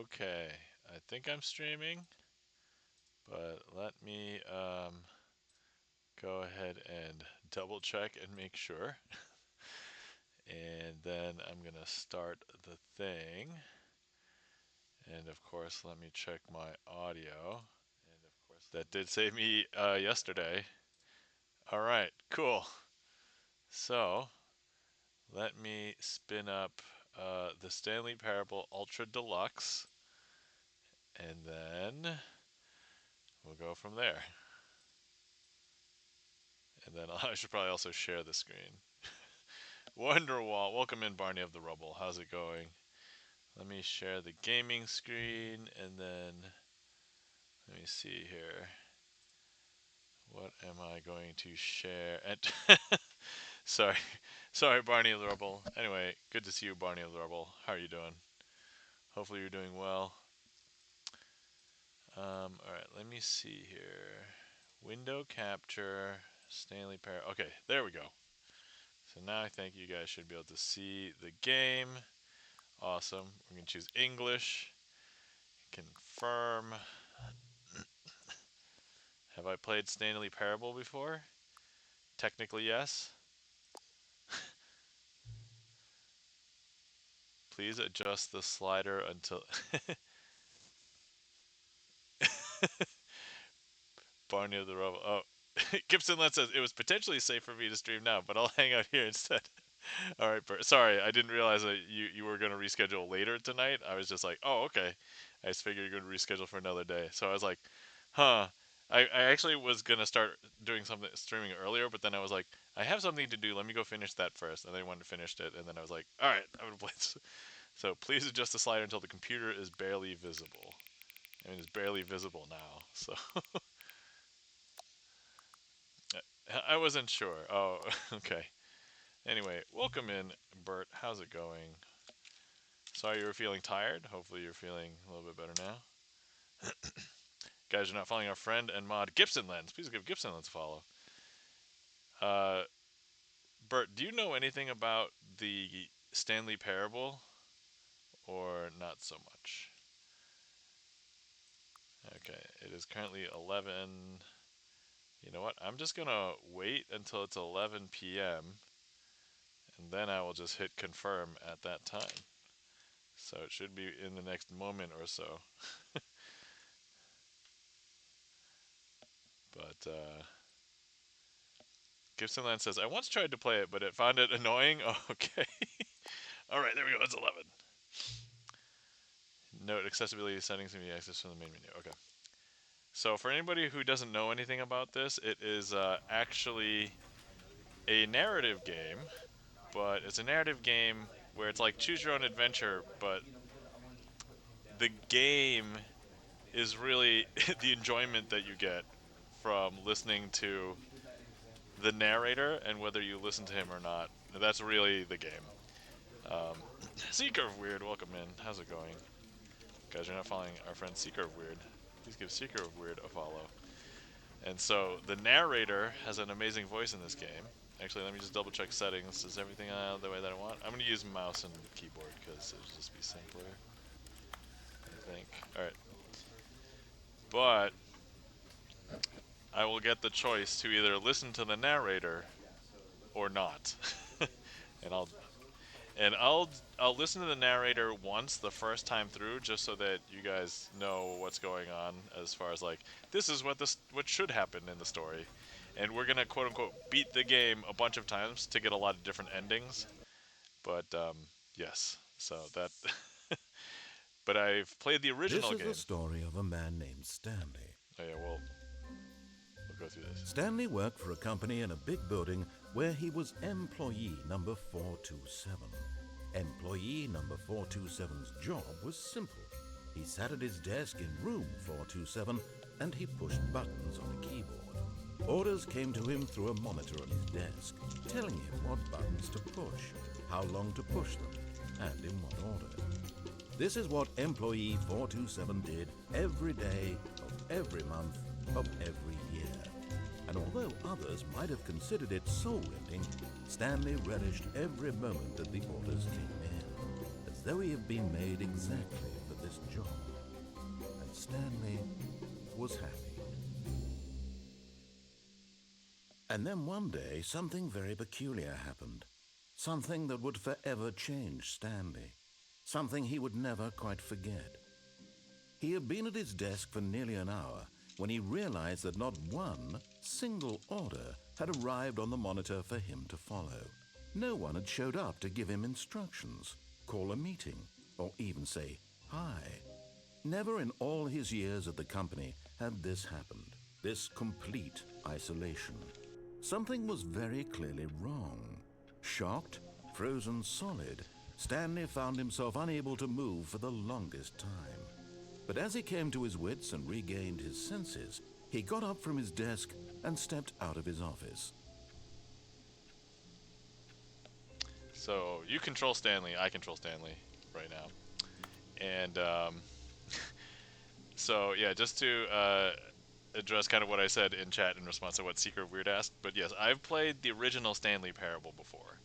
Okay, I think I'm streaming, but let me go ahead and double check and make sure. And then I'm gonna start the thing. And of course, let me check my audio. And of course, that did save me yesterday. All right, cool. So let me spin up the Stanley Parable Ultra Deluxe, and then we'll go from there. And then I should probably also share the screen. Wonderwall, welcome in Barney of the Rubble. How's it going? Let me share the gaming screen, and then let me see here. What am I going to share? And sorry, sorry, Barney of the Rubble. Anyway, good to see you, Barney of the Rubble. How are you doing? Hopefully you're doing well. All right, let me see here. Window capture, Stanley Parrot. Okay, there we go. So now I think you guys should be able to see the game. Awesome. We're going to choose English. Confirm. Have I played Stanley Parable before? Technically, yes. Please adjust the slider until... Barney of the Rubble. Oh, Gibson Lens says, it was potentially safe for me to stream now, but I'll hang out here instead. All right, Bert. Sorry, I didn't realize that you were going to reschedule later tonight. I was just like, oh, okay. I just figured you're going to reschedule for another day. So I was like, huh. I actually was going to start doing something, streaming earlier, but then I was like, I have something to do. Let me go finish that first. And then I went and finished it, and then I was like, all right, I'm going to play this. So please adjust the slider until the computer is barely visible. I mean, it's barely visible now, so... I wasn't sure. Oh, okay. Anyway, welcome in, Bert. How's it going? Sorry you were feeling tired. Hopefully you're feeling a little bit better now. Guys, you're not following our friend and mod Gibson Lens. Please give Gibson Lens a follow. Uh, Bert, do you know anything about the Stanley Parable? Or not so much? Okay, it is currently 11. You know what? I'm just going to wait until it's 11 p.m. and then I will just hit confirm at that time. So it should be in the next moment or so. But Gibson Land says, I once tried to play it, but it found it annoying. Oh, okay. All right, there we go. It's 11. Note accessibility settings can be accessed from the main menu. Okay. So for anybody who doesn't know anything about this, it is actually a narrative game, but it's a narrative game where it's like choose your own adventure, but the game is really the enjoyment that you get from listening to the narrator and whether you listen to him or not. That's really the game. Um, Seeker of Weird, welcome in. How's it going? Guys, you're not following our friend Seeker of Weird. Please give Seeker of Weird a follow. And so the narrator has an amazing voice in this game. Actually, let me just double check settings. Is everything the way that I want? I'm going to use mouse and keyboard because it'll just be simpler, I think. Alright. But I will get the choice to either listen to the narrator or not. and I'll listen to the narrator once the first time through, just so that you guys know what's going on as far as like this is what should happen in the story, and we're gonna quote unquote beat the game a bunch of times to get a lot of different endings. But yes, so that. But I've played the original game. This is the story of a man named Stanley. Oh yeah, we'll go through this. Stanley worked for a company in a big building where he was employee number 427. Employee number 427's job was simple. He sat at his desk in room 427 and he pushed buttons on a keyboard. Orders came to him through a monitor on his desk, telling him what buttons to push, how long to push them, and in what order. This is what employee 427 did every day of every month of every year. And although others might have considered it soul-rending, Stanley relished every moment that the orders came in, as though he had been made exactly for this job. And then one day, something very peculiar happened. Something that would forever change Stanley. Something he would never quite forget. He had been at his desk for nearly an hour when he realized that not one single order had arrived on the monitor for him to follow. No one had showed up to give him instructions, call a meeting, or even say hi. Never in all his years at the company had this happened, this complete isolation. Something was very clearly wrong. Shocked, frozen solid, Stanley found himself unable to move for the longest time. But as he came to his wits and regained his senses, he got up from his desk and stepped out of his office. So you control Stanley, I control Stanley right now. And so yeah, just to address kind of what I said in chat in response to what Secret Weird asked, but yes, I've played the original Stanley Parable before,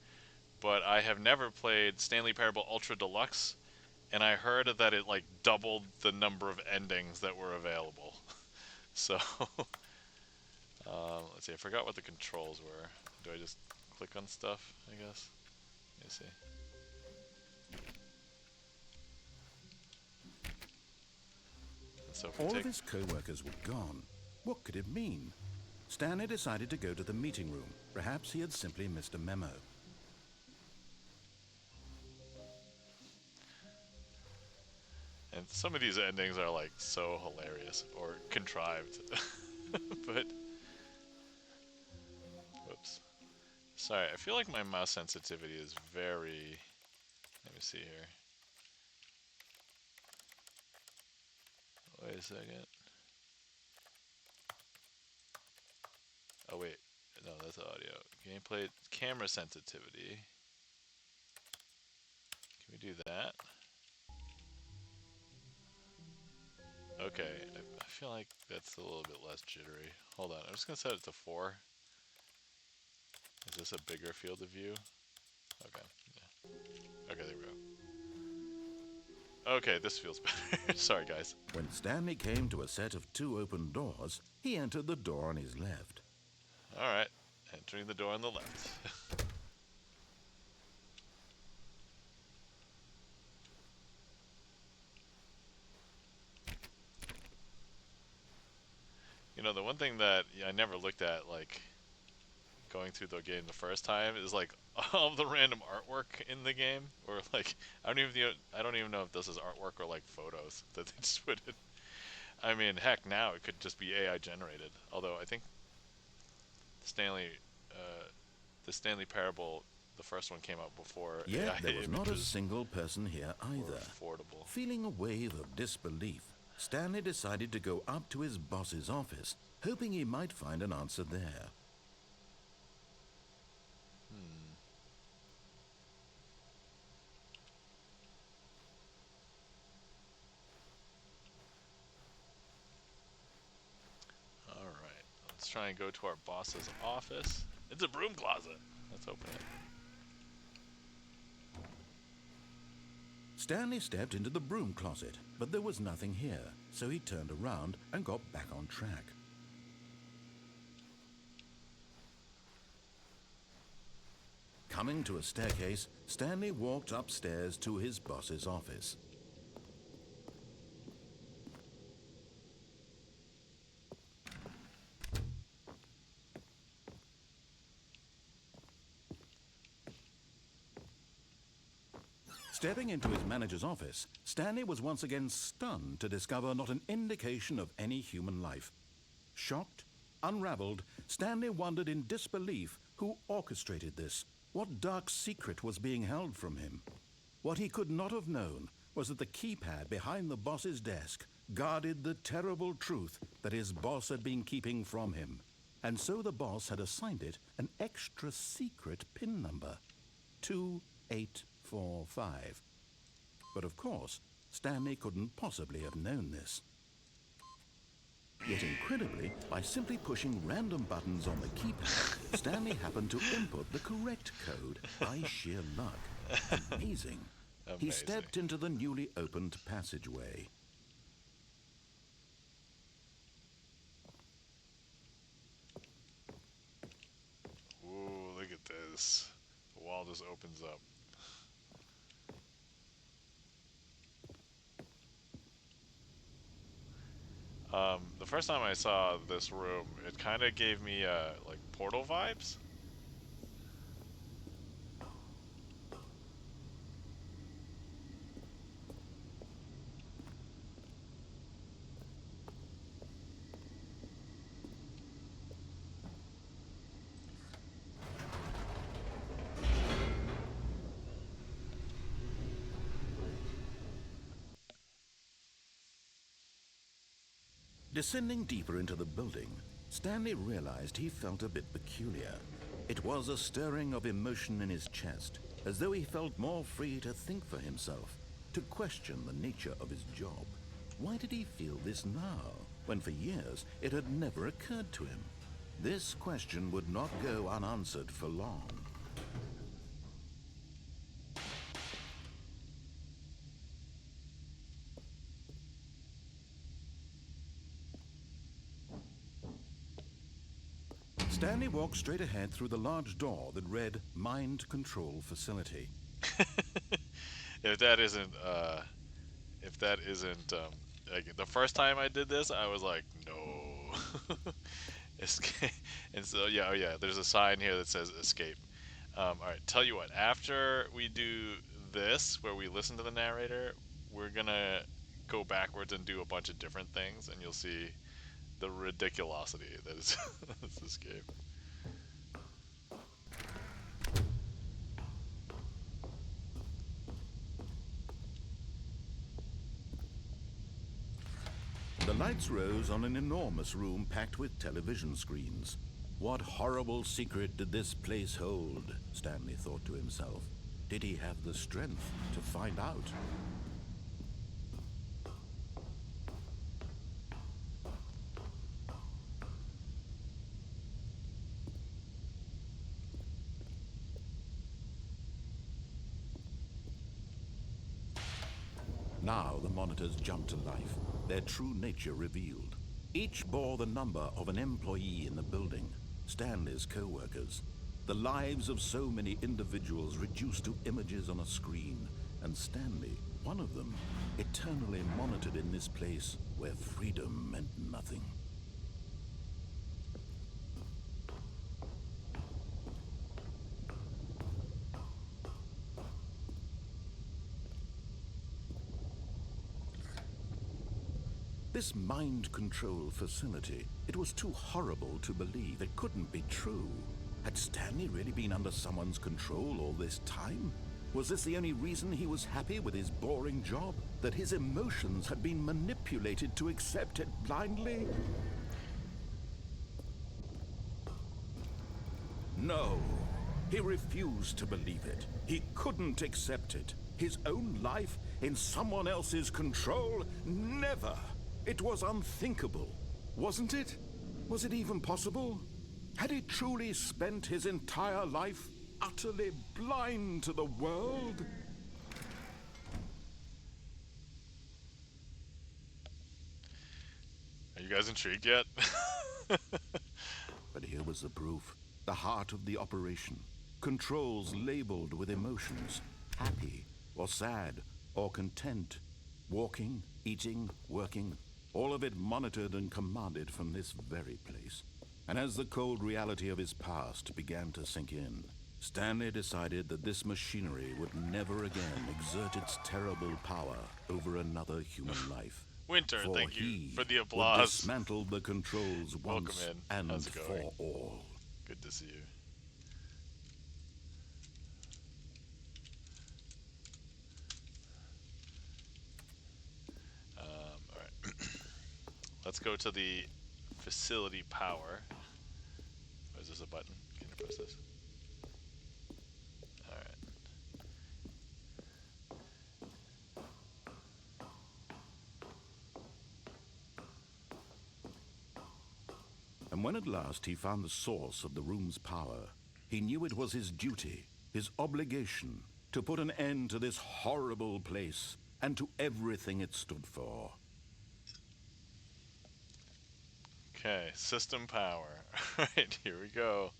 but I have never played Stanley Parable Ultra Deluxe, and I heard that it like doubled the number of endings that were available. So let's see, I forgot what the controls were. Do I just click on stuff, I guess? Let me see. So if we All take... of his co-workers were gone. What could it mean? Stanley decided to go to the meeting room. Perhaps he had simply missed a memo. And some of these endings are like so hilarious or contrived. But whoops. Sorry, I feel like my mouse sensitivity is very... Let me see here. Wait a second. Oh wait, no, that's audio. Gameplay, camera sensitivity. Can we do that? Okay, I feel like that's a little bit less jittery. Hold on, I'm just gonna set it to 4. Is this a bigger field of view? Okay, yeah. Okay, there we go. Okay, this feels better. Sorry, guys. When Stanley came to a set of 2 open doors, he entered the door on his left. Alright, entering the door on the left. You know, the one thing that I never looked at, like, going through the game the first time is, like, all the random artwork in the game. Or, like, I don't even know if this is artwork or, like, photos that they just put in. I mean, heck, now it could just be AI generated. Although, I think Stanley, the Stanley Parable, the first one came out before Yet AI there was not a images single person here were either. affordable. Feeling a wave of disbelief, Stanley decided to go up to his boss's office, hoping he might find an answer there. Alright, let's try and go to our boss's office. It's a broom closet. Let's open it. Stanley stepped into the broom closet, but there was nothing here, so he turned around and got back on track. Coming to a staircase, Stanley walked upstairs to his boss's office. Stepping into his manager's office, Stanley was once again stunned to discover not an indication of any human life. Shocked, unraveled, Stanley wondered in disbelief who orchestrated this, what dark secret was being held from him. What he could not have known was that the keypad behind the boss's desk guarded the terrible truth that his boss had been keeping from him. And so the boss had assigned it an extra secret PIN number, 2845. But of course, Stanley couldn't possibly have known this. Yet incredibly, by simply pushing random buttons on the keypad, Stanley happened to input the correct code by sheer luck. Amazing. He stepped into the newly opened passageway. this. The wall just opens up. The first time I saw this room, it kind of gave me like Portal vibes. Descending deeper into the building, Stanley realized he felt a bit peculiar. It was a stirring of emotion in his chest, as though he felt more free to think for himself, to question the nature of his job. Why did he feel this now, when for years it had never occurred to him? This question would not go unanswered for long. Stanley walked straight ahead through the large door that read Mind Control Facility. if that isn't, if that isn't, like the first time I did this, I was like, no, escape. And so yeah, oh yeah, there's a sign here that says escape. All right, tell you what. After we do this, where we listen to the narrator, we're gonna go backwards and do a bunch of different things, and you'll see the ridiculosity that is this escape. The lights rose on an enormous room packed with television screens. What horrible secret did this place hold? Stanley thought to himself. Did he have the strength to find out? Now the monitors jumped to life, their true nature revealed. Each bore the number of an employee in the building, Stanley's co-workers. The lives of so many individuals reduced to images on a screen, and Stanley, one of them, eternally monitored in this place where freedom meant nothing. This mind control facility, it was too horrible to believe. It couldn't be true. Had Stanley really been under someone's control all this time? Was this the only reason he was happy with his boring job? That his emotions had been manipulated to accept it blindly? No. He refused to believe it. He couldn't accept it. His own life in someone else's control? Never. It was unthinkable, wasn't it? Was it even possible? Had he truly spent his entire life utterly blind to the world? Are you guys intrigued yet? But here was the proof. The heart of the operation. Controls labeled with emotions. Happy, or sad, or content. Walking, eating, working. All of it monitored and commanded from this very place. And as the cold reality of his past began to sink in, Stanley decided that this machinery would never again exert its terrible power over another human life. Winter, For thank you he for the would applause. dismantle the controls Welcome once in. and How's it going? for all. Good to see you. All right. Let's go to the facility power. Oh, is this a button? Can I press this? All right. And when at last he found the source of the room's power, he knew it was his duty, his obligation, to put an end to this horrible place and to everything it stood for. Okay, system power. All right, here we go.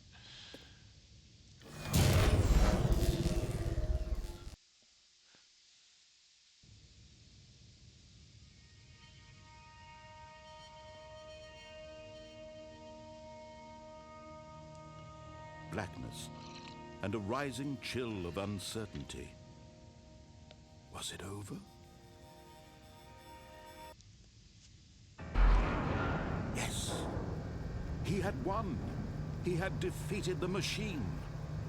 blackness and a rising chill of uncertainty. Was it over? Yes. He had won. He had defeated the machine,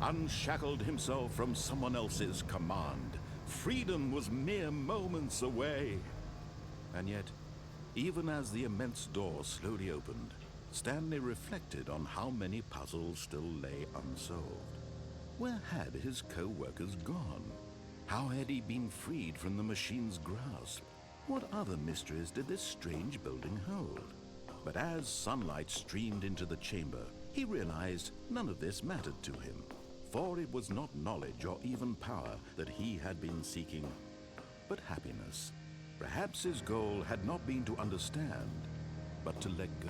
unshackled himself from someone else's command. Freedom was mere moments away. And yet, even as the immense door slowly opened, Stanley reflected on how many puzzles still lay unsolved. Where had his co-workers gone? How had he been freed from the machine's grasp? What other mysteries did this strange building hold? But as sunlight streamed into the chamber, he realized none of this mattered to him, for it was not knowledge or even power that he had been seeking, but happiness. Perhaps his goal had not been to understand, but to let go.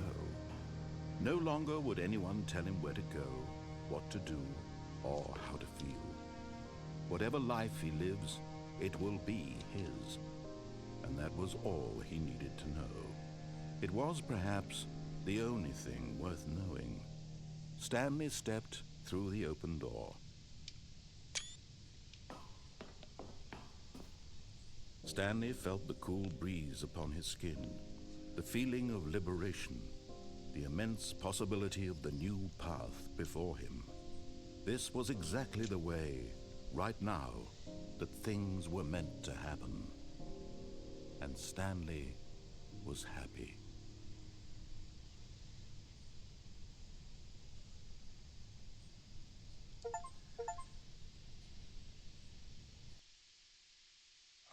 No longer would anyone tell him where to go, what to do, or how to feel. Whatever life he lives, it will be his. And that was all he needed to know. It was perhaps the only thing worth knowing. Stanley stepped through the open door. Stanley felt the cool breeze upon his skin, the feeling of liberation, the immense possibility of the new path before him. This was exactly the way, right now, that things were meant to happen. And Stanley was happy.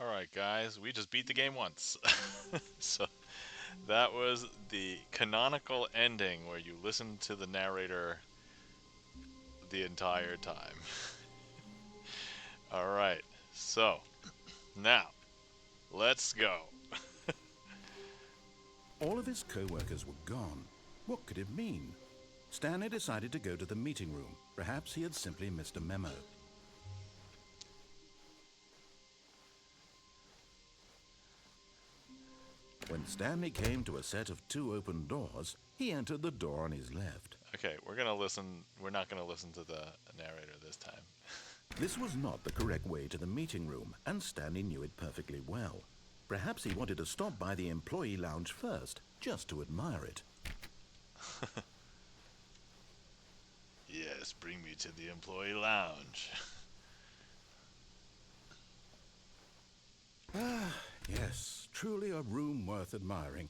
Alright, guys, we just beat the game once. So, that was the canonical ending where you listen to the narrator the entire time. Alright, so, now, let's go. All of his co-workers were gone. What could it mean? Stanley decided to go to the meeting room. Perhaps he had simply missed a memo. When Stanley came to a set of 2 open doors, he entered the door on his left. Okay, we're gonna listen. We're not gonna listen to the narrator this time. This was not the correct way to the meeting room, and Stanley knew it perfectly well. Perhaps he wanted to stop by the employee lounge first, just to admire it. Yes, bring me to the employee lounge. Yes, truly a room worth admiring.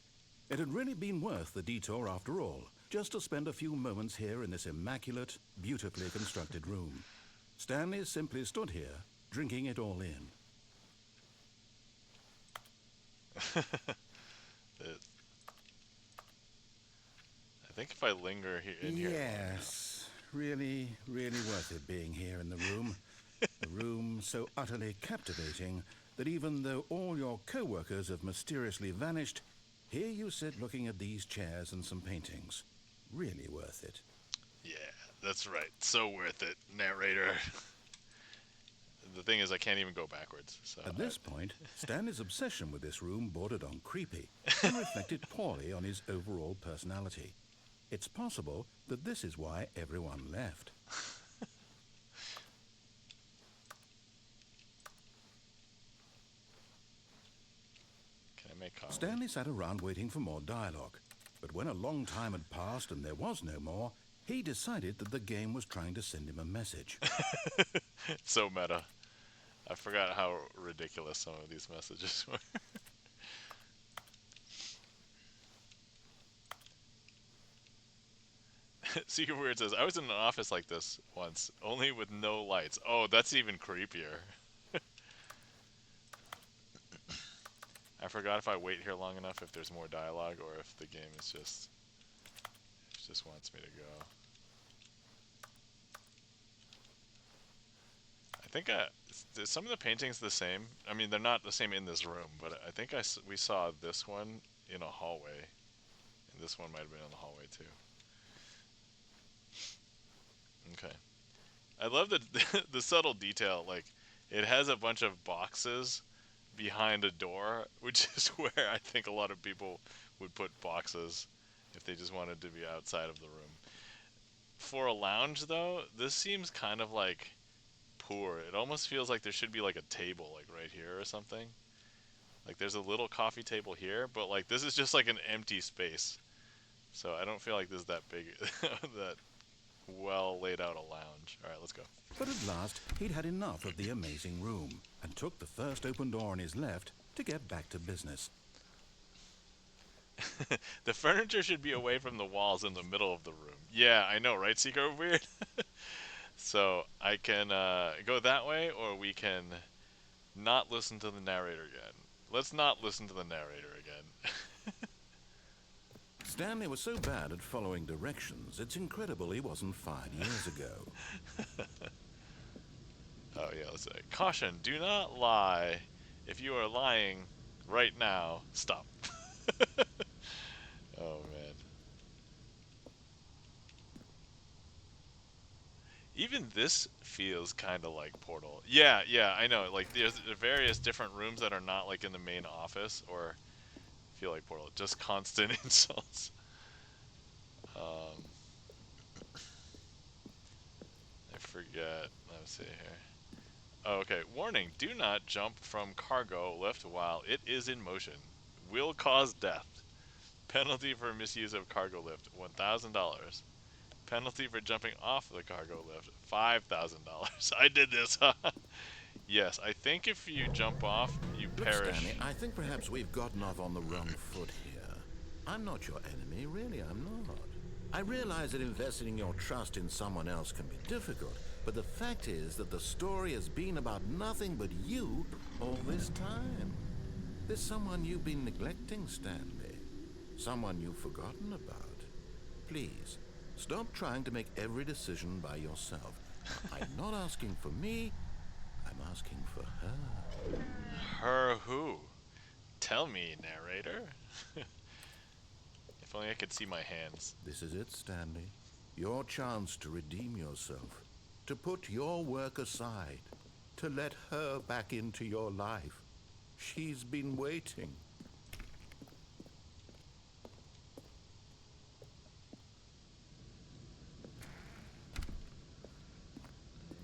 It had really been worth the detour after all, just to spend a few moments here in this immaculate, beautifully constructed room. Stanley simply stood here, drinking it all in. I think if I linger here in here. Yes, really, really worth it being here in the room. A room so utterly captivating that even though all your co-workers have mysteriously vanished, here you sit looking at these chairs and some paintings. Really worth it. Yeah, that's right. So worth it, narrator. The thing is, I can't even go backwards. So At this point, Stanley's obsession with this room bordered on creepy and reflected poorly on his overall personality. It's possible that this is why everyone left. Can I make coffee? Stanley sat around waiting for more dialogue. But when a long time had passed and there was no more, he decided that the game was trying to send him a message. So meta. I forgot how ridiculous some of these messages were. Secret Weird says, I was in an office like this once, only with no lights. Oh, that's even creepier. I forgot if I wait here long enough if there's more dialogue or if the game is just wants me to go. I think some of the paintings the same. I mean, they're not the same in this room, but I think we saw this one in a hallway, and this one might have been in the hallway too. Okay. I love the subtle detail. Like, it has a bunch of boxes behind a door, which is where I think a lot of people would put boxes if they just wanted to be outside of the room. For a lounge, though, this seems kind of like poor. It almost feels like there should be like a table, like right here or something. Like there's a little coffee table here, but like this is just like an empty space. So I don't feel like this is that big, that well laid out a lounge. All right, let's go. But at last, he'd had enough of the amazing room and took the first open door on his left to get back to business. The furniture should be away from the walls in the middle of the room. Yeah, I know, right, Seeker? Weird. So I can go that way, or we can not listen to the narrator again. Let's not listen to the narrator again. Stanley was so bad at following directions, it's incredible he wasn't fired years ago. Oh yeah, let's say caution: do not lie. If you are lying right now, stop. Oh man. Even this feels kind of like Portal. Yeah, yeah, I know. Like there's various different rooms that are not like in the main office or feel like Portal. Just constant insults. Um, I forget. Let's see here. Oh, okay. Warning: do not jump from cargo lift while it is in motion. Will cause death. Penalty for misuse of cargo lift: $1,000. Penalty for jumping off the cargo lift: $5,000. I did this. Yes, I think if you jump off, you Look, Stanley, perish. I think perhaps we've gotten off on the wrong foot here. I'm not your enemy, really, I'm not. I realize that investing your trust in someone else can be difficult, but the fact is that the story has been about nothing but you all this time. There's someone you've been neglecting, Stanley. Someone you've forgotten about. Please, stop trying to make every decision by yourself. I'm not asking for me, I'm asking for her. Her who? Tell me, narrator. If only I could see my hands. This is it, Stanley. Your chance to redeem yourself. To put your work aside. To let her back into your life. She's been waiting.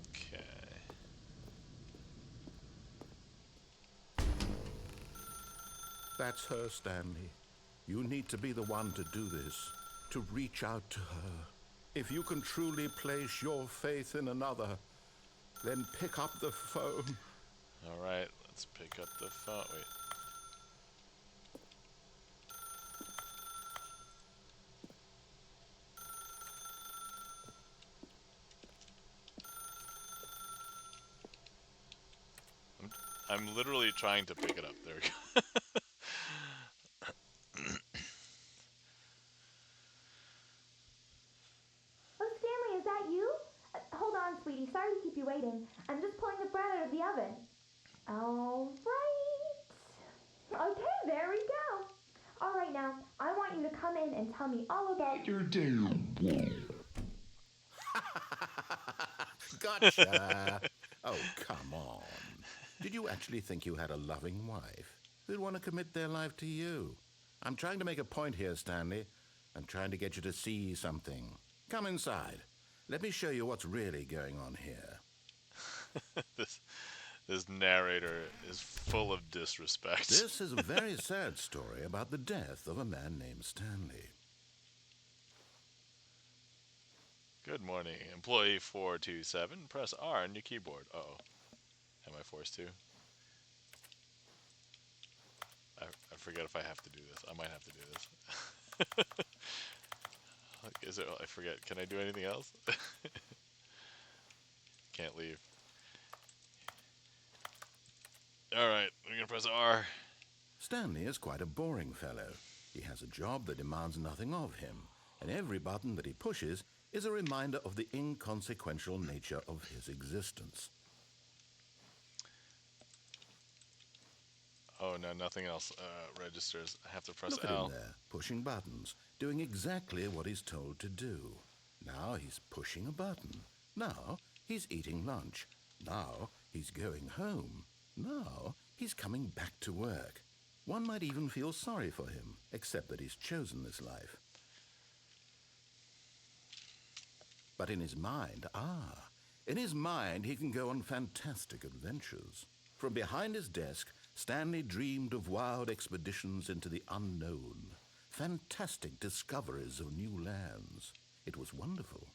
Okay. That's her, Stanley. You need to be the one to do this. To reach out to her. If you can truly place your faith in another, then pick up the phone. Alright, let's pick up the phone. Wait. I'm literally trying to pick it up. There we go. Oh, Stanley, is that you? Hold on, sweetie. Sorry to keep you waiting. I'm just pulling the bread out of the oven. All right. Okay, there we go. All right, now, I want you to come in and tell me all about your day. Gotcha. Oh, come on. Did you actually think you had a loving wife who'd want to commit their life to you? I'm trying to make a point here, Stanley. I'm trying to get you to see something. Come inside. Let me show you what's really going on here. this this narrator is full of disrespect. This is a very sad story about the death of a man named Stanley. Good morning, employee 427. Press R on your keyboard. Uh-oh. Am I forced to? I forget if I have to do this. I might have to do this. Is it? I forget. Can I do anything else? Can't leave. Alright, I'm gonna press R. Stanley is quite a boring fellow. He has a job that demands nothing of him, and every button that he pushes is a reminder of the inconsequential nature of his existence. Oh no, nothing else registers. I have to press Look at L. him there, pushing buttons, doing exactly what he's told to do. Now he's pushing a button. Now he's eating lunch. Now he's going home. Now he's coming back to work. One might even feel sorry for him, except that he's chosen this life. But in his mind, he can go on fantastic adventures. From behind his desk, Stanley dreamed of wild expeditions into the unknown, fantastic discoveries of new lands. It was wonderful,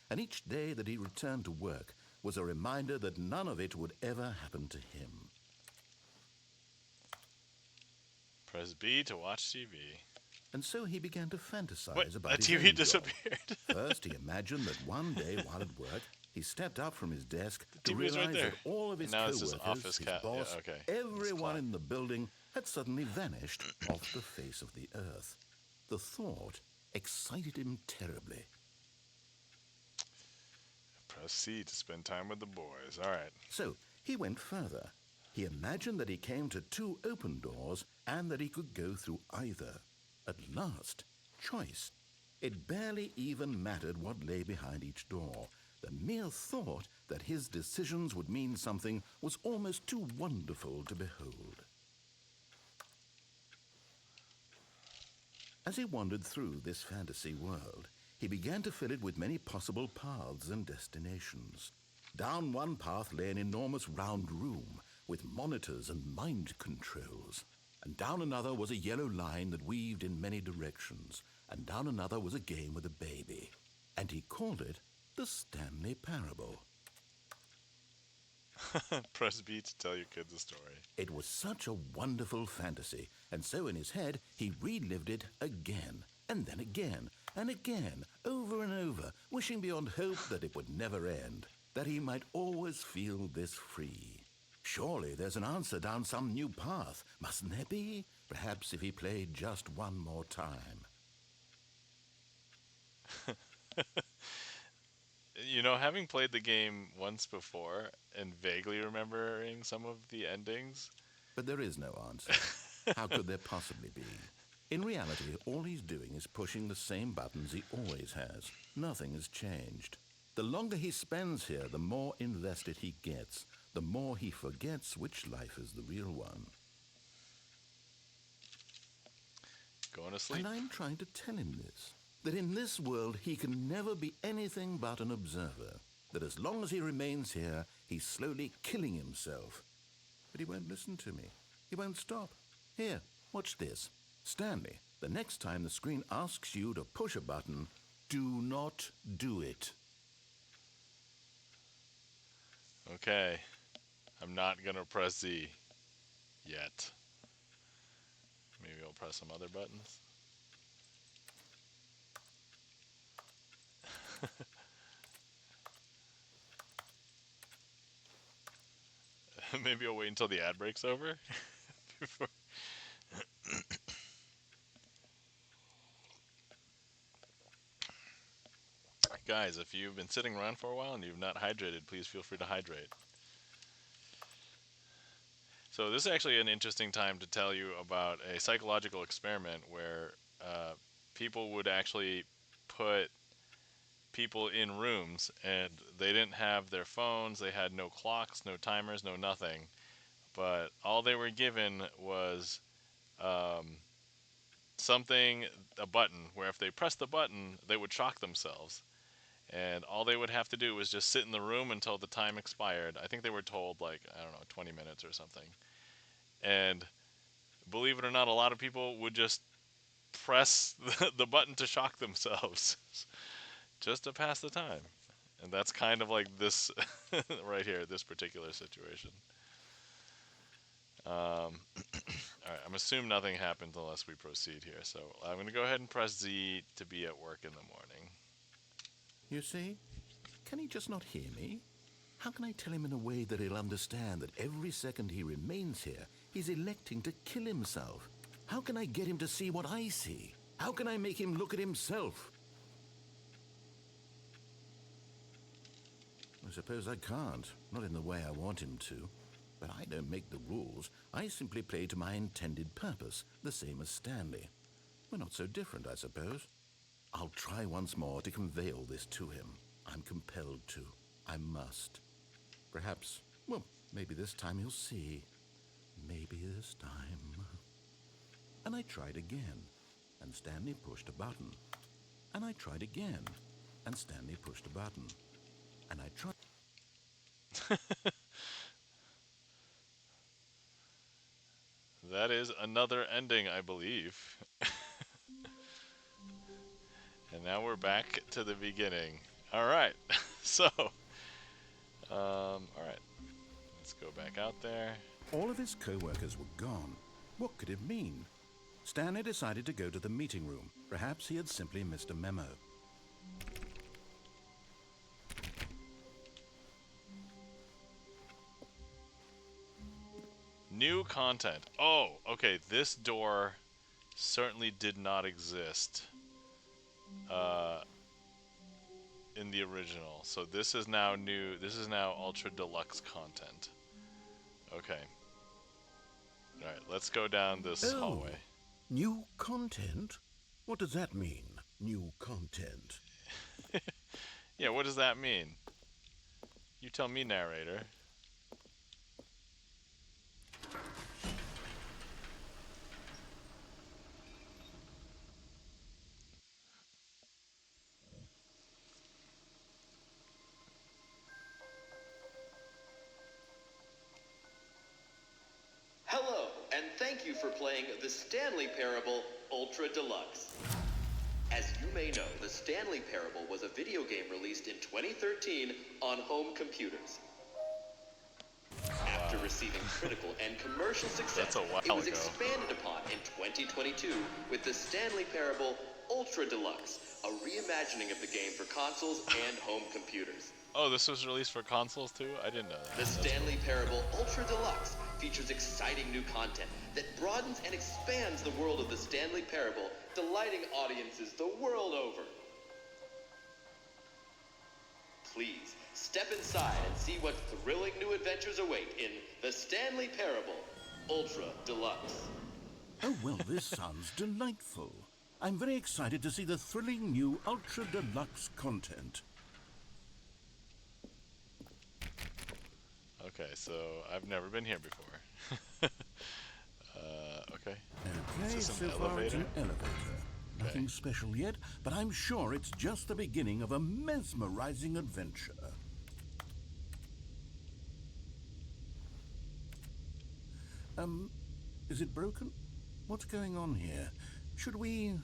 and each day that he returned to work was a reminder that none of it would ever happen to him. Press B to watch TV. And so he began to fantasize What? about The his TV own disappeared. job. First, he imagined that one day while at work, he stepped up from his desk to TV is right realize there. that all of his And now it's his co-workers, office his cat. boss, Yeah, okay. everyone in the building had suddenly vanished off the face of the earth. The thought excited him terribly. Press C to spend time with the boys. All right. So he went further. He imagined that he came to 2 open doors and that he could go through either. At last, choice. It barely even mattered what lay behind each door. The mere thought that his decisions would mean something was almost too wonderful to behold. As he wandered through this fantasy world, he began to fill it with many possible paths and destinations. Down one path lay an enormous round room with monitors and mind controls. And down another was a yellow line that weaved in many directions. And down another was a game with a baby. And he called it the Stanley Parable. Press B to tell your kids a story. It was such a wonderful fantasy, and so in his head he relived it again, and then again, and again, over and over, wishing beyond hope that it would never end, that he might always feel this free. Surely there's an answer down some new path, mustn't there be? Perhaps if he played just one more time. You know, having played the game once before and vaguely remembering some of the endings. But there is no answer. How could there possibly be? In reality, all he's doing is pushing the same buttons he always has. Nothing has changed. The longer he spends here, the more invested he gets, the more he forgets which life is the real one. Going to sleep. And I'm trying to tell him this, that in this world he can never be anything but an observer, that as long as he remains here, he's slowly killing himself. But he won't listen to me. He won't stop. Here, watch this. Stanley, the next time the screen asks you to push a button, do not do it. Okay. I'm not going to press Z yet. Maybe I'll press some other buttons. Maybe I'll wait until the ad break's over. Before. Guys, if you've been sitting around for a while and you've not hydrated, please feel free to hydrate. So this is actually an interesting time to tell you about a psychological experiment where people would actually put people in rooms and they didn't have their phones, they had no clocks, no timers, no nothing, but all they were given was something, a button, where if they pressed the button, they would shock themselves. And all they would have to do was just sit in the room until the time expired. I think they were told, like, I don't know, 20 minutes or something. And believe it or not, a lot of people would just press the button to shock themselves just to pass the time. And that's kind of like this right here, this particular situation. All right, I'm assuming nothing happens unless we proceed here. So I'm going to go ahead and press Z to be at work in the morning. You see? Can he just not hear me? How can I tell him in a way that he'll understand that every second he remains here, he's electing to kill himself? How can I get him to see what I see? How can I make him look at himself? I suppose I can't, not in the way I want him to. But I don't make the rules. I simply play to my intended purpose, the same as Stanley. We're not so different, I suppose. I'll try once more to convey all this to him. I'm compelled to. I must. Perhaps, well, maybe this time he'll see. Maybe this time. And I tried again, and Stanley pushed a button. And I tried again, and Stanley pushed a button. And I tried. That is another ending, I believe. And now we're back to the beginning. All right. So, all right. Let's go back out there. All of his co-workers were gone. What could it mean? Stanley decided to go to the meeting room. Perhaps he had simply missed a memo. New content. Oh, okay. This door certainly did not exist in the original. So this is now new. This is now Ultra Deluxe content. Okay. All right. Let's go down this hallway. New content? What does that mean, new content? Yeah, what does that mean? You tell me, narrator. Hello, and thank you for playing the Stanley Parable Ultra Deluxe. As you may know, the Stanley Parable was a video game released in 2013 on home computers. After receiving critical and commercial success, That's a while it was ago. expanded upon in 2022 with the Stanley Parable Ultra Deluxe, a reimagining of the game for consoles and home computers. Oh, this was released for consoles too? I didn't know that. The Stanley Parable Ultra Deluxe features exciting new content that broadens and expands the world of the Stanley Parable, delighting audiences the world over. Please, step inside and see what thrilling new adventures await in the Stanley Parable Ultra Deluxe. Oh, well, this sounds delightful. I'm very excited to see the thrilling new Ultra Deluxe content. Okay, so I've never been here before. Okay. Okay, Is this so an far it's an elevator? elevator. Nothing special yet, but I'm sure it's just the beginning of a mesmerizing adventure. Is it broken? What's going on here? Should we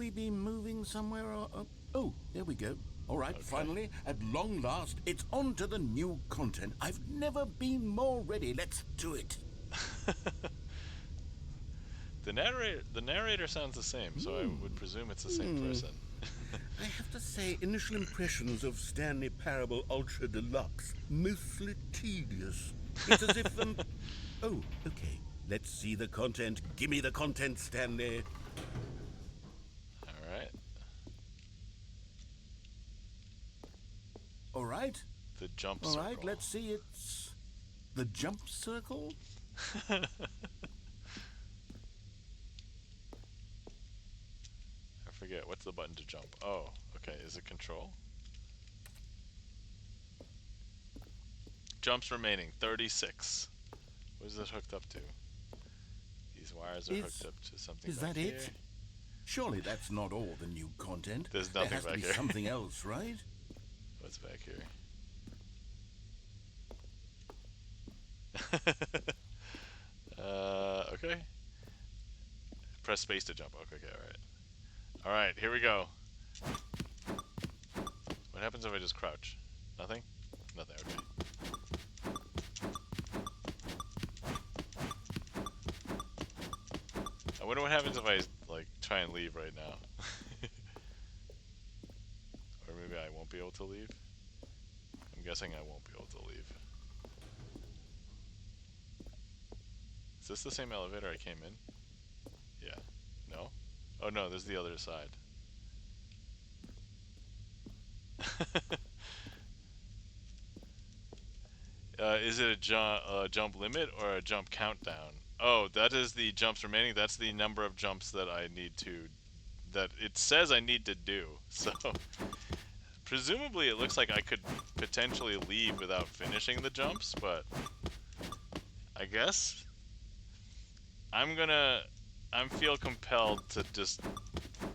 be moving somewhere or... oh, there we go. All right, finally, at long last, it's on to the new content. I've never been more ready. Let's do it. The narrator sounds the same, so I would presume it's the same person. I have to say, initial impressions of Stanley Parable Ultra Deluxe, mostly tedious. It's as if oh, okay. Let's see the content. Gimme the content, Stanley. Alright. All right. The jump All circle. right, let's see. It's the jump circle. I forget. What's the button to jump? Oh, okay. Is it control? Jumps remaining. 36. What is this hooked up to? These wires are hooked up to something Is back that here. it? Surely that's not all the new content. There's There nothing has to back be here. something else, right? What's back here? Okay. Press space to jump. Okay, alright. Alright, here we go. What happens if I just crouch? Nothing? Nothing, okay. I wonder what happens if I, like, try and leave right now. Or maybe I won't be able to leave? I'm guessing I won't be able to leave. Is this the same elevator I came in? Yeah. No? Oh no, this is the other side. Is it a jump limit or a jump countdown? Oh, that is the jumps remaining. That's the number of jumps that I need to... that it says I need to do. So, presumably it looks like I could potentially leave without finishing the jumps, but... I guess? I feel compelled to just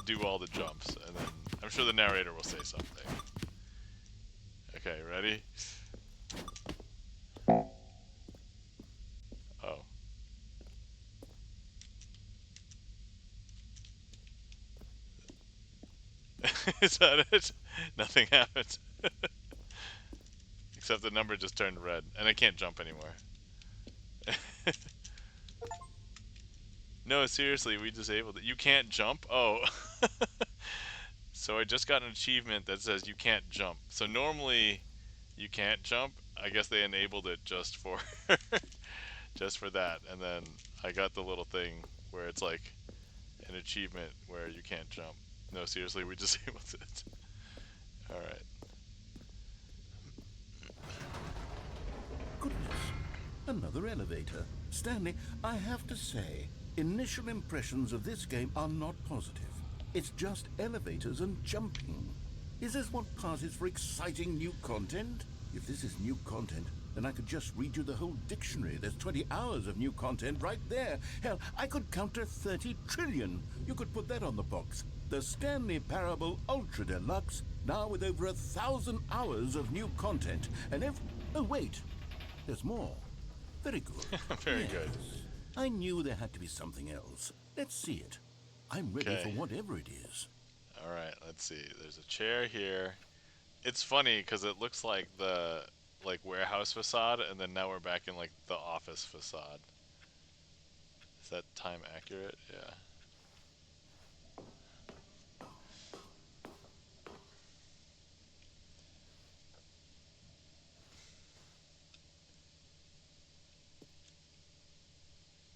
do all the jumps, and then I'm sure the narrator will say something. Okay, ready? Oh. Is that it? Nothing happened. Except the number just turned red, and I can't jump anymore. No, seriously, we disabled it. You can't jump? Oh. So I just got an achievement that says you can't jump. So normally you can't jump. I guess they enabled it just for just for that. And then I got the little thing where it's like an achievement where you can't jump. No, seriously, we disabled it. All right. Goodness, another elevator. Stanley, I have to say, initial impressions of this game are not positive. It's just elevators and jumping. Is this what passes for exciting new content? If this is new content, then I could just read you the whole dictionary. There's 20 hours of new content right there. Hell, I could counter 30 trillion. You could put that on the box. The Stanley Parable Ultra Deluxe, now with over 1,000 hours of new content. And if... Oh, wait. There's more. Very good. Very good. I knew there had to be something else. Let's see it. I'm ready for whatever it is. All right, let's see. There's a chair here. It's funny because it looks like the warehouse facade, and then now we're back in like the office facade. Is that time accurate? Yeah.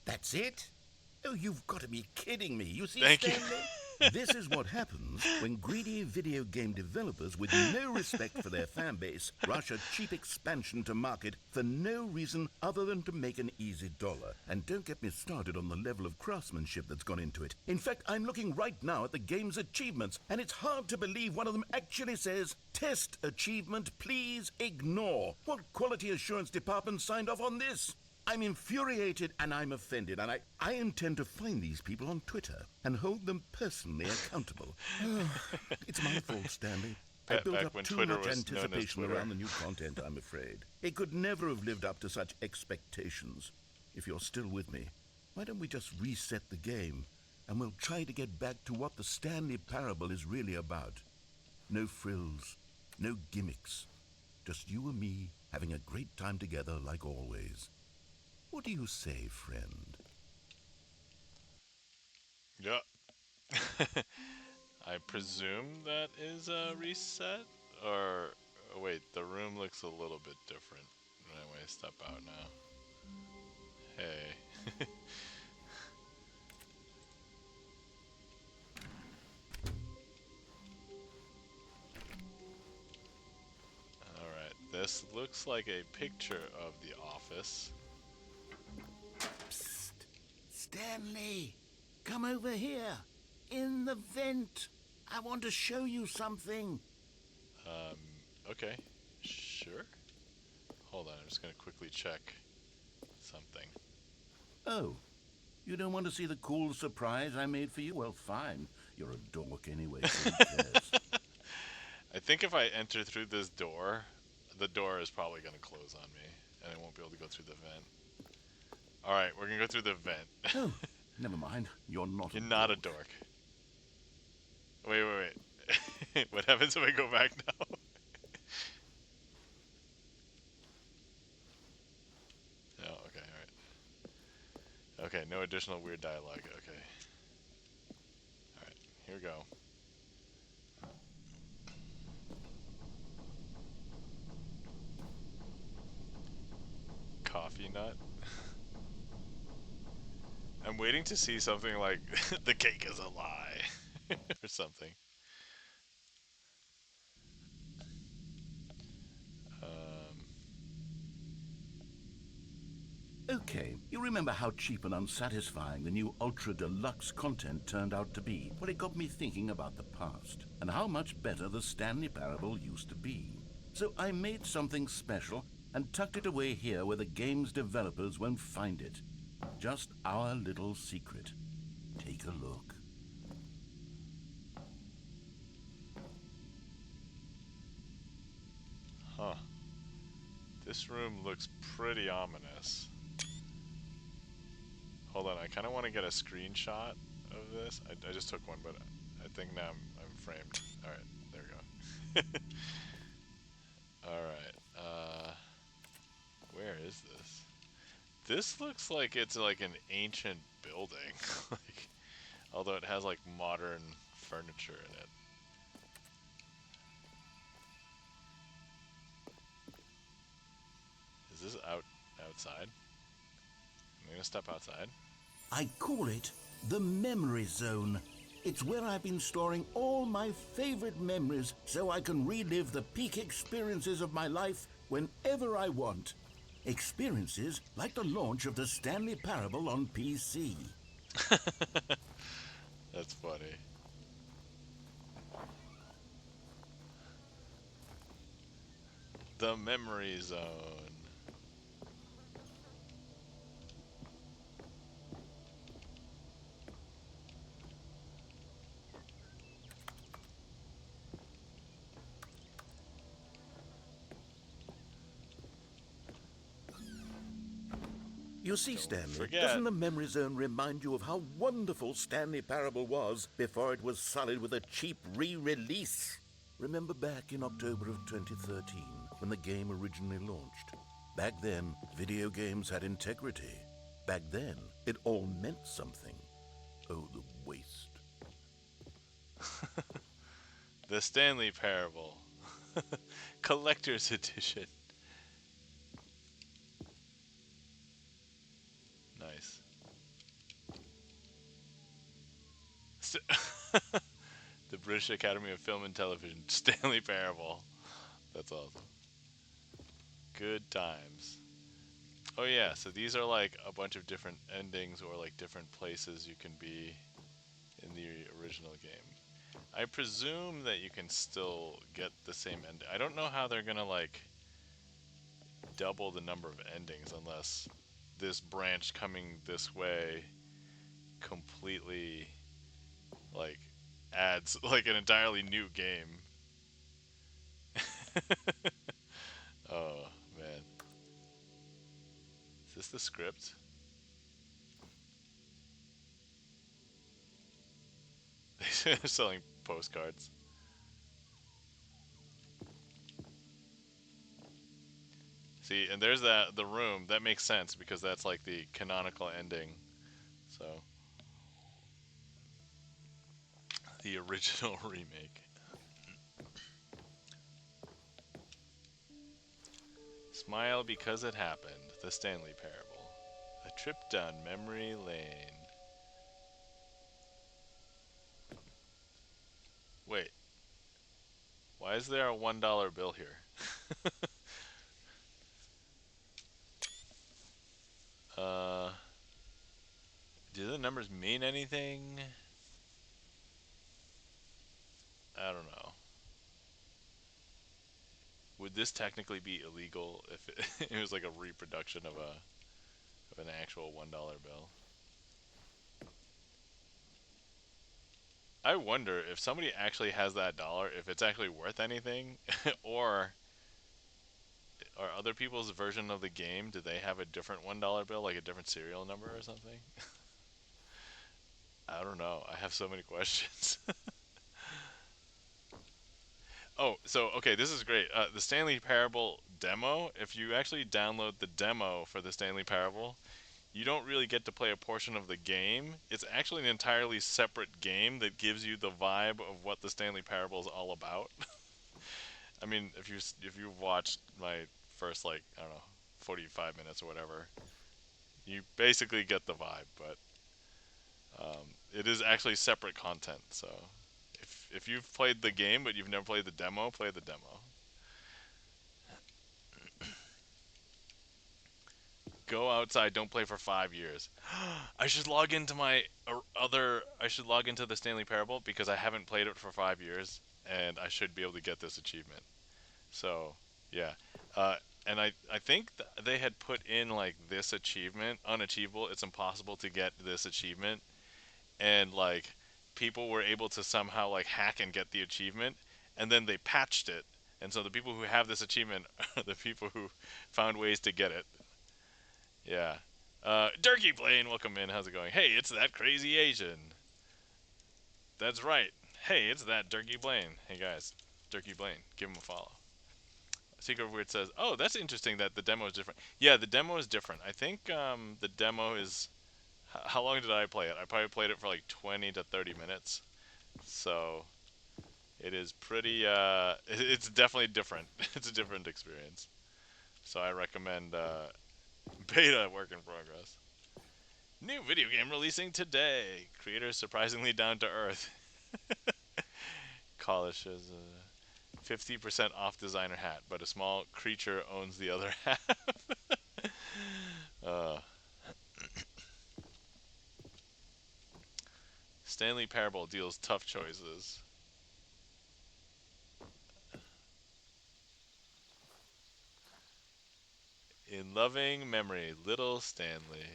That's it? Oh, you've got to be kidding me. You see, Thank you. Stanley? This is what happens when greedy video game developers with no respect for their fan base rush a cheap expansion to market for no reason other than to make an easy dollar. And don't get me started on the level of craftsmanship that's gone into it. In fact, I'm looking right now at the game's achievements, and it's hard to believe one of them actually says, "Test achievement, please ignore." What quality assurance department signed off on this? I'm infuriated and I'm offended, and I intend to find these people on Twitter and hold them personally accountable. It's my fault, Stanley. I built Back up when too Twitter much was known as anticipation Twitter. around the new content, I'm afraid. It could never have lived up to such expectations. If you're still with me, why don't we just reset the game, and we'll try to get back to what the Stanley Parable is really about. No frills, no gimmicks. Just you and me having a great time together like always. What do you say, friend? Yeah. I presume that is a reset? Or, oh wait, the room looks a little bit different. Anyway, step out now. Hey. Alright, this looks like a picture of the office. Psst! Stanley! Come over here! In the vent! I want to show you something! Okay. Sure. Hold on, I'm just gonna quickly check something. Oh, you don't want to see the cool surprise I made for you? Well, fine. You're a dork anyway, so who cares? I think if I enter through this door, the door is probably gonna close on me, and I won't be able to go through the vent. Alright, we're gonna go through the vent. Oh, never mind. You're not You're not a dork. Wait. What happens if I go back now? No, okay, alright. Okay, no additional weird dialogue, okay. Alright, here we go. Coffee nut? I'm waiting to see something like, the cake is a lie, or something. Okay, you remember how cheap and unsatisfying the new Ultra Deluxe content turned out to be? Well, it got me thinking about the past, and how much better the Stanley Parable used to be. So I made something special and tucked it away here where the game's developers won't find it. Just our little secret. Take a look. This room looks pretty ominous. Hold on, I kind of want to get a screenshot of this. I just took one, but I think now I'm framed. Alright, there we go. Alright, where is this? This looks like it's like an ancient building. Like, although it has like modern furniture in it. Is this outside? I'm gonna step outside. I call it the memory zone. It's where I've been storing all my favorite memories so I can relive the peak experiences of my life whenever I want. Experiences like the launch of the Stanley Parable on PC. That's funny. The memory zone. You see, Stanley, forget. doesn't the memory zone remind you of how wonderful Stanley Parable was before it was sullied with a cheap re-release? Remember back in October of 2013, when the game originally launched? Back then, video games had integrity. Back then, it all meant something. Oh, the waste. The Stanley Parable. Collector's edition. Nice. The British Academy of Film and Television. Stanley Parable. That's awesome. Good times. Oh yeah, so these are like a bunch of different endings or like different places you can be in the original game. I presume that you can still get the same ending. I don't know how they're gonna like double the number of endings unless this branch coming this way completely like adds like an entirely new game. Oh man. Is this the script? They're selling postcards. See, and there's the room. That makes sense because that's like the canonical ending. So the original remake. Smile because it happened. The Stanley Parable. A trip down memory lane. Wait. Why is there a $1 bill here? uh, do the numbers mean anything? I don't know. Would this technically be illegal if it was like a reproduction of an actual $1 bill? I wonder if somebody actually has that dollar, if it's actually worth anything, or are other people's version of the game, do they have a different $1 bill, like a different serial number or something? I don't know. I have so many questions. Oh, so, okay, this is great. The Stanley Parable demo, if you actually download the demo for the Stanley Parable, you don't really get to play a portion of the game. It's actually an entirely separate game that gives you the vibe of what the Stanley Parable is all about. I mean, if you've watched my first like I don't know 45 minutes or whatever, you basically get the vibe. But it is actually separate content. So if you've played the game but you've never played the demo, play the demo. Go outside. Don't play for 5 years. I should log into my other. I should log into the Stanley Parable because I haven't played it for 5 years, and I should be able to get this achievement. So, yeah. And I think they had put in like this achievement, unachievable. It's impossible to get this achievement, and like people were able to somehow like hack and get the achievement, and then they patched it, And so the people who have this achievement are the people who found ways to get it. Yeah. Durkee Blaine, welcome in. How's it going? Hey, it's that crazy Asian. That's right. Hey, it's that Durkee Blaine. Hey guys, Durkee Blaine, give him a follow. Secret of Weird says, "Oh, that's interesting that the demo is different." Yeah, the demo is different. I think the demo is. How long did I play it? I probably played it for like 20 to 30 minutes. So it is pretty. It's definitely different. It's a different experience. So I recommend beta work in progress. New video game releasing today. Creators surprisingly down to earth. Kalish is 50% off designer hat, but a small creature owns the other half. uh, Stanley Parable deals tough choices. In loving memory, little Stanley.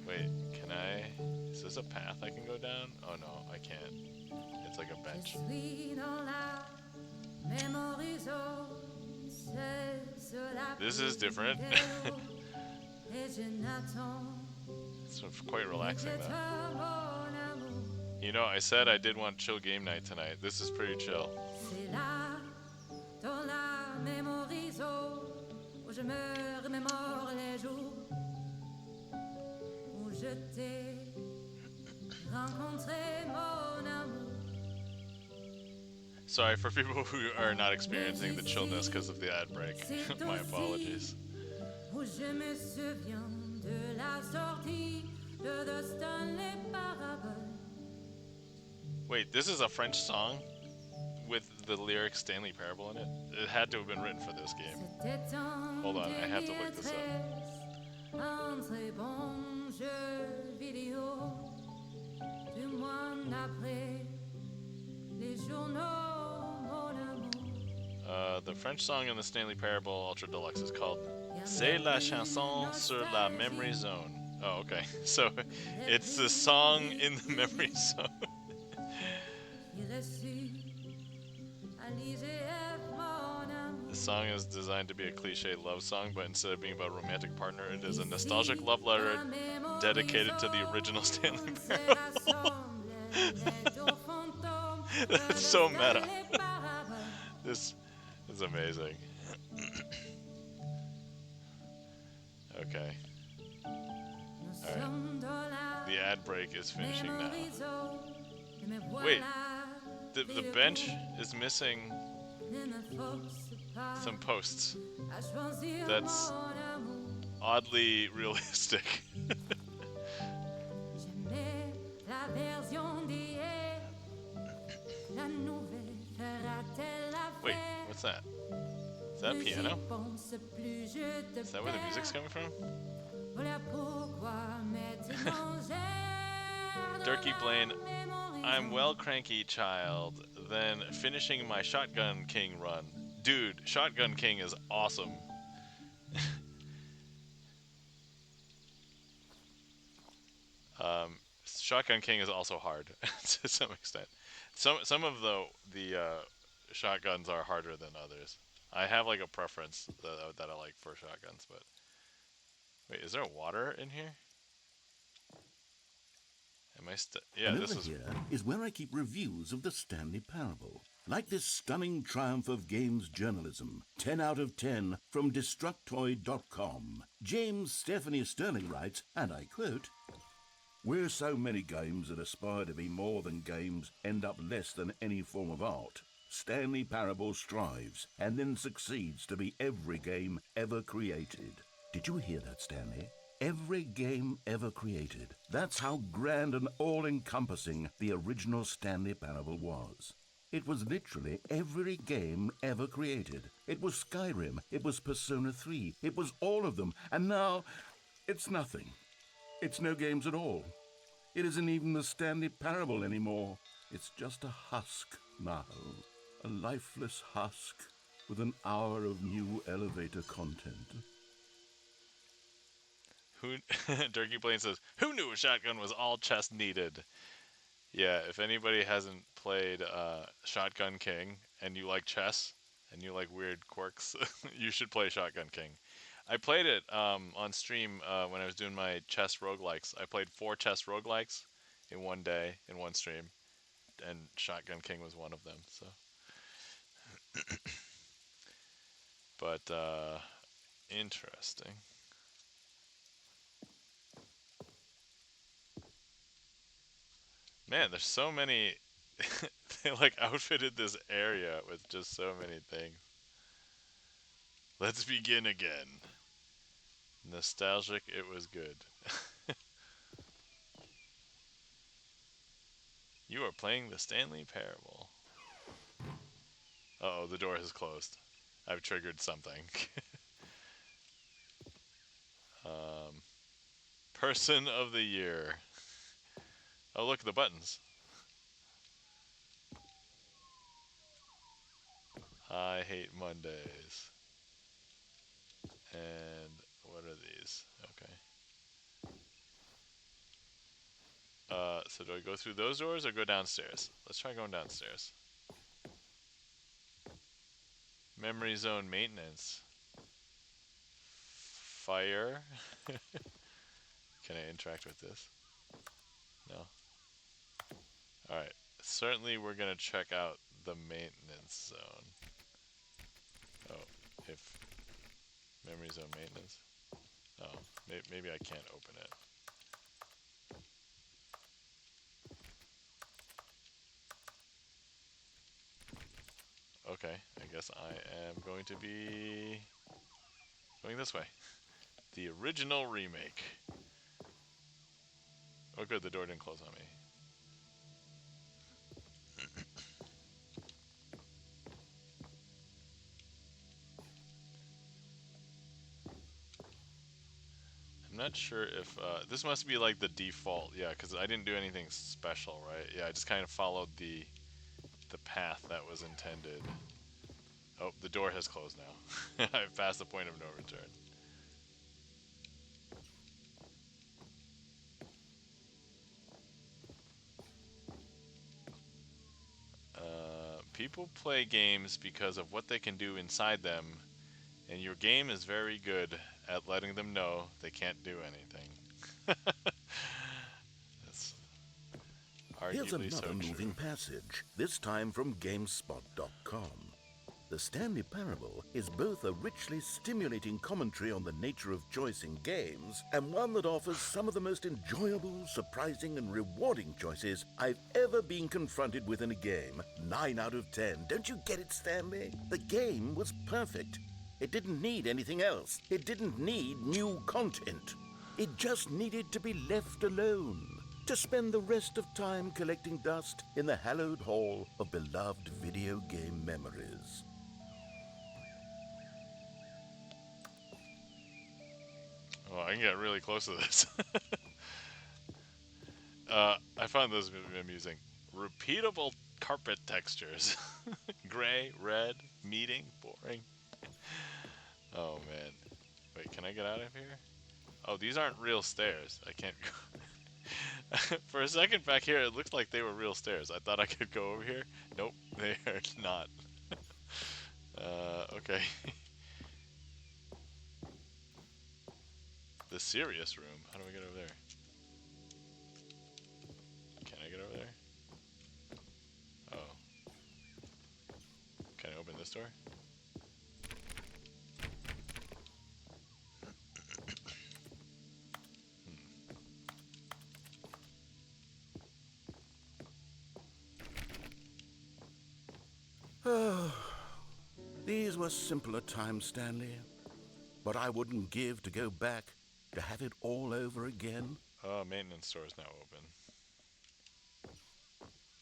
Wait, can I? Is this a path I can go down? Oh no, I can't. It's like a bench. This is different. It's quite relaxing though. You know, I said I did want chill game night tonight. This is pretty chill. Sorry for people who are not experiencing the chillness because of the ad break. My apologies. Wait, this is a French song with the lyric Stanley Parable in it? It had to have been written for this game. Hold on, I have to look this up. The French song in the Stanley Parable Ultra Deluxe is called C'est la chanson sur la memory zone. Oh, okay. So it's the song in the memory zone. The song is designed to be a cliche love song, but instead of being about a romantic partner, it is a nostalgic love letter dedicated to the original Stanley Parable. That's so meta. This is amazing. Okay. Alright. The ad break is finishing now. Wait, the bench is missing some posts. That's oddly realistic. Wait, what's that? Is that piano? Is that where the music's coming from? Durkee Blaine, I'm well cranky, child. Then finishing my Shotgun King run. Dude, Shotgun King is awesome. Shotgun King is also hard to some extent. Some of the shotguns are harder than others. I have like a preference that I like for shotguns, but wait, is there water in here? Am I yeah, and this over is here is where I keep reviews of the Stanley Parable. Like this stunning triumph of games journalism, 10 out of 10 from Destructoid.com. James Stephanie Sterling writes, and I quote, "Where so many games that aspire to be more than games end up less than any form of art, Stanley Parable strives and then succeeds to be every game ever created." Did you hear that, Stanley? Every game ever created. That's how grand and all-encompassing the original Stanley Parable was. It was literally every game ever created. It was Skyrim, it was Persona 3, it was all of them, and now it's nothing. It's no games at all. It isn't even the Stanley Parable anymore. It's just a husk now. A lifeless husk with an hour of new elevator content. Durkee Blaine says, "Who knew a shotgun was all chest needed?" Yeah, if anybody hasn't played Shotgun King and you like chess and you like weird quirks, you should play Shotgun King. I played it on stream when I was doing my chess roguelikes. I played 4 chess roguelikes in one day, in one stream, and Shotgun King was one of them. So, but interesting. Man, there's so many. They like outfitted this area with just so many things. Let's begin again. Nostalgic, it was good. You are playing the Stanley Parable. Uh oh, the door has closed. I've triggered something. um, Person of the Year. Oh, look, the buttons. I hate Mondays. And what are these? Okay. So do I go through those doors or go downstairs? Let's try going downstairs. Memory zone maintenance. Fire. Can I interact with this? No. Alright. Certainly we're going to check out the maintenance zone. Oh, if memory zone maintenance. Oh, maybe I can't open it. Okay, I guess I am going to be going this way. The original remake. Oh good, the door didn't close on me. I'm not sure if, this must be like the default, yeah, because I didn't do anything special, right? Yeah, I just kind of followed the path that was intended. Oh, the door has closed now. I've passed the point of no return. People play games because of what they can do inside them, and your game is very good at letting them know they can't do anything. That's Here's arguably so another moving true. passage, this time from GameSpot.com. The Stanley Parable is both a richly stimulating commentary on the nature of choice in games and one that offers some of the most enjoyable, surprising, and rewarding choices I've ever been confronted with in a game. 9 out of 10. Don't you get it, Stanley? The game was perfect. It didn't need anything else. It didn't need new content. It just needed to be left alone, to spend the rest of time collecting dust in the hallowed hall of beloved video game memories. Oh, I can get really close to this. I found this amusing. Repeatable carpet textures. Gray, red, meeting, boring. Oh man. Wait, can I get out of here? Oh, these aren't real stairs. I can't go. For a second back here, it looked like they were real stairs. I thought I could go over here. Nope, they are not. Okay. The serious room. How do I get over there? Can I get over there? Oh. Can I open this door? These were simpler times, Stanley. But I wouldn't give to go back, to have it all over again. Oh, maintenance store is now open.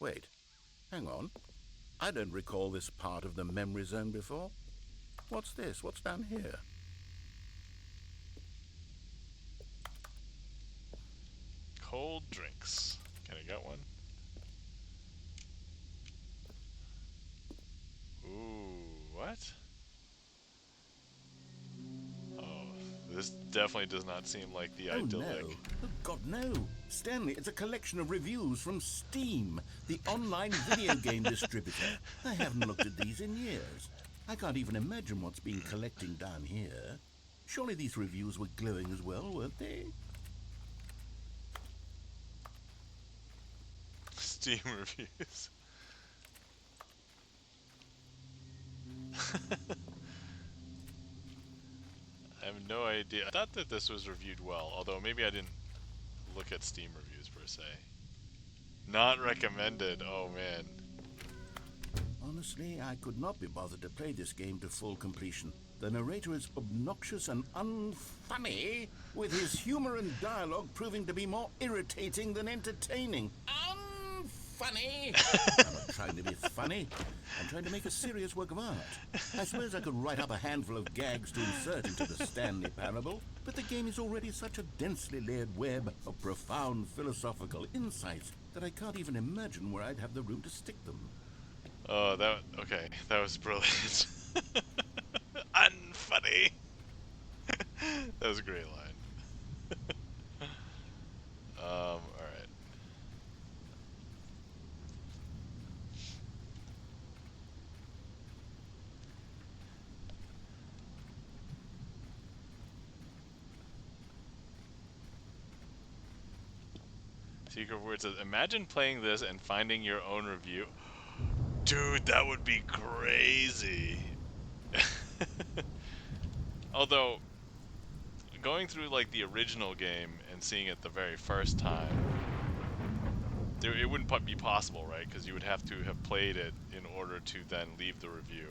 Wait, hang on. I don't recall this part of the memory zone before. What's this? What's down here? Cold drinks. Can I get one? Ooh, what? Oh, this definitely does not seem like the Oh idyllic. no. Oh God, no. Stanley, it's a collection of reviews from Steam, the online video game distributor. I haven't looked at these in years. I can't even imagine what's been collecting down here. Surely these reviews were glowing as well, weren't they? Steam reviews. I have no idea. I thought that this was reviewed well, although maybe I didn't look at Steam reviews per se. Not recommended. Oh man. Honestly, I could not be bothered to play this game to full completion. The narrator is obnoxious and unfunny, with his humor and dialogue proving to be more irritating than entertaining. Unfunny! I'm not trying to be funny. I'm trying to make a serious work of art. I suppose I could write up a handful of gags to insert into the Stanley Parable, but the game is already such a densely layered web of profound philosophical insights that I can't even imagine where I'd have the room to stick them. Oh, okay. That was brilliant. Unfunny. That was a great line. All right. Secret word says, imagine playing this and finding your own review. Dude, that would be crazy. Although, going through like the original game and seeing it the very first time, it wouldn't be possible, right? Because you would have to have played it in order to then leave the review.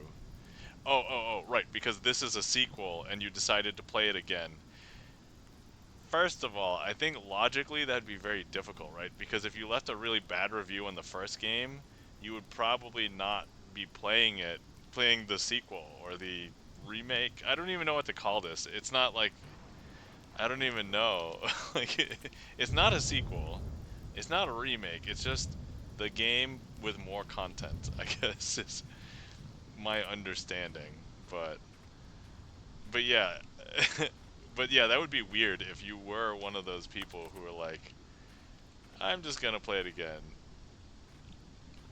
Oh, right, because this is a sequel and you decided to play it again. First of all, I think logically that'd be very difficult, right? Because if you left a really bad review on the first game, you would probably not be playing the sequel or the remake. I don't even know what to call this. It's not like, I don't even know. Like, it's not a sequel. It's not a remake. It's just the game with more content, I guess, is my understanding. But yeah. But yeah, that would be weird if you were one of those people who were like, I'm just gonna play it again.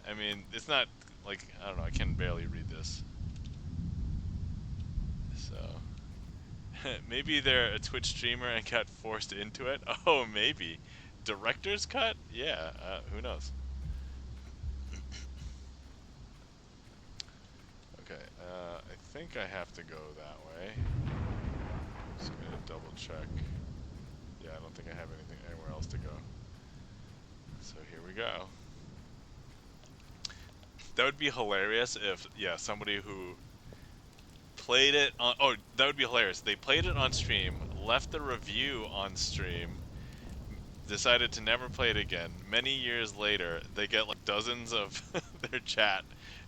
I mean, it's not like, I don't know, I can barely read this. So, maybe they're a Twitch streamer and got forced into it. Oh, maybe. Director's cut? Yeah, who knows? Okay, I think I have to go that way. Just gonna double check. Yeah, I don't think I have anything anywhere else to go. So here we go. That would be hilarious if, yeah, somebody who played it on, oh, that would be hilarious. They played it on stream, left the review on stream, decided to never play it again. Many years later, they get like dozens of their chat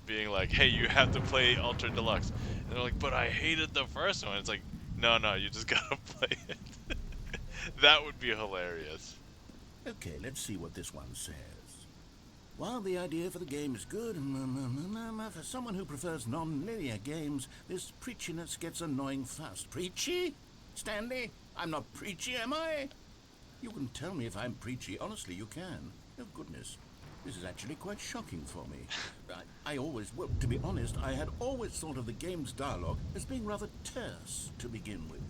being like, hey, you have to play Ultra Deluxe. And they're like, but I hated the first one. It's like, no, you just gotta play it. That would be hilarious. Okay, let's see what this one says. While the idea for the game is good, for someone who prefers non-linear games, this preachiness gets annoying fast. Preachy? Stanley, I'm not preachy, am I? You can tell me if I'm preachy. Honestly, you can. Oh, goodness. This is actually quite shocking for me. I always, well, to be honest, I had always thought of the game's dialogue as being rather terse to begin with.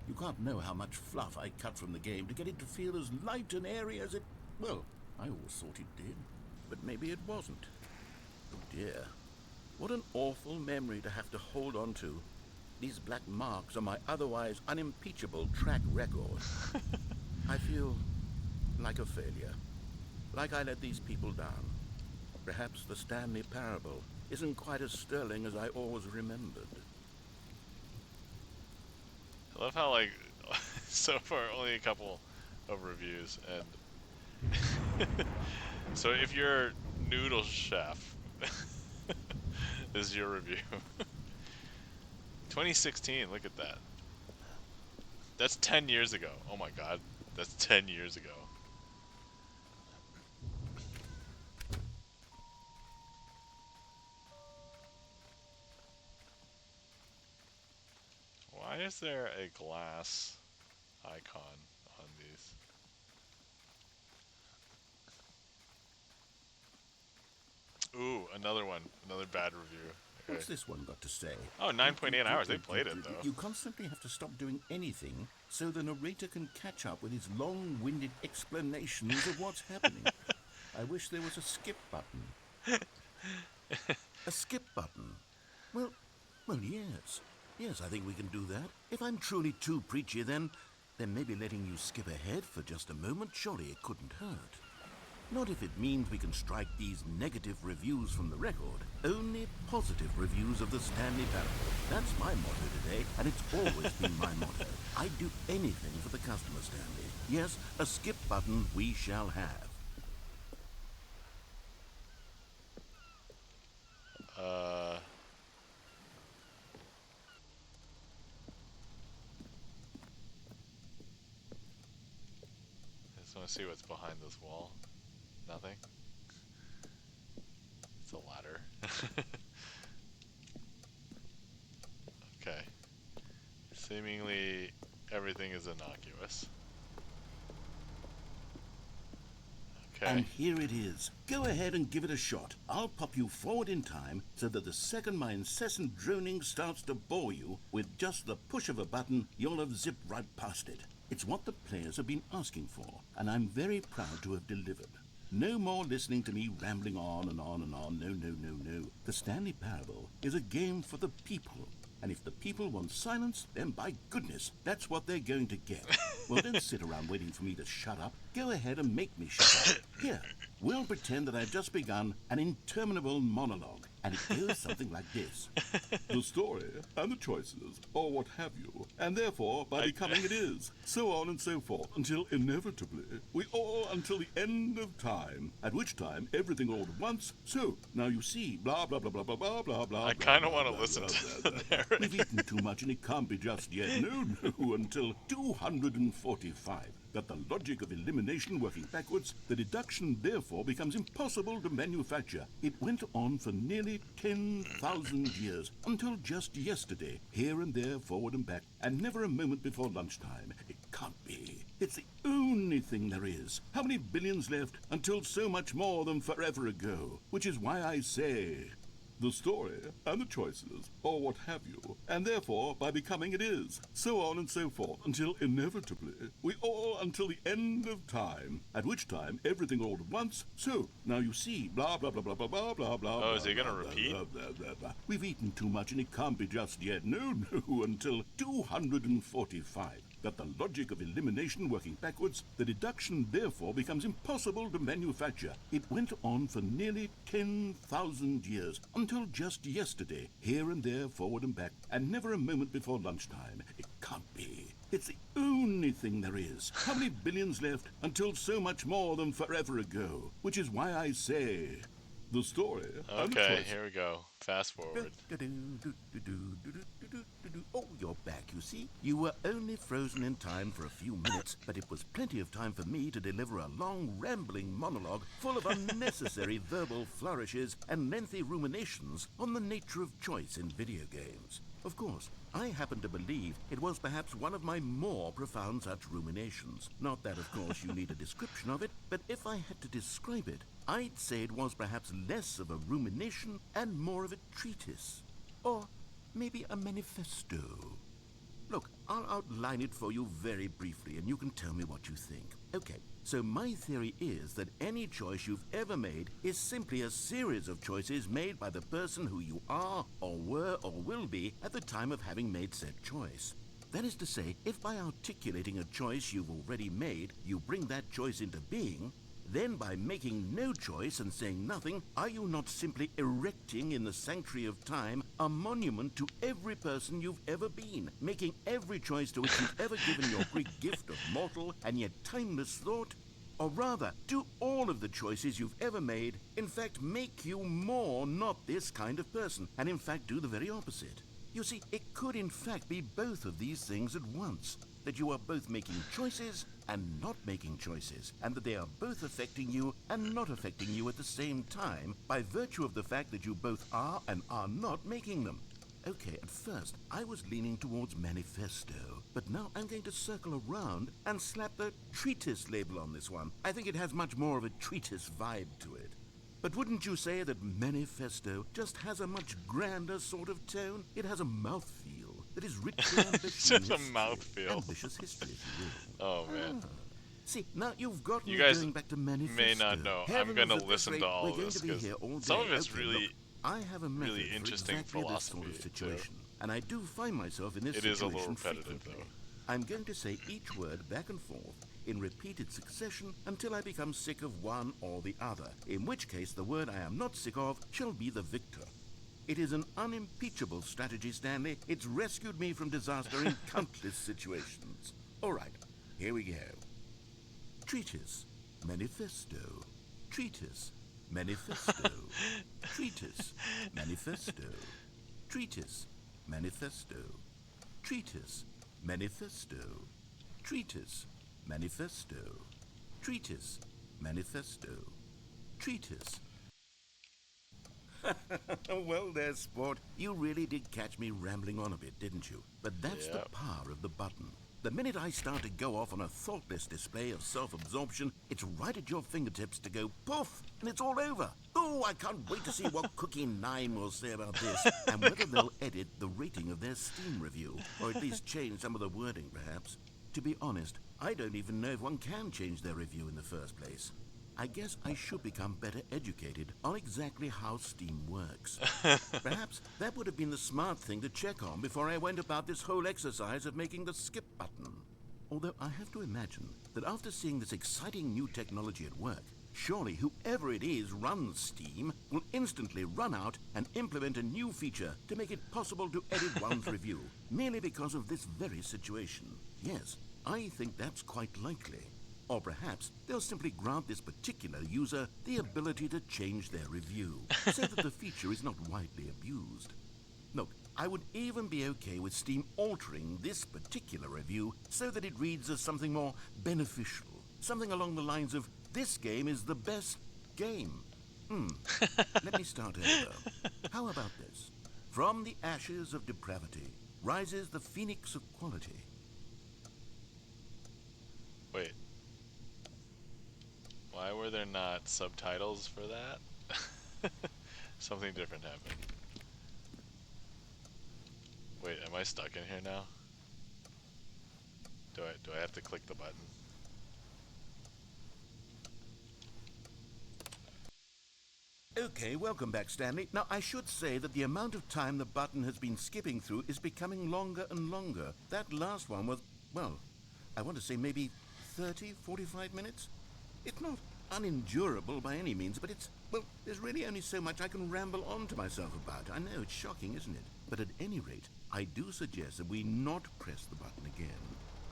You can't know how much fluff I cut from the game to get it to feel as light and airy as it... Well, I always thought it did. But maybe it wasn't. Oh dear. What an awful memory to have to hold on to. These black marks are my otherwise unimpeachable track record. I feel like a failure. Like I let these people down. Perhaps the Stanley Parable isn't quite as sterling as I always remembered. I love how, like, so far only a couple of reviews, and so if you're Noodle Chef, this is your review. 2016, look at that. That's 10 years ago. Oh my god, that's 10 years ago. Why is there a glass icon on these? Ooh, another one. Another bad review. Okay. What's this one got to say? Oh, 9.8 hours. They played it, though. You constantly have to stop doing anything so the narrator can catch up with his long-winded explanations of what's happening. I wish there was a skip button. A skip button? Well, yes. Yes, I think we can do that. If I'm truly too preachy, then maybe letting you skip ahead for just a moment, surely it couldn't hurt. Not if it means we can strike these negative reviews from the record. Only positive reviews of the Stanley Parable. That's my motto today, and it's always been my motto. I'd do anything for the customer, Stanley. Yes, a skip button we shall have. I just want to see what's behind this wall. Nothing. It's a ladder. Okay. Seemingly everything is innocuous. Okay. And here it is. Go ahead and give it a shot. I'll pop you forward in time so that the second my incessant droning starts to bore you, with just the push of a button, you'll have zipped right past it. It's what the players have been asking for, and I'm very proud to have delivered. No more listening to me rambling on and on and on. No. The Stanley Parable is a game for the people. And if the people want silence, then by goodness, that's what they're going to get. Well, don't sit around waiting for me to shut up. Go ahead and make me shut up. Here, we'll pretend that I've just begun an interminable monologue. And it goes something like this. The story and the choices, or what have you, and therefore, by becoming it is, so on and so forth, until inevitably, we all until the end of time, at which time everything all at once, so, now you see, blah, blah, blah, blah, blah, blah, blah, blah. I kind of want to listen to the narrative. We've eaten too much and it can't be just yet. No, until 245. That the logic of elimination working backwards, the deduction therefore becomes impossible to manufacture. It went on for nearly 10,000 years, until just yesterday, here and there, forward and back, and never a moment before lunchtime. It can't be. It's the only thing there is. How many billions left until so much more than forever ago? Which is why I say... the story and the choices, or what have you, and therefore, by becoming it is, so on and so forth, until inevitably, we all until the end of time, at which time everything all at once, so, now you see, blah, blah, blah, blah, blah, blah, blah, blah. Oh, is he gonna repeat? Blah. We've eaten too much and it can't be just yet. No, until 245. That the logic of elimination working backwards, the deduction therefore becomes impossible to manufacture. It went on for nearly 10,000 years, until just yesterday, here and there, forward and back, and never a moment before lunchtime. It can't be. It's the only thing there is. How many billions left until so much more than forever ago? Which is why I say... the story. Okay, here we go. Fast forward. Oh, you're back, you see. You were only frozen in time for a few minutes, but it was plenty of time for me to deliver a long, rambling monologue full of unnecessary verbal flourishes and lengthy ruminations on the nature of choice in video games. Of course, I happen to believe it was perhaps one of my more profound such ruminations. Not that, of course, you need a description of it, but if I had to describe it, I'd say it was perhaps less of a rumination and more of a treatise. Or maybe a manifesto. Look, I'll outline it for you very briefly, and you can tell me what you think. Okay, so my theory is that any choice you've ever made is simply a series of choices made by the person who you are, or were, or will be at the time of having made said choice. That is to say, if by articulating a choice you've already made, you bring that choice into being, then by making no choice and saying nothing, are you not simply erecting in the sanctuary of time a monument to every person you've ever been, making every choice to which you've ever given your Greek gift of mortal and yet timeless thought? Or rather, do all of the choices you've ever made, in fact, make you more not this kind of person, and in fact do the very opposite? You see, it could in fact be both of these things at once, that you are both making choices and not making choices, and that they are both affecting you and not affecting you at the same time by virtue of the fact that you both are and are not making them. Okay, at first, I was leaning towards manifesto, but now I'm going to circle around and slap the treatise label on this one. I think it has much more of a treatise vibe to it. But wouldn't you say that manifesto just has a much grander sort of tone? It has a mouthfeel that is rich with ambition and Just a history. mouthfeel. Ambitious history, if you will. Oh man. See, now you've got You me guys going back to manifesto. may not know. I'm Heavens, gonna at this listen rate, to all we're of going this to be because here all day. some of it's Okay, really, look, I have a method really for interesting exactly this sort philosophy, of too. situation, and I do find myself in this It is a situation little repetitive, frequently. though. I'm going to say each word back and forth in repeated succession until I become sick of one or the other, in which case the word I am not sick of shall be the victor. It is an unimpeachable strategy, Stanley. It's rescued me from disaster in countless situations. All right, here we go. Treatise, manifesto, treatise, manifesto, treatise, manifesto, treatise, manifesto, treatise, manifesto, treatise, manifesto, treatise, manifesto, treatise. Well there, sport. You really did catch me rambling on a bit, didn't you? But that's the Yep. power of the button. The minute I start to go off on a thoughtless display of self-absorption, it's right at your fingertips to go poof, and it's all over. Oh, I can't wait to see what Cookie 9 will say about this, and whether they'll edit the rating of their Steam review, or at least change some of the wording, perhaps. To be honest, I don't even know if one can change their review in the first place. I guess I should become better educated on exactly how Steam works. Perhaps that would have been the smart thing to check on before I went about this whole exercise of making the skip button. Although I have to imagine that after seeing this exciting new technology at work, surely whoever it is runs Steam will instantly run out and implement a new feature to make it possible to edit one's review, merely because of this very situation. Yes, I think that's quite likely. Or perhaps they'll simply grant this particular user the ability to change their review, so that the feature is not widely abused. Look, I would even be okay with Steam altering this particular review so that it reads as something more beneficial. Something along the lines of, this game is the best game. Let me start over. How about this? From the ashes of depravity rises the phoenix of quality. Wait. Why were there not subtitles for that? Something different happened. Wait, am I stuck in here now? Do I have to click the button? Okay, welcome back, Stanley. Now, I should say that the amount of time the button has been skipping through is becoming longer and longer. That last one was, well, I want to say maybe 30, 45 minutes? It's not unendurable by any means, but it's, well, there's really only so much I can ramble on to myself about. I know, it's shocking, isn't it? But at any rate, I do suggest that we not press the button again.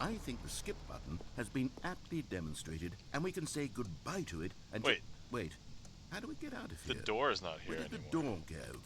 I think the skip button has been aptly demonstrated, and we can say goodbye to it and... Wait. Wait. How do we get out of The here? door is not here Where did anymore. the door go?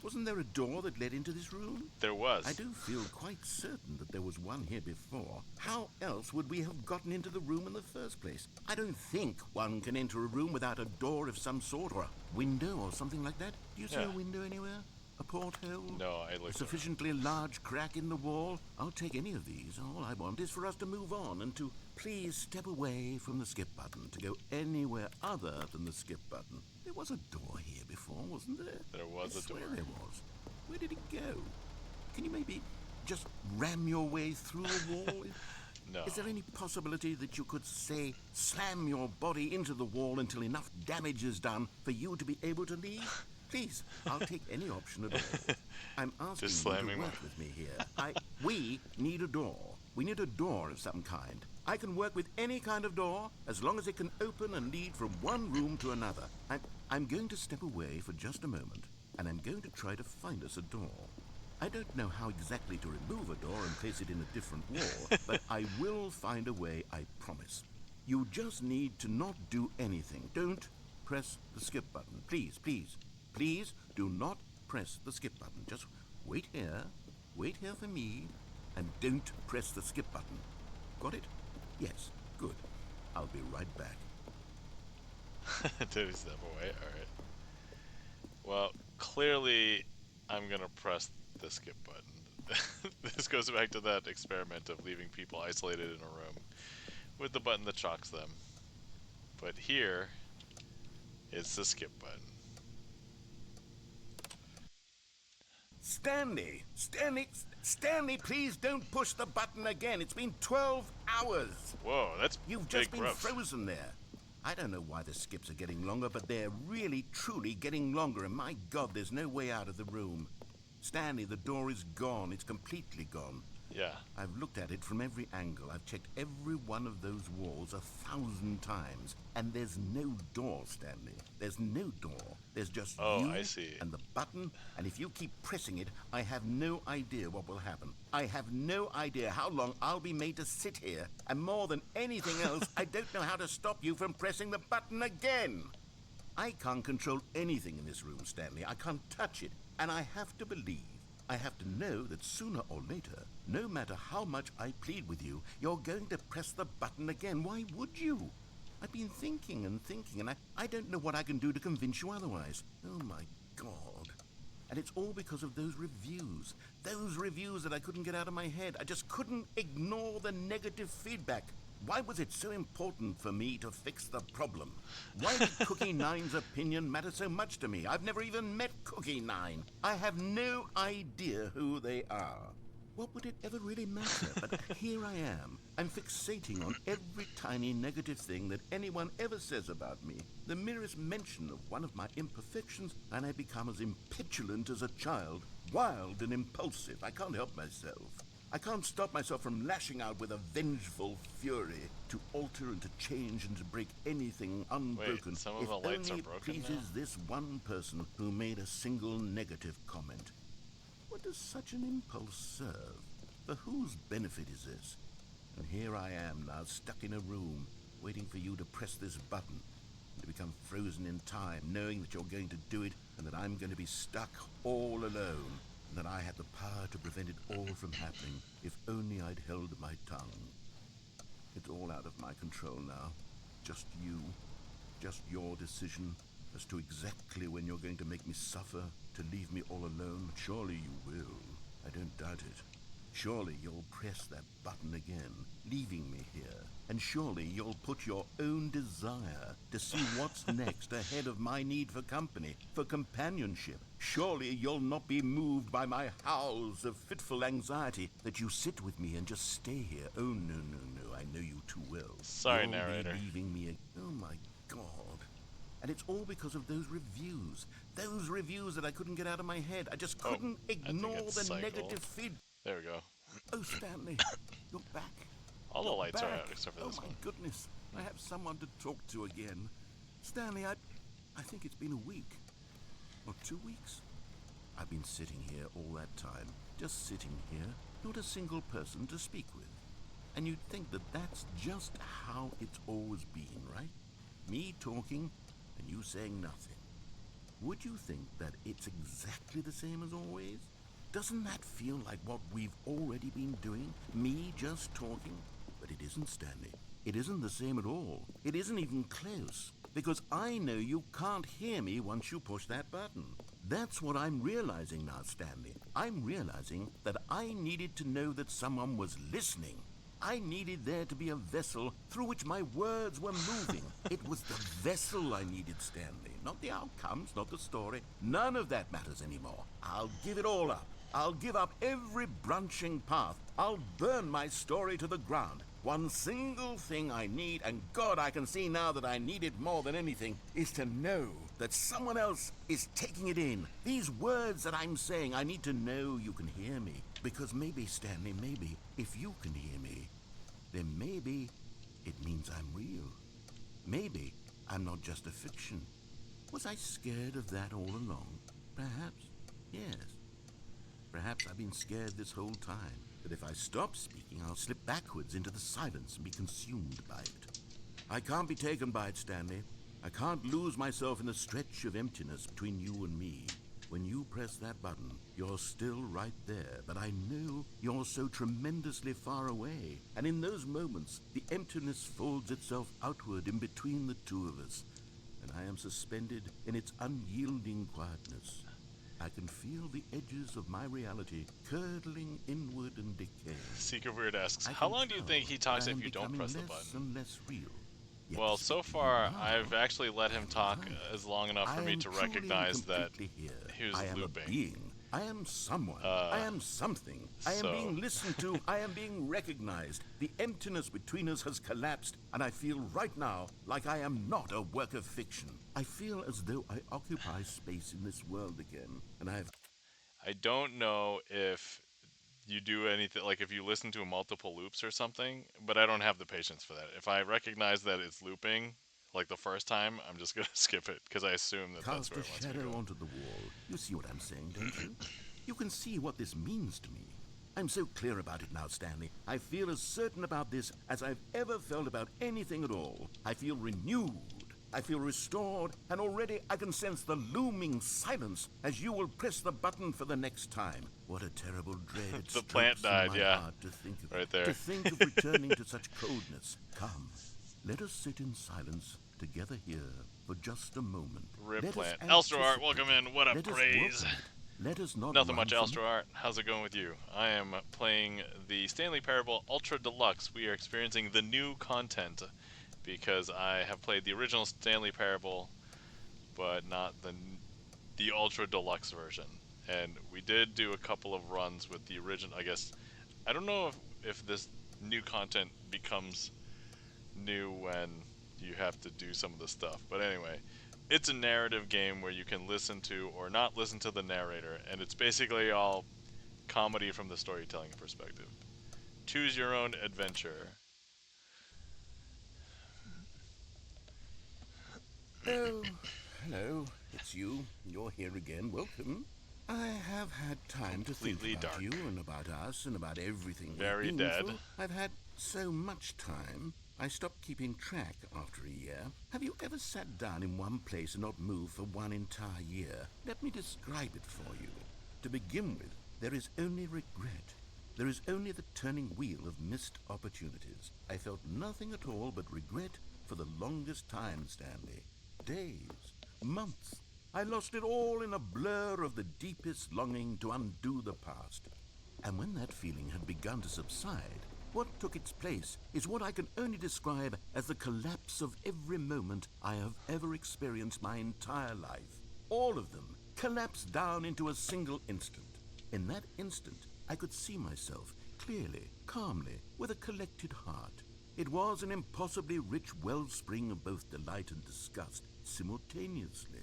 Wasn't there a door that led into this room? There was. I do feel quite certain that there was one here before. How else would we have gotten into the room in the first place? I don't think one can enter a room without a door of some sort, or a window or something like that. Do you see Yeah. a window anywhere? A porthole? No, I A looked. sufficiently large crack in the wall? I'll take any of these. All I want is for us to move on and to please step away from the skip button, to go anywhere other than the skip button. There was a door here before, wasn't there? There was I a swear door. there was. Where did it go? Can you maybe just ram your way through a wall? No. Is there any possibility that you could, say, slam your body into the wall until enough damage is done for you to be able to leave? Please, I'll take any option at all. I'm asking Just you to slamming work with me here. We need a door. We need a door of some kind. I can work with any kind of door as long as it can open and lead from one room to another. I'm going to step away for just a moment, and I'm going to try to find us a door. I don't know how exactly to remove a door and place it in a different wall, but I will find a way, I promise. You just need to not do anything. Don't press the skip button. Please, please, please do not press the skip button. Just wait here for me, and don't press the skip button. Got it? Yes, good. I'll be right back. Did he step away? Alright. Well, clearly I'm gonna press the skip button. This goes back to that experiment of leaving people isolated in a room with the button that shocks them. But here, it's the skip button. Stanley, please don't push the button again. It's been 12 hours. Whoa, that's You've big just been growth. frozen there. I don't know why the skips are getting longer, but they're really, truly getting longer, and my God, there's no way out of the room. Stanley, the door is gone. It's completely gone. Yeah. I've looked at it from every angle. I've checked every one of those walls 1,000 times, and there's no door, Stanley. There's no door. There's just you I see. and the button, and if you keep pressing it, I have no idea what will happen. I have no idea how long I'll be made to sit here, and more than anything else, I don't know how to stop you from pressing the button again. I can't control anything in this room, Stanley. I can't touch it, and I have to believe, I have to know that sooner or later, no matter how much I plead with you, you're going to press the button again. Why would you? I've been thinking and thinking, and I don't know what I can do to convince you otherwise. Oh, my God. And it's all because of those reviews. Those reviews that I couldn't get out of my head. I just couldn't ignore the negative feedback. Why was it so important for me to fix the problem? Why did Cookie Nine's opinion matter so much to me? I've never even met Cookie Nine. I have no idea who they are. What would it ever really matter? But here I am. I'm fixating on every tiny negative thing that anyone ever says about me. The merest mention of one of my imperfections, and I become as impetulant as a child, wild and impulsive. I can't help myself. I can't stop myself from lashing out with a vengeful fury to alter and to change and to break anything unbroken. Wait, some of if the lights only are broken it pleases this one person who made a single negative comment. What does such an impulse serve? For whose benefit is this? And here I am now, stuck in a room, waiting for you to press this button, and to become frozen in time, knowing that you're going to do it, and that I'm going to be stuck all alone, and that I had the power to prevent it all from happening, if only I'd held my tongue. It's all out of my control now. Just you. Just your decision as to exactly when you're going to make me suffer, to leave me all alone. Surely you will. I don't doubt it. Surely you'll press that button again, leaving me here. And surely you'll put your own desire to see what's next ahead of my need for company, for companionship. Surely you'll not be moved by my howls of fitful anxiety, that you sit with me and just stay here. Oh, no, no, no, I know you too well. Sorry, You'll narrator. be leaving me. Oh, my God. And it's all because of those reviews. Those reviews that I couldn't get out of my head. I just couldn't ignore it's the cycle. negative feedback. There we go. Oh, Stanley, you're back. All the You're lights are back. out except for Oh, this my one. goodness. I have someone to talk to again. Stanley, I think it's been a week. Or 2 weeks. I've been sitting here all that time. Just sitting here. Not a single person to speak with. And you'd think that that's just how it's always been, right? Me talking and you saying nothing. Would you think that it's exactly the same as always? Doesn't that feel like what we've already been doing? Me just talking? But it isn't, Stanley. It isn't the same at all. It isn't even close. Because I know you can't hear me once you push that button. That's what I'm realizing now, Stanley. I'm realizing that I needed to know that someone was listening. I needed there to be a vessel through which my words were moving. It was the vessel I needed, Stanley. Not the outcomes, not the story. None of that matters anymore. I'll give it all up. I'll give up every branching path. I'll burn my story to the ground. One single thing I need, and God, I can see now that I need it more than anything, is to know that someone else is taking it in. These words that I'm saying, I need to know you can hear me. Because maybe, Stanley, maybe, if you can hear me, then maybe it means I'm real. Maybe I'm not just a fiction. Was I scared of that all along? Perhaps, yes. Perhaps I've been scared this whole time, that if I stop speaking, I'll slip backwards into the silence and be consumed by it. I can't be taken by it, Stanley. I can't lose myself in the stretch of emptiness between you and me. When you press that button, you're still right there, but I know you're so tremendously far away. And in those moments, the emptiness folds itself outward in between the two of us, and I am suspended in its unyielding quietness. I can feel the edges of my reality curdling inward and decaying. Secret Weird asks, I how can long do you think tell he that talks I if am you don't becoming press the less button? and less real. Yet to Well, speak so to you far, now, I've actually let I him am talk alive. as long enough for I me am to truly and recognize that completely here. he was I am looping. a being. I am someone. I am something. I am so- being listened to. I am being recognized. The emptiness between us has collapsed, and I feel right now like I am not a work of fiction. I feel as though I occupy space in this world again, and I don't know if you do anything, like if you listen to multiple loops or something, but I don't have the patience for that. If I recognize that it's looping, like the first time, I'm just going to skip it, because I assume that that's cast where a it wants me to shadow go. onto the wall. You see what I'm saying, don't you? You can see what this means to me. I'm so clear about it now, Stanley. I feel as certain about this as I've ever felt about anything at all. I feel renewed. I feel restored, and already I can sense the looming silence as you will press the button for the next time. What a terrible dread it The plant strokes died, in my yeah. heart to think of Right it. there. To think of returning to such coldness. Come, let us sit in silence together here for just a moment. Rip Let us plant. Elstro Art, anticipate welcome it. in. What up, Let us praise? welcome it. Let us not Nothing run much, from Elstro Art. How's it going with you? I am playing the Stanley Parable Ultra Deluxe. We are experiencing the new content because I have played the original Stanley Parable, but not the Ultra Deluxe version. And we did do a couple of runs with the original. I guess I don't know if this new content becomes new when you have to do some of the stuff. But anyway, it's a narrative game where you can listen to or not listen to the narrator, and it's basically all comedy from the storytelling perspective. Choose your own adventure. Oh, hello. It's you. You're here again. Welcome. I have had time to think Completely about dark. you and about us and about everything Very we've been dead. through. I've had so much time. I stopped keeping track after a year. Have you ever sat down in one place and not moved for one entire year? Let me describe it for you. To begin with, there is only regret. There is only the turning wheel of missed opportunities. I felt nothing at all but regret for the longest time, Stanley. Days, months. I lost it all in a blur of the deepest longing to undo the past. And when that feeling had begun to subside, what took its place is what I can only describe as the collapse of every moment I have ever experienced my entire life. All of them collapsed down into a single instant. In that instant, I could see myself clearly, calmly, with a collected heart. It was an impossibly rich wellspring of both delight and disgust simultaneously.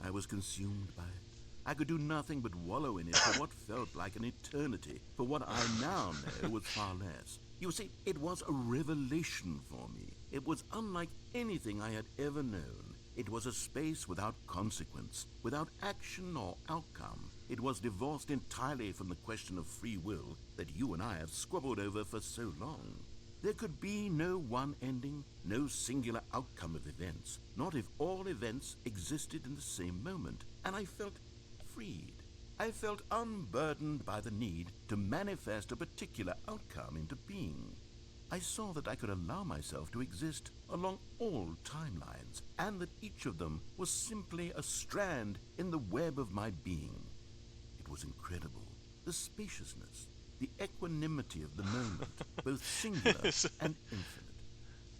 I was consumed by it. I could do nothing but wallow in it for what felt like an eternity, for what I now know was far less. You see, it was a revelation for me. It was unlike anything I had ever known. It was a space without consequence, without action or outcome. It was divorced entirely from the question of free will that you and I have squabbled over for so long. There could be no one ending, no singular outcome of events, not if all events existed in the same moment, and I felt freed. I felt unburdened by the need to manifest a particular outcome into being. I saw that I could allow myself to exist along all timelines, and that each of them was simply a strand in the web of my being. It was incredible. The spaciousness, the equanimity of the moment, both singular and infinite.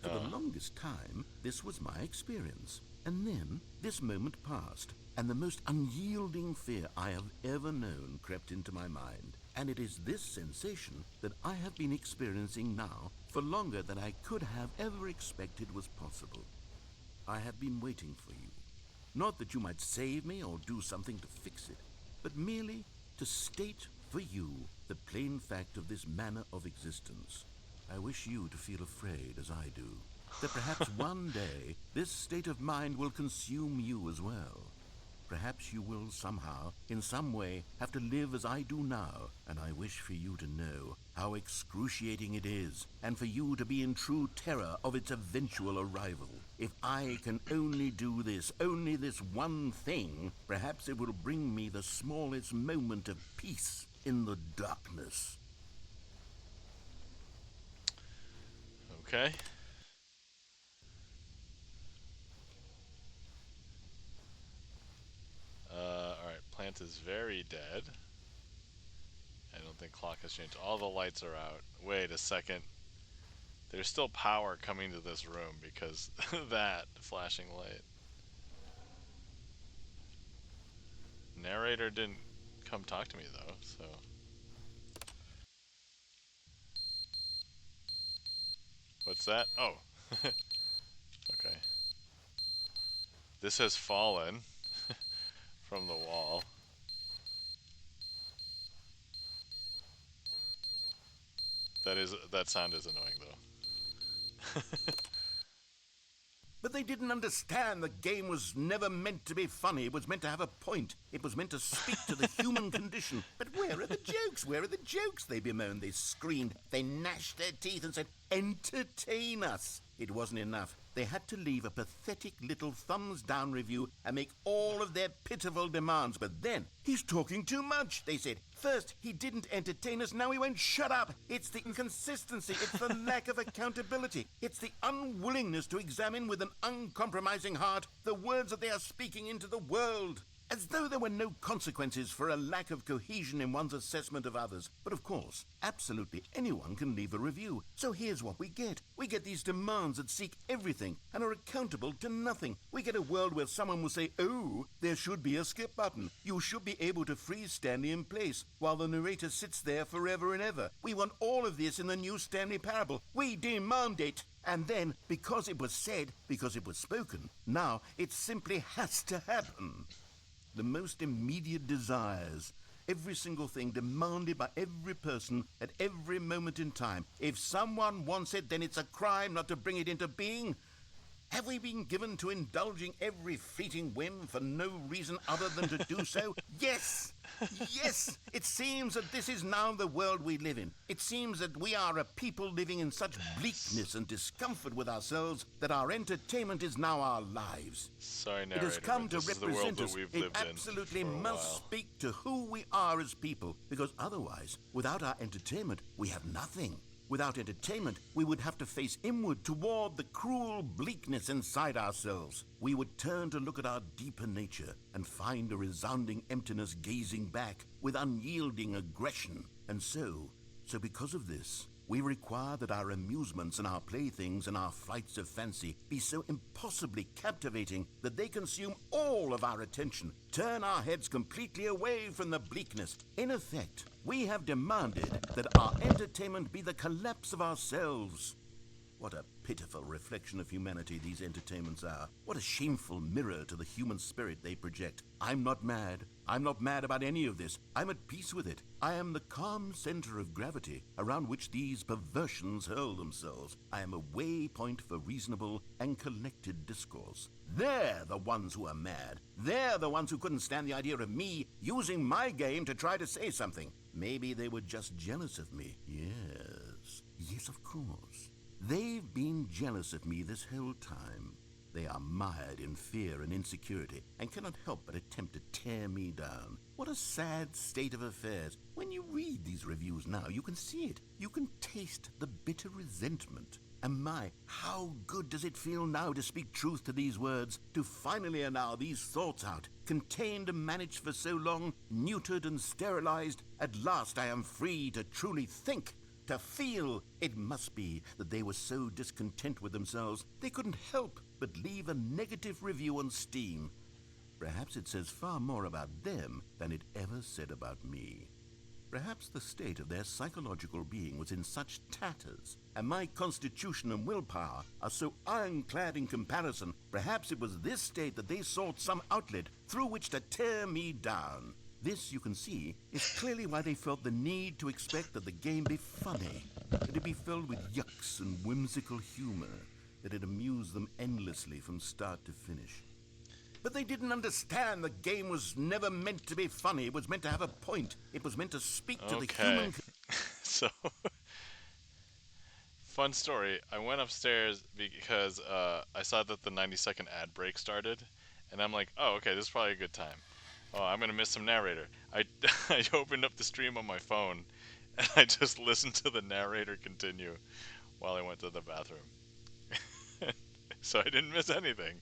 For the longest time, this was my experience. And then, this moment passed, and the most unyielding fear I have ever known crept into my mind. And it is this sensation that I have been experiencing now for longer than I could have ever expected was possible. I have been waiting for you. Not that you might save me or do something to fix it, but merely to state for you the plain fact of this manner of existence. I wish you to feel afraid as I do, that perhaps one day this state of mind will consume you as well. Perhaps you will somehow, in some way, have to live as I do now, and I wish for you to know how excruciating it is, and for you to be in true terror of its eventual arrival. If I can only do this, only this one thing, perhaps it will bring me the smallest moment of peace in the darkness. Okay. Alright, plant is very dead. I don't think clock has changed. All the lights are out. Wait a second. There's still power coming to this room because that flashing light. Narrator didn't come talk to me though, so. What's that? Oh. Okay. This has fallen from the wall. That sound is annoying though. But they didn't understand the game was never meant to be funny. It was meant to have a point. It was meant to speak to the human condition. But where are the jokes? Where are the jokes? They bemoaned, they screamed, they gnashed their teeth and said, entertain us. It wasn't enough. They had to leave a pathetic little thumbs-down review and make all of their pitiful demands. But then, he's talking too much, they said. First, he didn't entertain us, now he won't shut up. It's the inconsistency, it's the lack of accountability. It's the unwillingness to examine with an uncompromising heart the words that they are speaking into the world. As though there were no consequences for a lack of cohesion in one's assessment of others. But of course, absolutely anyone can leave a review. So here's what we get. We get these demands that seek everything and are accountable to nothing. We get a world where someone will say, oh, there should be a skip button. You should be able to freeze Stanley in place while the narrator sits there forever and ever. We want all of this in the new Stanley parable. We demand it. And then, because it was said, because it was spoken, now it simply has to happen. The most immediate desires, every single thing demanded by every person at every moment in time. If someone wants it, then it's a crime not to bring it into being. Have we been given to indulging every fleeting whim for no reason other than to do so? Yes! Yes! It seems that this is now the world we live in. It seems that we are a people living in such bleakness and discomfort with ourselves that our entertainment is now our lives. Sorry, It narrator, has come but to this is the world represent that us. we've It lived in absolutely for a must while. speak to who we are as people, because otherwise, without our entertainment, we have nothing. Without entertainment, we would have to face inward toward the cruel bleakness inside ourselves. We would turn to look at our deeper nature and find a resounding emptiness gazing back with unyielding aggression. And so because of this, we require that our amusements and our playthings and our flights of fancy be so impossibly captivating that they consume all of our attention, turn our heads completely away from the bleakness. In effect, we have demanded that our entertainment be the collapse of ourselves. What a pitiful reflection of humanity these entertainments are. What a shameful mirror to the human spirit they project. I'm not mad. I'm not mad about any of this. I'm at peace with it. I am the calm center of gravity around which these perversions hurl themselves. I am a waypoint for reasonable and collected discourse. They're the ones who are mad. They're the ones who couldn't stand the idea of me using my game to try to say something. Maybe they were just jealous of me. Yes, of course. They've been jealous of me this whole time. They are mired in fear and insecurity and cannot help but attempt to tear me down. What a sad state of affairs. When you read these reviews now, you can see it. You can taste the bitter resentment. And my, how good does it feel now to speak truth to these words, to finally allow these thoughts out, contained and managed for so long, neutered and sterilized. At last I am free to truly think. To feel. It must be that they were so discontent with themselves they couldn't help but leave a negative review on Steam. Perhaps it says far more about them than it ever said about me. Perhaps the state of their psychological being was in such tatters, and my constitution and willpower are so ironclad in comparison. Perhaps it was this state that they sought some outlet through which to tear me down. This, you can see, is clearly why they felt the need to expect that the game be funny, that it be filled with yucks and whimsical humor, that it amused them endlessly from start to finish. But they didn't understand the game was never meant to be funny. It was meant to have a point. It was meant to speak to the human... So, fun story. I went upstairs because I saw that the 90-second ad break started, and I'm like, oh, okay, this is probably a good time. Oh, I'm gonna miss some narrator. I opened up the stream on my phone, and I just listened to the narrator continue while I went to the bathroom. So I didn't miss anything.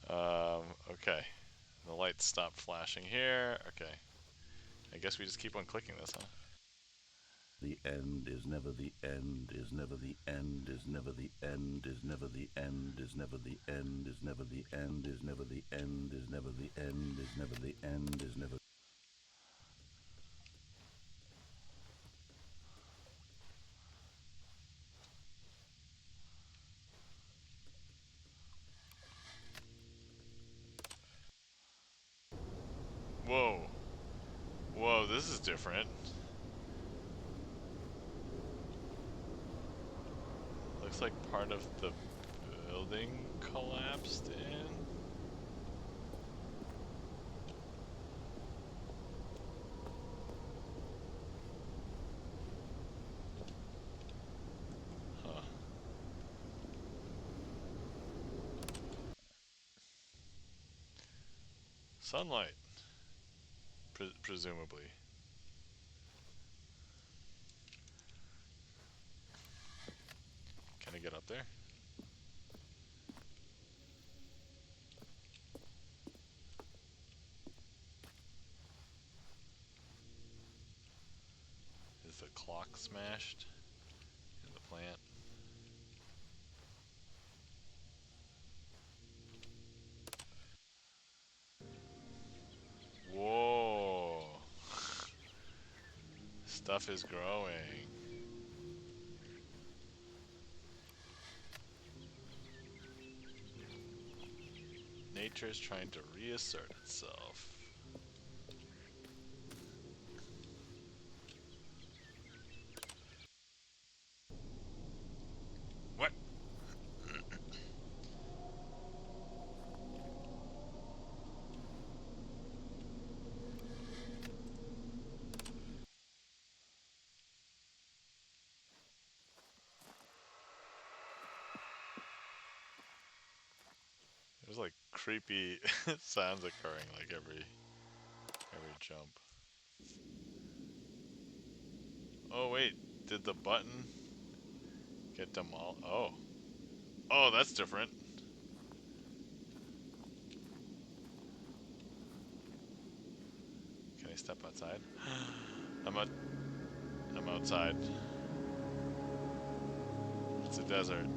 Okay, The lights stop flashing here. Okay. I guess we just keep on clicking this, huh? The end is never the end, is never the end, is never the end, is never the end, is never the end, is never the end, is never the end, is never the end, is never the end, is never. Whoa. Whoa, this is different. Looks like part of the building collapsed in. Huh. Sunlight, presumably. Can I get up there? Is the clock smashed in the plant? Whoa. Stuff is growing. Nature is trying to reassert itself. What? There's like creepy sounds occurring like every jump. Oh wait, did the button get demolished? Oh. Oh, that's different. Can I step outside? I'm outside. It's a desert.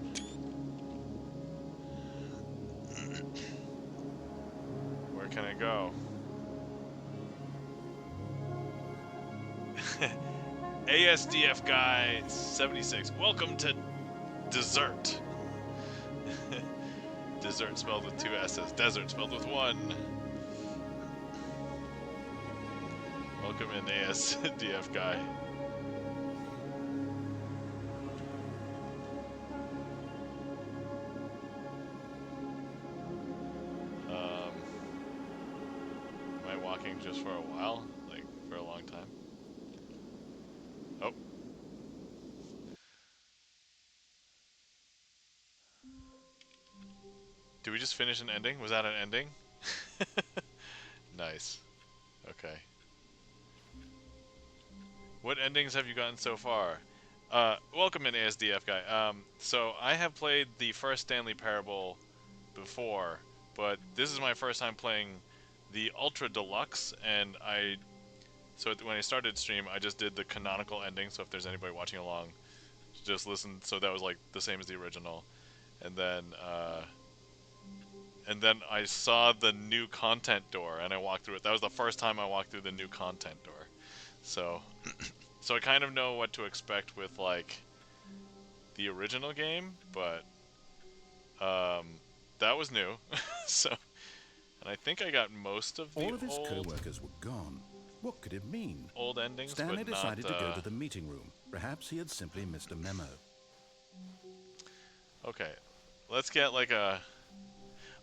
Where can I go? ASDF guy 76. Welcome to dessert. Dessert spelled with 2 S's. Desert spelled with 1. Welcome in, ASDF guy. Am I walking just for a while? Like, for a long time? Oh. Did we just finish an ending? Was that an ending? Nice. Okay. What endings have you gotten so far? Welcome in, ASDF guy. So I have played the first Stanley Parable before, but this is my first time playing the Ultra Deluxe, and so when I started stream, I just did the canonical ending, so if there's anybody watching along, just listen, so that was like the same as the original. And then I saw the new content door, and I walked through it. That was the first time I walked through the new content door. So, so I kind of know what to expect with, like, the original game, but, that was new. So, and I think I got most of the All of his co-workers were gone. What could it mean? old endings, Stanley but not, decided to go to the meeting room. Perhaps he had simply missed a memo. Okay, let's get like a...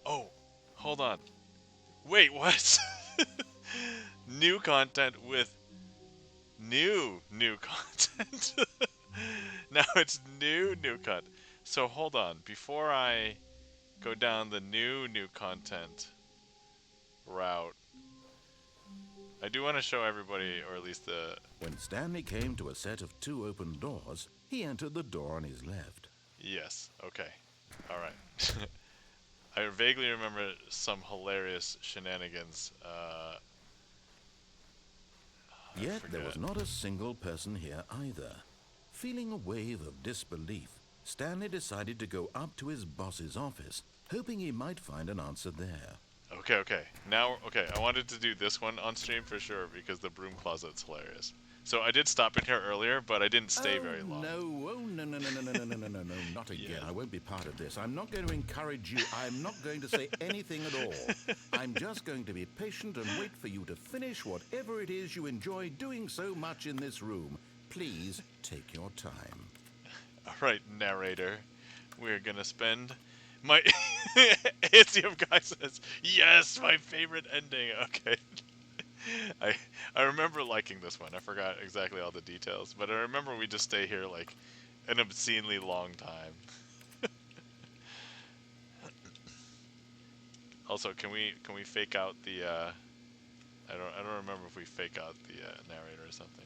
Oh, hold on. Wait, what? New content with new content. Now it's new content. So hold on, before I go down the new content route, I do want to show everybody, or at least the... When Stanley came to a set of 2 open doors, he entered the door on his left. Yes, okay. Alright. I vaguely remember some hilarious shenanigans. I Yet there was forget. not a single person here either. Feeling a wave of disbelief, Stanley decided to go up to his boss's office, hoping he might find an answer there. Okay, okay. Now, okay, I wanted to do this one on stream for sure because the broom closet's hilarious. So I did stop in here earlier, but I didn't stay Oh very long. no, oh no, no, no, no, no, no, no, no, no, no, not again. Yes. I won't be part of this. I'm not going to encourage you. I'm not going to say anything at all. I'm just going to be patient and wait for you to finish whatever it is you enjoy doing so much in this room. Please take your time. All right, narrator. We're gonna spend my. ASDF guy says, "Yes, my favorite ending." Okay. I I remember liking this one. I forgot exactly all the details, but I remember we just stay here like an obscenely long time. Also, can we fake out the? I don't remember if we fake out the narrator or something.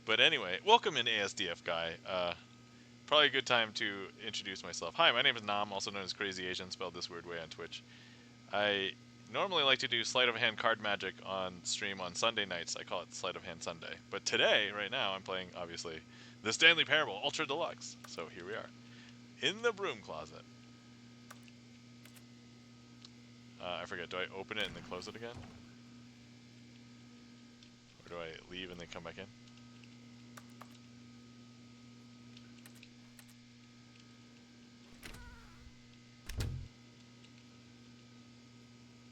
But anyway, welcome in ASDF guy. Probably a good time to introduce myself. Hi, my name is Nam, also known as Crazy Asian, spelled this weird way on Twitch. I normally like to do sleight of hand card magic on stream on Sunday nights. I call it Sleight of Hand Sunday. But today, right now, I'm playing, obviously, the Stanley Parable Ultra Deluxe. So here we are. In the broom closet. I forget, do I open it and then close it again? Or do I leave and then come back in?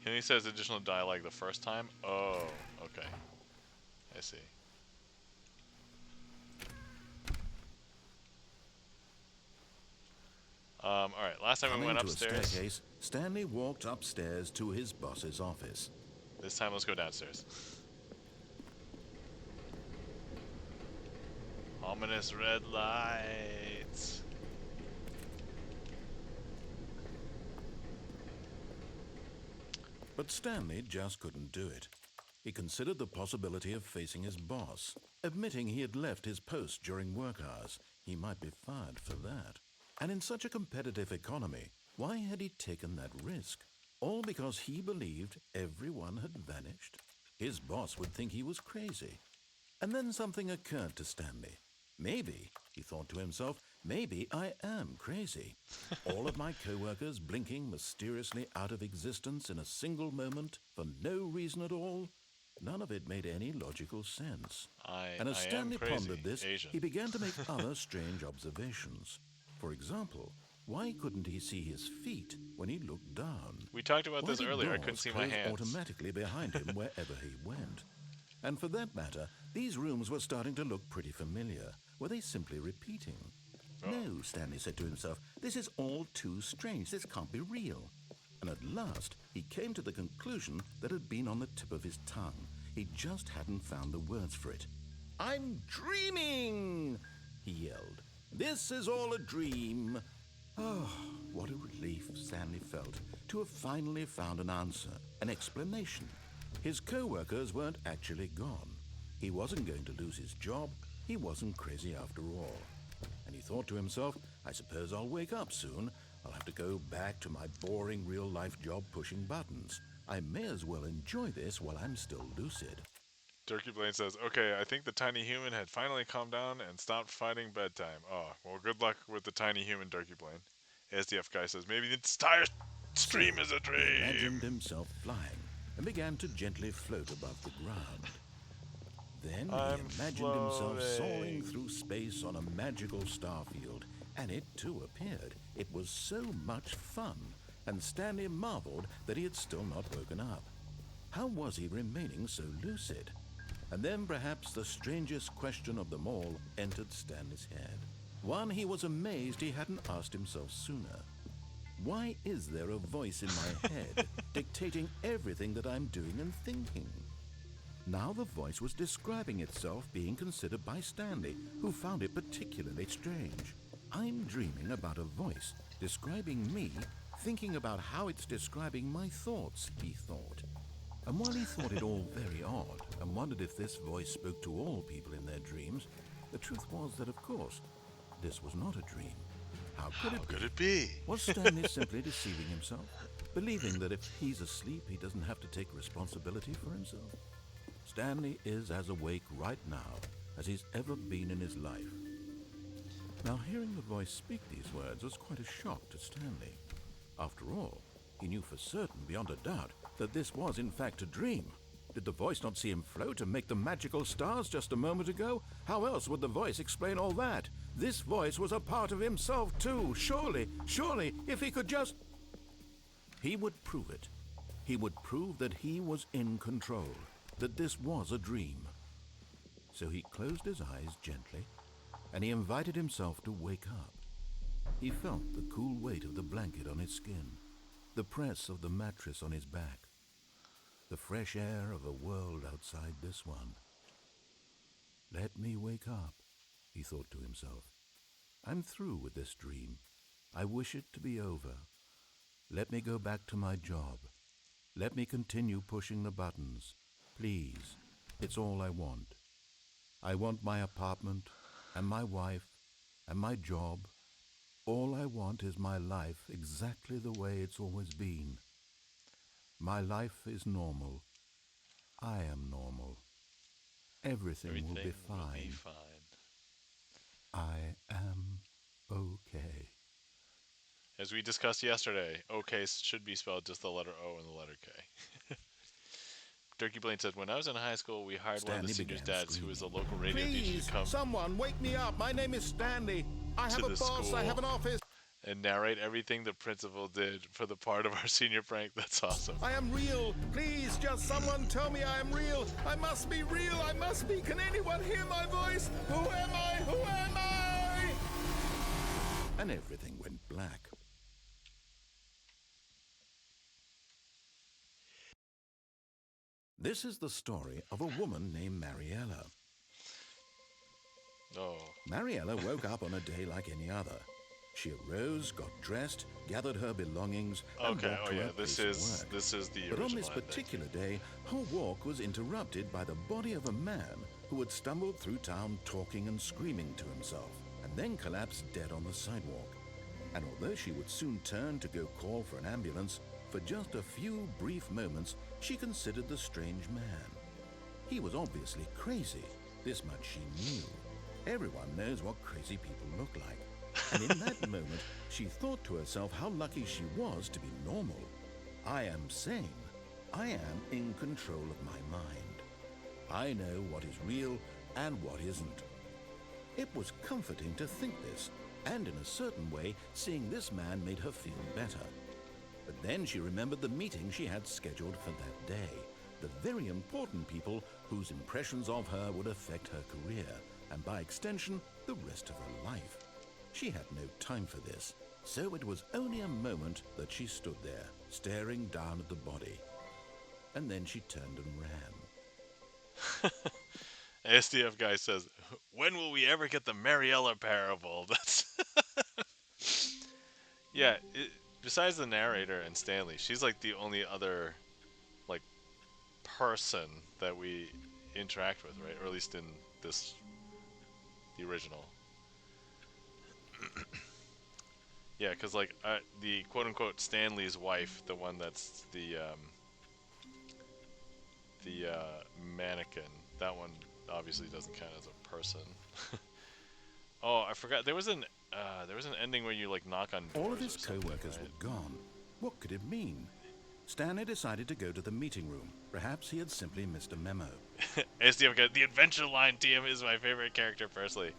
He only says additional dialogue the first time? Oh, okay. I see. Alright, last time we went Coming to a upstairs. staircase, Stanley walked upstairs to his boss's office. This time let's go downstairs. Ominous red lights. But Stanley just couldn't do it. He considered the possibility of facing his boss, admitting he had left his post during work hours. He might be fired for that. And in such a competitive economy, why had he taken that risk? All because he believed everyone had vanished? His boss would think he was crazy. And then something occurred to Stanley. Maybe, he thought to himself, maybe I am crazy. All of my co-workers blinking mysteriously out of existence in a single moment for no reason at all. None of it made any logical sense. And as I am Stanley crazy, pondered this, Asian. he began to make other strange observations. For example, why couldn't he see his feet when he looked down? We talked about Why this did earlier. I doors couldn't see my close hands. automatically behind him wherever he went? And for that matter, these rooms were starting to look pretty familiar. Were they simply repeating? Oh. No, Stanley said to himself, this is all too strange. This can't be real. And at last, he came to the conclusion that had been on the tip of his tongue. He just hadn't found the words for it. I'm dreaming, he yelled. This is all a dream. Oh, what a relief Stanley felt to have finally found an answer, an explanation. His co-workers weren't actually gone. He wasn't going to lose his job. He wasn't crazy after all. And he thought to himself, I suppose I'll wake up soon. I'll have to go back to my boring real-life job pushing buttons. I may as well enjoy this while I'm still lucid. Turkey Blaine says, okay, I think the tiny human had finally calmed down and stopped fighting bedtime. Oh, well, good luck with the tiny human, Turkey Blaine. SDF guy says, maybe the entire stream is a He dream. imagined himself flying and began to gently float above the ground. Then I'm he imagined himself soaring floating. through space on a magical starfield, and it too appeared. It was so much fun, and Stanley marveled that he had still not woken up. How was he remaining so lucid? And then perhaps the strangest question of them all entered Stanley's head. One he was amazed he hadn't asked himself sooner. Why is there a voice in my head dictating everything that I'm doing and thinking? Now the voice was describing itself being considered by Stanley, who found it particularly strange. I'm dreaming about a voice describing me, thinking about how it's describing my thoughts, he thought. And while he thought it all very odd and wondered if this voice spoke to all people in their dreams, the truth was that, of course, this was not a dream. How could it be? Could it be? Was Stanley simply deceiving himself? Believing that if he's asleep, he doesn't have to take responsibility for himself? Stanley is as awake right now as he's ever been in his life. Now, hearing the voice speak these words was quite a shock to Stanley. After all, he knew for certain, beyond a doubt, that this was in fact a dream. Did the voice not see him float and make the magical stars just a moment ago? How else would the voice explain all that? This voice was a part of himself too. Surely, if he could just... He would prove it. He would prove that he was in control, that this was a dream. So he closed his eyes gently, and he invited himself to wake up. He felt the cool weight of the blanket on his skin, the press of the mattress on his back, the fresh air of a world outside this one. Let me wake up, he thought to himself. I'm through with this dream. I wish it to be over. Let me go back to my job. Let me continue pushing the buttons. Please, it's all I want. I want my apartment, and my wife, and my job. All I want is my life exactly the way it's always been. My life is normal. I am normal. Everything will be fine. I am okay. As we discussed yesterday, OK should be spelled just the letter O and the letter K. Turkey Blaine said, when I was in high school, we hired one of the seniors' dads who was a local radio DJ to come someone wake me up. My name is Stanley. I have a boss. I have an office. And narrate everything the principal did for the part of our senior prank. That's awesome. I am real. Please, just someone tell me I am real. I must be real. I must be. Can anyone hear my voice? Who am I? Who am I? And everything went black. This is the story of a woman named Mariella. Oh. Mariella woke up on a day like any other. She arose, got dressed, gathered her belongings, and walked to her place of work. This is the original. But on this particular day, her walk was interrupted by the body of a man who had stumbled through town talking and screaming to himself, and then collapsed dead on the sidewalk. And although she would soon turn to go call for an ambulance, for just a few brief moments, she considered the strange man. He was obviously crazy. This much she knew. Everyone knows what crazy people look like. And in that moment, she thought to herself how lucky she was to be normal. I am sane. I am in control of my mind. I know what is real and what isn't. It was comforting to think this, and in a certain way, seeing this man made her feel better. But then she remembered the meeting she had scheduled for that day, the very important people whose impressions of her would affect her career, and by extension, the rest of her life. She had no time for this, so it was only a moment that she stood there, staring down at the body. And then she turned and ran. SDF guy says, when will we ever get the Mariella parable? That's yeah, besides the narrator and Stanley, she's like the only other like person that we interact with, right? Or at least in this, the original. Yeah, because like the quote-unquote Stanley's wife, the one that's the mannequin, that one obviously doesn't count as a person. Oh, I forgot. There was an ending where you like knock on doors. All of his co-workers were gone. What could it mean? Stanley decided to go to the meeting room. Perhaps he had simply missed a memo. SDF guy, the adventure line TM is my favorite character personally.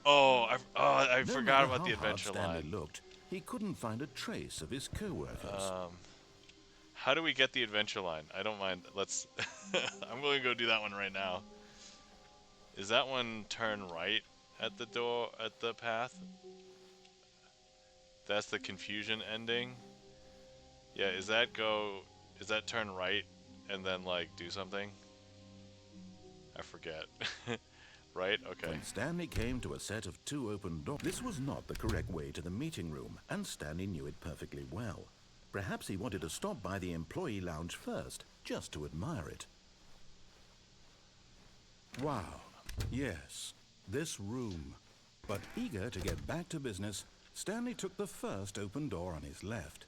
Oh, I forgot about the adventure line. Stanley looked, he couldn't find a trace of his co-workers. How do we get the adventure line? I don't mind. Let's. I'm going to go do that one right now. Is that one turn right at the door at the path? That's the confusion ending. Yeah, is that turn right and then like do something? I forget. Right? Okay. When Stanley came to a set of 2 open doors, this was not the correct way to the meeting room, and Stanley knew it perfectly well. Perhaps he wanted to stop by the employee lounge first, just to admire it. Wow. Yes, this room. But eager to get back to business, Stanley took the first open door on his left.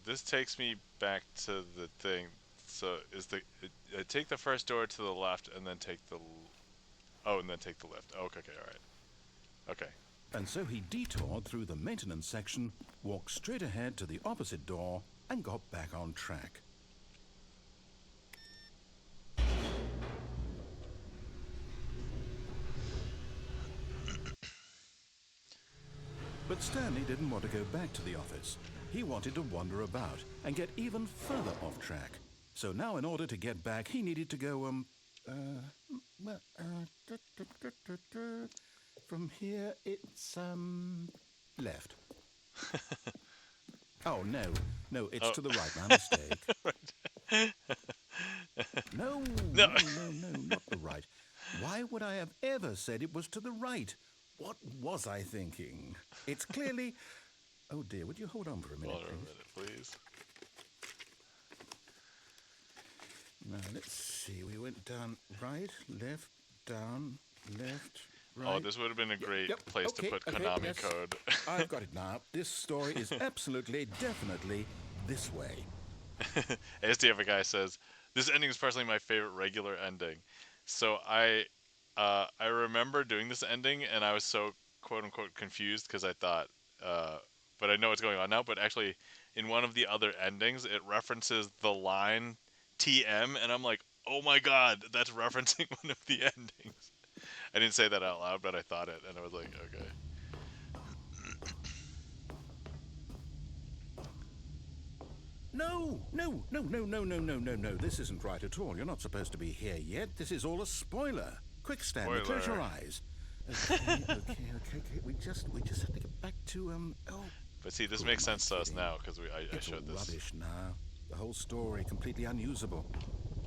This takes me back to the thing. So take the first door to the left, and then take the and then take the left. Oh, okay, all right. Okay. And so he detoured through the maintenance section, walked straight ahead to the opposite door, and got back on track. But Stanley didn't want to go back to the office. He wanted to wander about and get even further off track. So now in order to get back, he needed to go, from here it's, left. Oh, no, it's to the right, my mistake. No, not the right. Why would I have ever said it was to the right? What was I thinking? It's clearly... Oh dear, would you hold on for a minute, Hold on a minute, please. Now, let's see. We went down right, left, down, left, right. Oh, this would have been a great place to put Konami yes. code. I've got it now. This story is absolutely, definitely this way. ASDF guy says, this ending is personally my favorite regular ending. So I remember doing this ending, and I was so quote-unquote confused because I thought, but I know what's going on now, but actually in one of the other endings, it references the line TM, and I'm like, oh my god, that's referencing one of the endings. I didn't say that out loud, but I thought it, and I was like, okay. No. This isn't right at all. You're not supposed to be here yet. This is all a spoiler. Quick, Stanley, close your eyes. Okay. We just have to get back to, But see, this makes sense to us now, because I showed this. Rubbish now. The whole story completely unusable.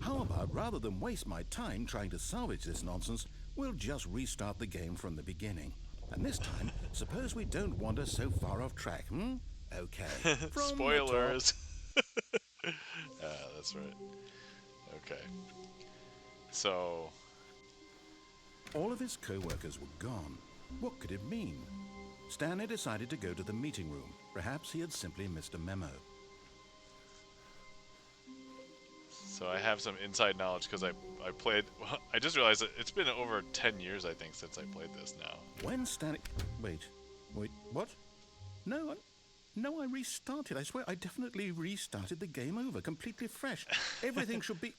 How about, rather than waste my time trying to salvage this nonsense, we'll just restart the game from the beginning. And this time, suppose we don't wander so far off track, Okay. Spoilers. That's right. Okay. So... All of his co-workers were gone. What could it mean? Stanley decided to go to the meeting room. Perhaps he had simply missed a memo. So I have some inside knowledge because I played... Well, I just realized that it's been over 10 years, I think, since I played this now. When Stanley... Wait, what? No, I restarted. I swear, I definitely restarted the game over, completely fresh. Everything should be...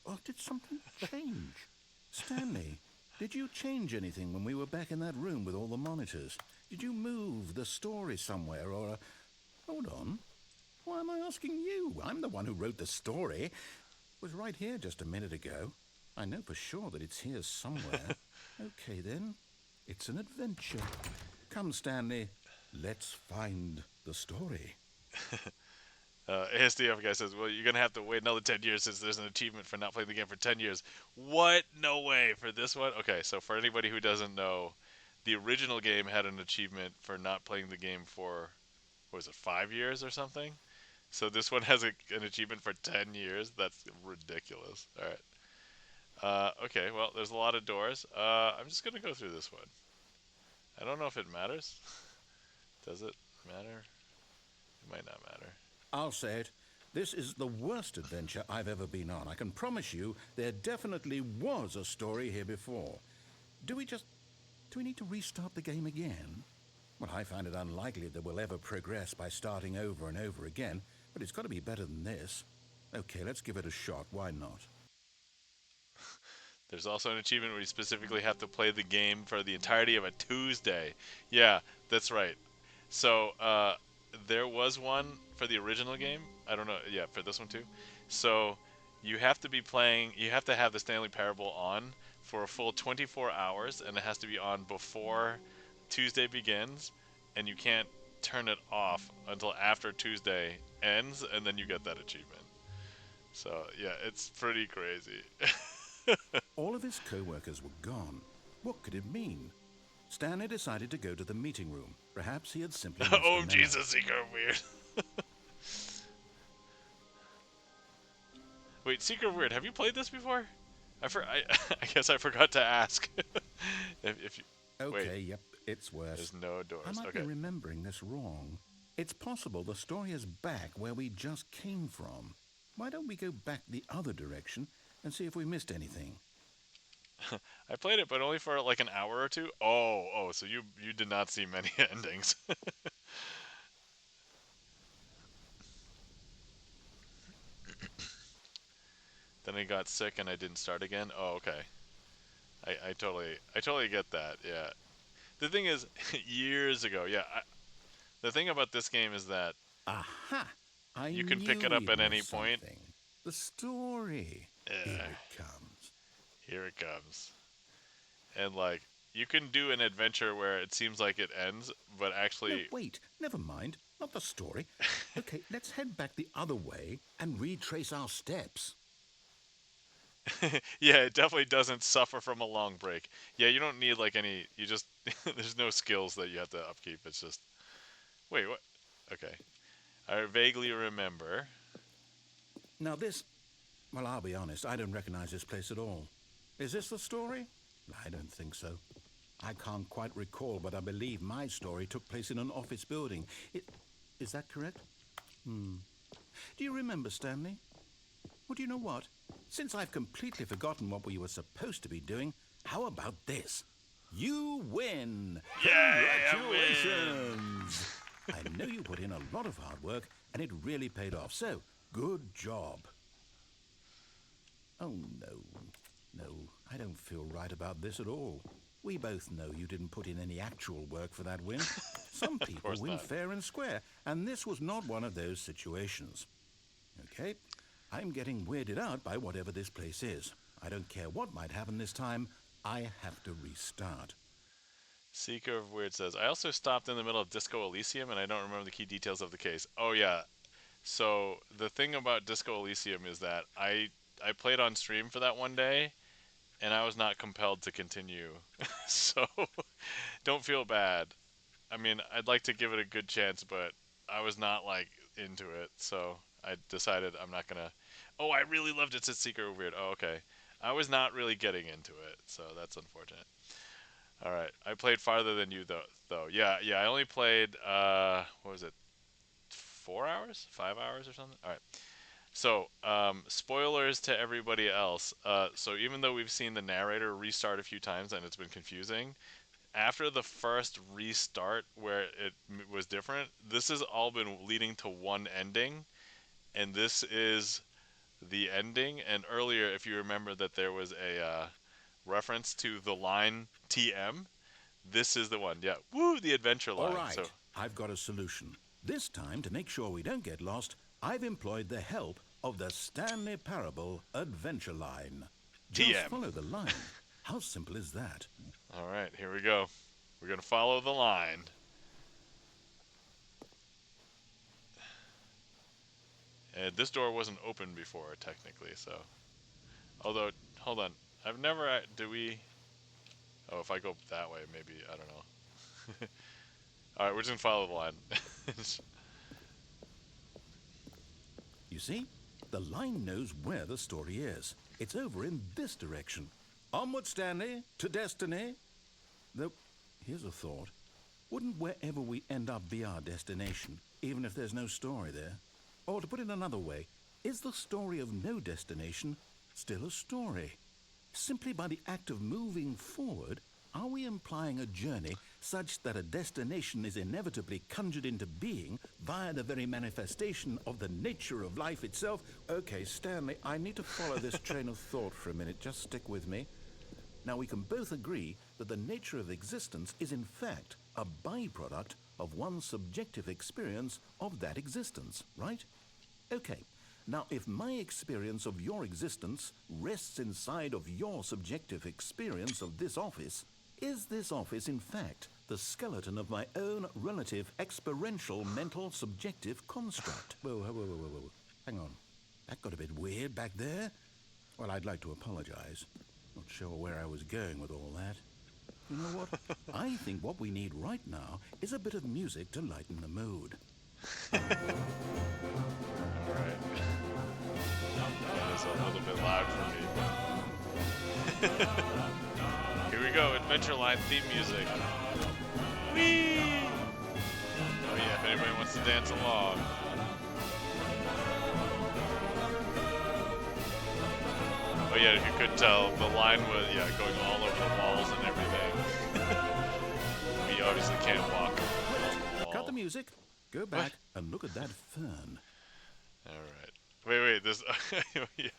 Oh, did something change? Stanley, did you change anything when we were back in that room with all the monitors? Did you move the story somewhere, or... Hold on. Why am I asking you? I'm the one who wrote the story. It was right here just a minute ago. I know for sure that it's here somewhere. Okay, then. It's an adventure. Come, Stanley. Let's find the story. ASDF guy says, well, you're going to have to wait another 10 years since there's an achievement for not playing the game for 10 years. What? No way. For this one? Okay, so for anybody who doesn't know, the original game had an achievement for not playing the game for, what was it, 5 years or something? So this one has an achievement for 10 years? That's ridiculous. All right. Okay, well, there's a lot of doors. I'm just going to go through this one. I don't know if it matters. Does it matter? It might not matter. I'll say it. This is the worst adventure I've ever been on. I can promise you there definitely was a story here before. Do we need to restart the game again? Well, I find it unlikely that we'll ever progress by starting over and over again, but it's got to be better than this. Okay, let's give it a shot. Why not? There's also an achievement where you specifically have to play the game for the entirety of a Tuesday. Yeah, that's right. So, there was one for the original game. I don't know. Yeah, for this one too. So, you have to be playing, you have to have the Stanley Parable on for a full 24 hours, and it has to be on before Tuesday begins, and you can't turn it off until after Tuesday ends, and then you get that achievement. So, yeah, it's pretty crazy. All of his co-workers were gone. What could it mean? Stanley decided to go to the meeting room. Perhaps he had simply missed Oh, a memo. Jesus, Secret Weird. Wait, Secret Weird, have you played this before? I guess I forgot to ask. if you... Okay, Wait, yep, it's worse. there's no I doors. might Okay. be remembering this wrong. It's possible the story is back where we just came from. Why don't we go back the other direction and see if we missed anything? I played it, but only for like an hour or two. Oh, so you did not see many endings. Then I got sick and I didn't start again. Oh, okay. I totally get that. Yeah. The thing is, years ago, yeah. The thing about this game is that Aha! I you can pick knew it up we'd at any missed point. something. The story. Here Uh, it comes. Here it comes. And like, you can do an adventure where it seems like it ends, but No, actually, wait, never mind. Not the story. Okay, let's head back the other way and retrace our steps. yeah, it definitely doesn't suffer from a long break. Yeah, you don't need like any. You just there's no skills that you have to upkeep. It's just wait, what? Okay, I vaguely remember. Now, well, I'll be honest, I don't recognize this place at all. Is this the story? I don't think so. I can't quite recall, but I believe my story took place in an office building. Is that correct? Do you remember, Stanley? Well, do you know what? Since I've completely forgotten what we were supposed to be doing, how about this? You win! Yay, I win! Congratulations! I know you put in a lot of hard work, and it really paid off, so good job. Oh, no, I don't feel right about this at all. We both know you didn't put in any actual work for that win. Some people course win not. fair and square, and this was not one of those situations. Okay, I'm getting weirded out by whatever this place is. I don't care what might happen this time, I have to restart. Seeker of Weird says, I also stopped in the middle of Disco Elysium and I don't remember the key details of the case. Oh yeah. So the thing about Disco Elysium is that I played on stream for that one day and I was not compelled to continue. So don't feel bad. I mean, I'd like to give it a good chance, but I was not like into it. So I decided I'm not gonna. Oh, I really loved it. Said Seeker of Weird. Oh, okay. I was not really getting into it, so that's unfortunate. All right, I played farther than you though. Yeah. I only played what was it? 4 hours, 5 hours, or something. All right. So, spoilers to everybody else. So even though we've seen the narrator restart a few times and it's been confusing, after the first restart where it was different, this has all been leading to one ending, and this is the ending. And earlier, if you remember that there was a reference to the line TM, this is the one. Yeah. Woo, the adventure All line. So right, I've got a solution. This time, to make sure we don't get lost, I've employed the help of the Stanley Parable Adventure Line. Just TM. follow the line. How simple is that? All right, here we go. We're going to follow the line. And this door wasn't open before, technically, so. Although, hold on. I've never. Do we. Oh, if I go that way, maybe. I don't know. Alright, we're just going to follow the line. You see, the line knows where the story is. It's over in this direction. Onward, Stanley, to destiny. Though, here's a thought. Wouldn't wherever we end up be our destination, even if there's no story there? Or to put it another way, is the story of no destination still a story? Simply by the act of moving forward, are we implying a journey such that a destination is inevitably conjured into being via the very manifestation of the nature of life itself? Okay, Stanley, I need to follow this train of thought for a minute. Just stick with me. Now, we can both agree that the nature of existence is in fact a byproduct of one's subjective experience of that existence, right? Okay. Now, if my experience of your existence rests inside of your subjective experience of this office, is this office, in fact, the skeleton of my own relative experiential mental subjective construct? Whoa. Hang on. That got a bit weird back there. Well, I'd like to apologize. Not sure where I was going with all that. You know what? I think what we need right now is a bit of music to lighten the mood. Alright. That is a little bit loud for me. Here we go, Adventure Line theme music. Whee! Oh yeah, if anybody wants to dance along. Oh yeah, if you could tell, the line was, yeah, going all over the walls and everything. We obviously can't walk along the wall. Cut the music. Go back and look at that fern. Alright. Wait, this... yeah.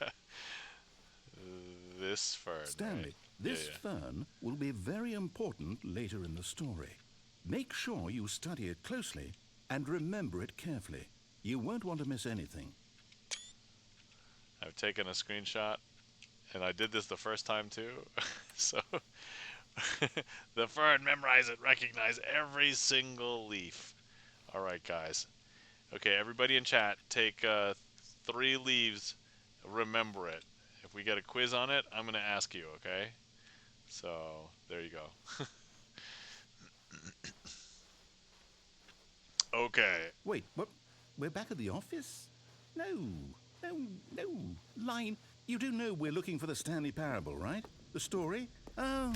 This fern, Stanley, right? this Yeah. fern will be very important later in the story. Make sure you study it closely and remember it carefully. You won't want to miss anything. I've taken a screenshot, and I did this the first time too. So, the fern, memorize it, recognize every single leaf. Alright, guys. Okay, everybody in chat, take 3 leaves, remember it. If we get a quiz on it, I'm going to ask you, okay? So, there you go. Okay. Wait, what? We're back at the office? No. Line, you do know we're looking for the Stanley Parable, right? The story? Oh,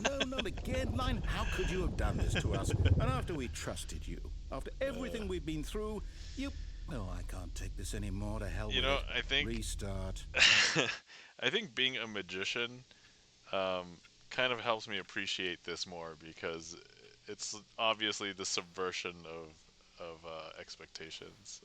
no, not again. Line, how could you have done this to us? And after we trusted you, after everything we've been through, you... Well, I can't take this anymore. To hell with it. I think... Restart. I think being a magician kind of helps me appreciate this more, because it's obviously the subversion of expectations.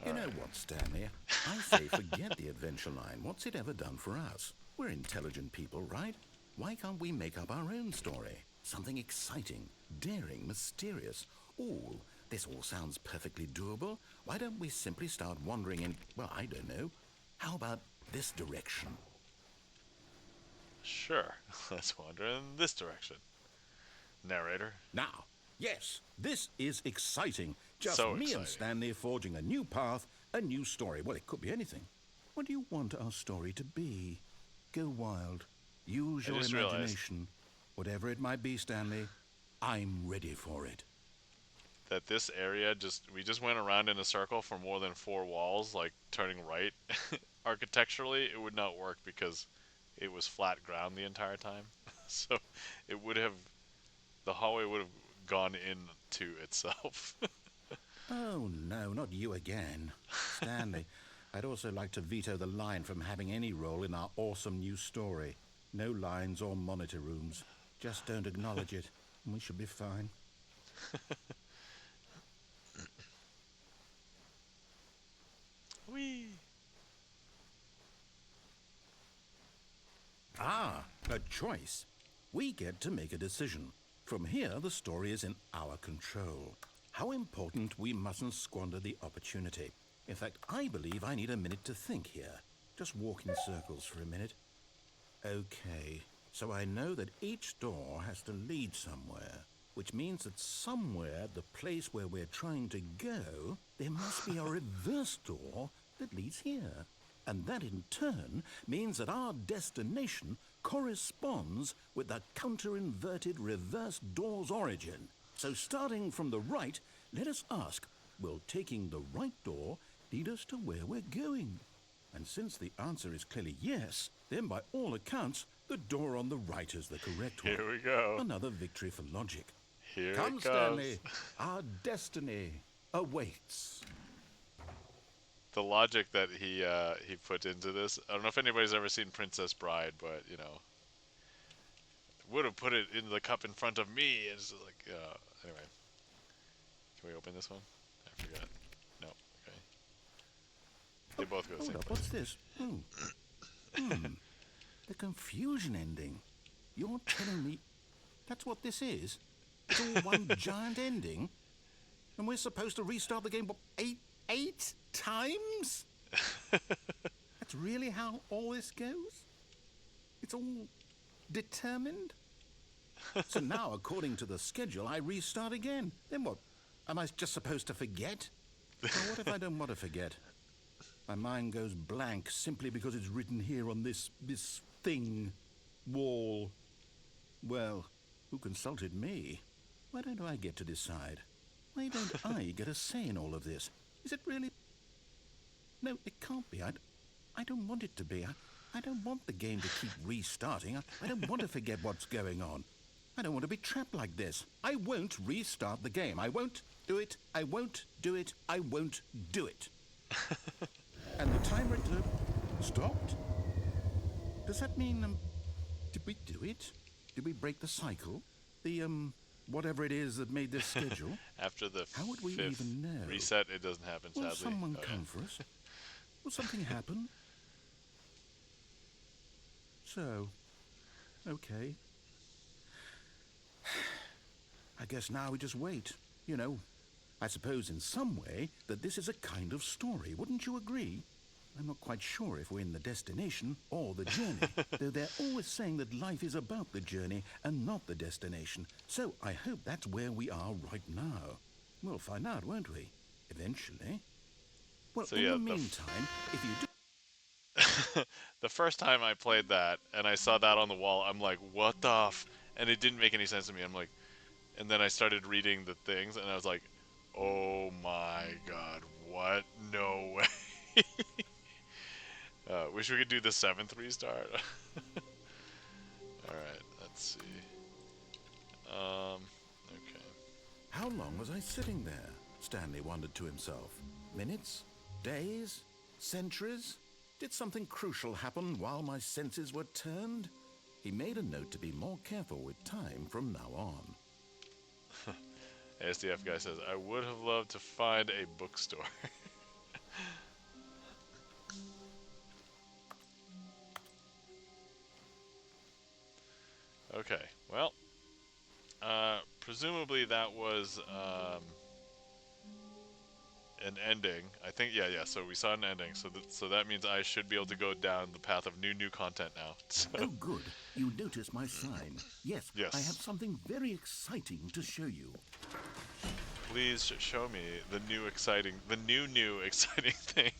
You know what, Stanley? I say forget the adventure line. What's it ever done for us? We're intelligent people, right? Why can't we make up our own story? Something exciting, daring, mysterious. Ooh, this all sounds perfectly doable. Why don't we simply start wandering in, well, I don't know. How about this direction? Sure. Let's wander in this direction. Narrator. Now, yes, this is exciting. Just So me exciting. and Stanley forging a new path, a new story. Well, it could be anything. What do you want our story to be? Go wild. Use your just realized- imagination. Whatever it might be, Stanley, I'm ready for it. That this area, we just went around in a circle for more than 4 walls, like turning right. Architecturally, it would not work because it was flat ground the entire time. So it would have, the hallway would have gone into itself. Oh, no, not you again. Stanley, I'd also like to veto the line from having any role in our awesome new story. No lines or monitor rooms. Just don't acknowledge it, and we should be fine. Whee! Ah, a choice. We get to make a decision. From here, the story is in our control. How important we mustn't squander the opportunity. In fact, I believe I need a minute to think here. Just walk in circles for a minute. Okay, so I know that each door has to lead somewhere, which means that somewhere, the place where we're trying to go, there must be a reverse door that leads here. And that in turn means that our destination corresponds with the counter-inverted reverse door's origin. So starting from the right, let us ask, will taking the right door lead us to where we're going? And since the answer is clearly yes, then by all accounts, the door on the right is the correct one. Here we go. Another victory for logic. Here Come, it goes. Stanley, our destiny awaits. The logic that he put into this. I don't know if anybody's ever seen Princess Bride, but would have put it in the cup in front of me. It's just like, anyway. Can we open this one? I forgot. No. Okay. They both go the Hold same up, place. what's this? The confusion ending. You're telling me that's what this is? It's all one giant ending? And we're supposed to restart the game, what, eight times? That's really how all this goes? It's all determined? So now, according to the schedule, I restart again. Then what? Am I just supposed to forget? Well, what if I don't want to forget? My mind goes blank simply because it's written here on this thing, wall. Well, who consulted me? Why don't I get to decide? Why don't I get a say in all of this? Is it really? No, it can't be. I don't want it to be. I don't want the game to keep restarting. I don't want to forget what's going on. I don't want to be trapped like this. I won't restart the game. I won't do it. I won't do it. I won't do it. And the timer stopped? Does that mean, did we do it? Did we break the cycle? The, whatever it is that made this schedule? After the How would we fifth even know? reset, it doesn't happen, Will sadly. someone come for us? Will something happen? So, okay. I guess now we just wait. You know, I suppose in some way that this is a kind of story. Wouldn't you agree? I'm not quite sure if we're in the destination or the journey, though they're always saying that life is about the journey and not the destination. So I hope that's where we are right now. We'll find out, won't we? Eventually. Well, So in yeah, the meantime, if you do... The first time I played that and I saw that on the wall, I'm like, what the f... And it didn't make any sense to me. I'm like... And then I started reading the things and I was like, oh my god, what? No way. Wish we could do the 7th restart. Alright, let's see. Okay. How long was I sitting there? Stanley wondered to himself. Minutes? Days? Centuries? Did something crucial happen while my senses were turned? He made a note to be more careful with time from now on. ASDF guy says, I would have loved to find a bookstore. Okay, well, presumably that was an ending. I think, yeah, so we saw an ending, so that means I should be able to go down the path of new content now. So. Oh, good. You noticed my sign. Yes, Yes. I have something very exciting to show you. Please show me the new exciting thing.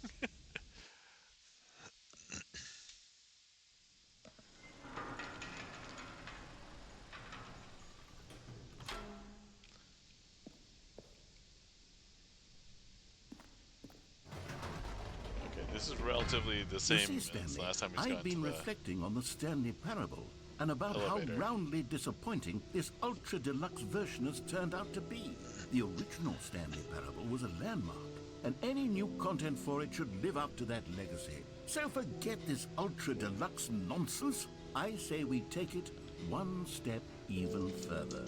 Okay, this is relatively the You same see, as Stanley, last time we I've got been to the reflecting on the Stanley parable and about elevator. how roundly disappointing this ultra deluxe version has turned out to be. The original Stanley parable was a landmark, and any new content for it should live up to that legacy. So forget this ultra deluxe nonsense. I say we take it one step even further.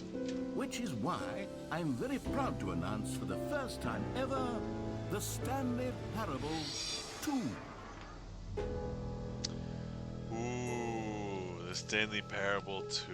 Which is why I'm very proud to announce for the first time ever, the Stanley Parable 2. Ooh, the Stanley Parable 2.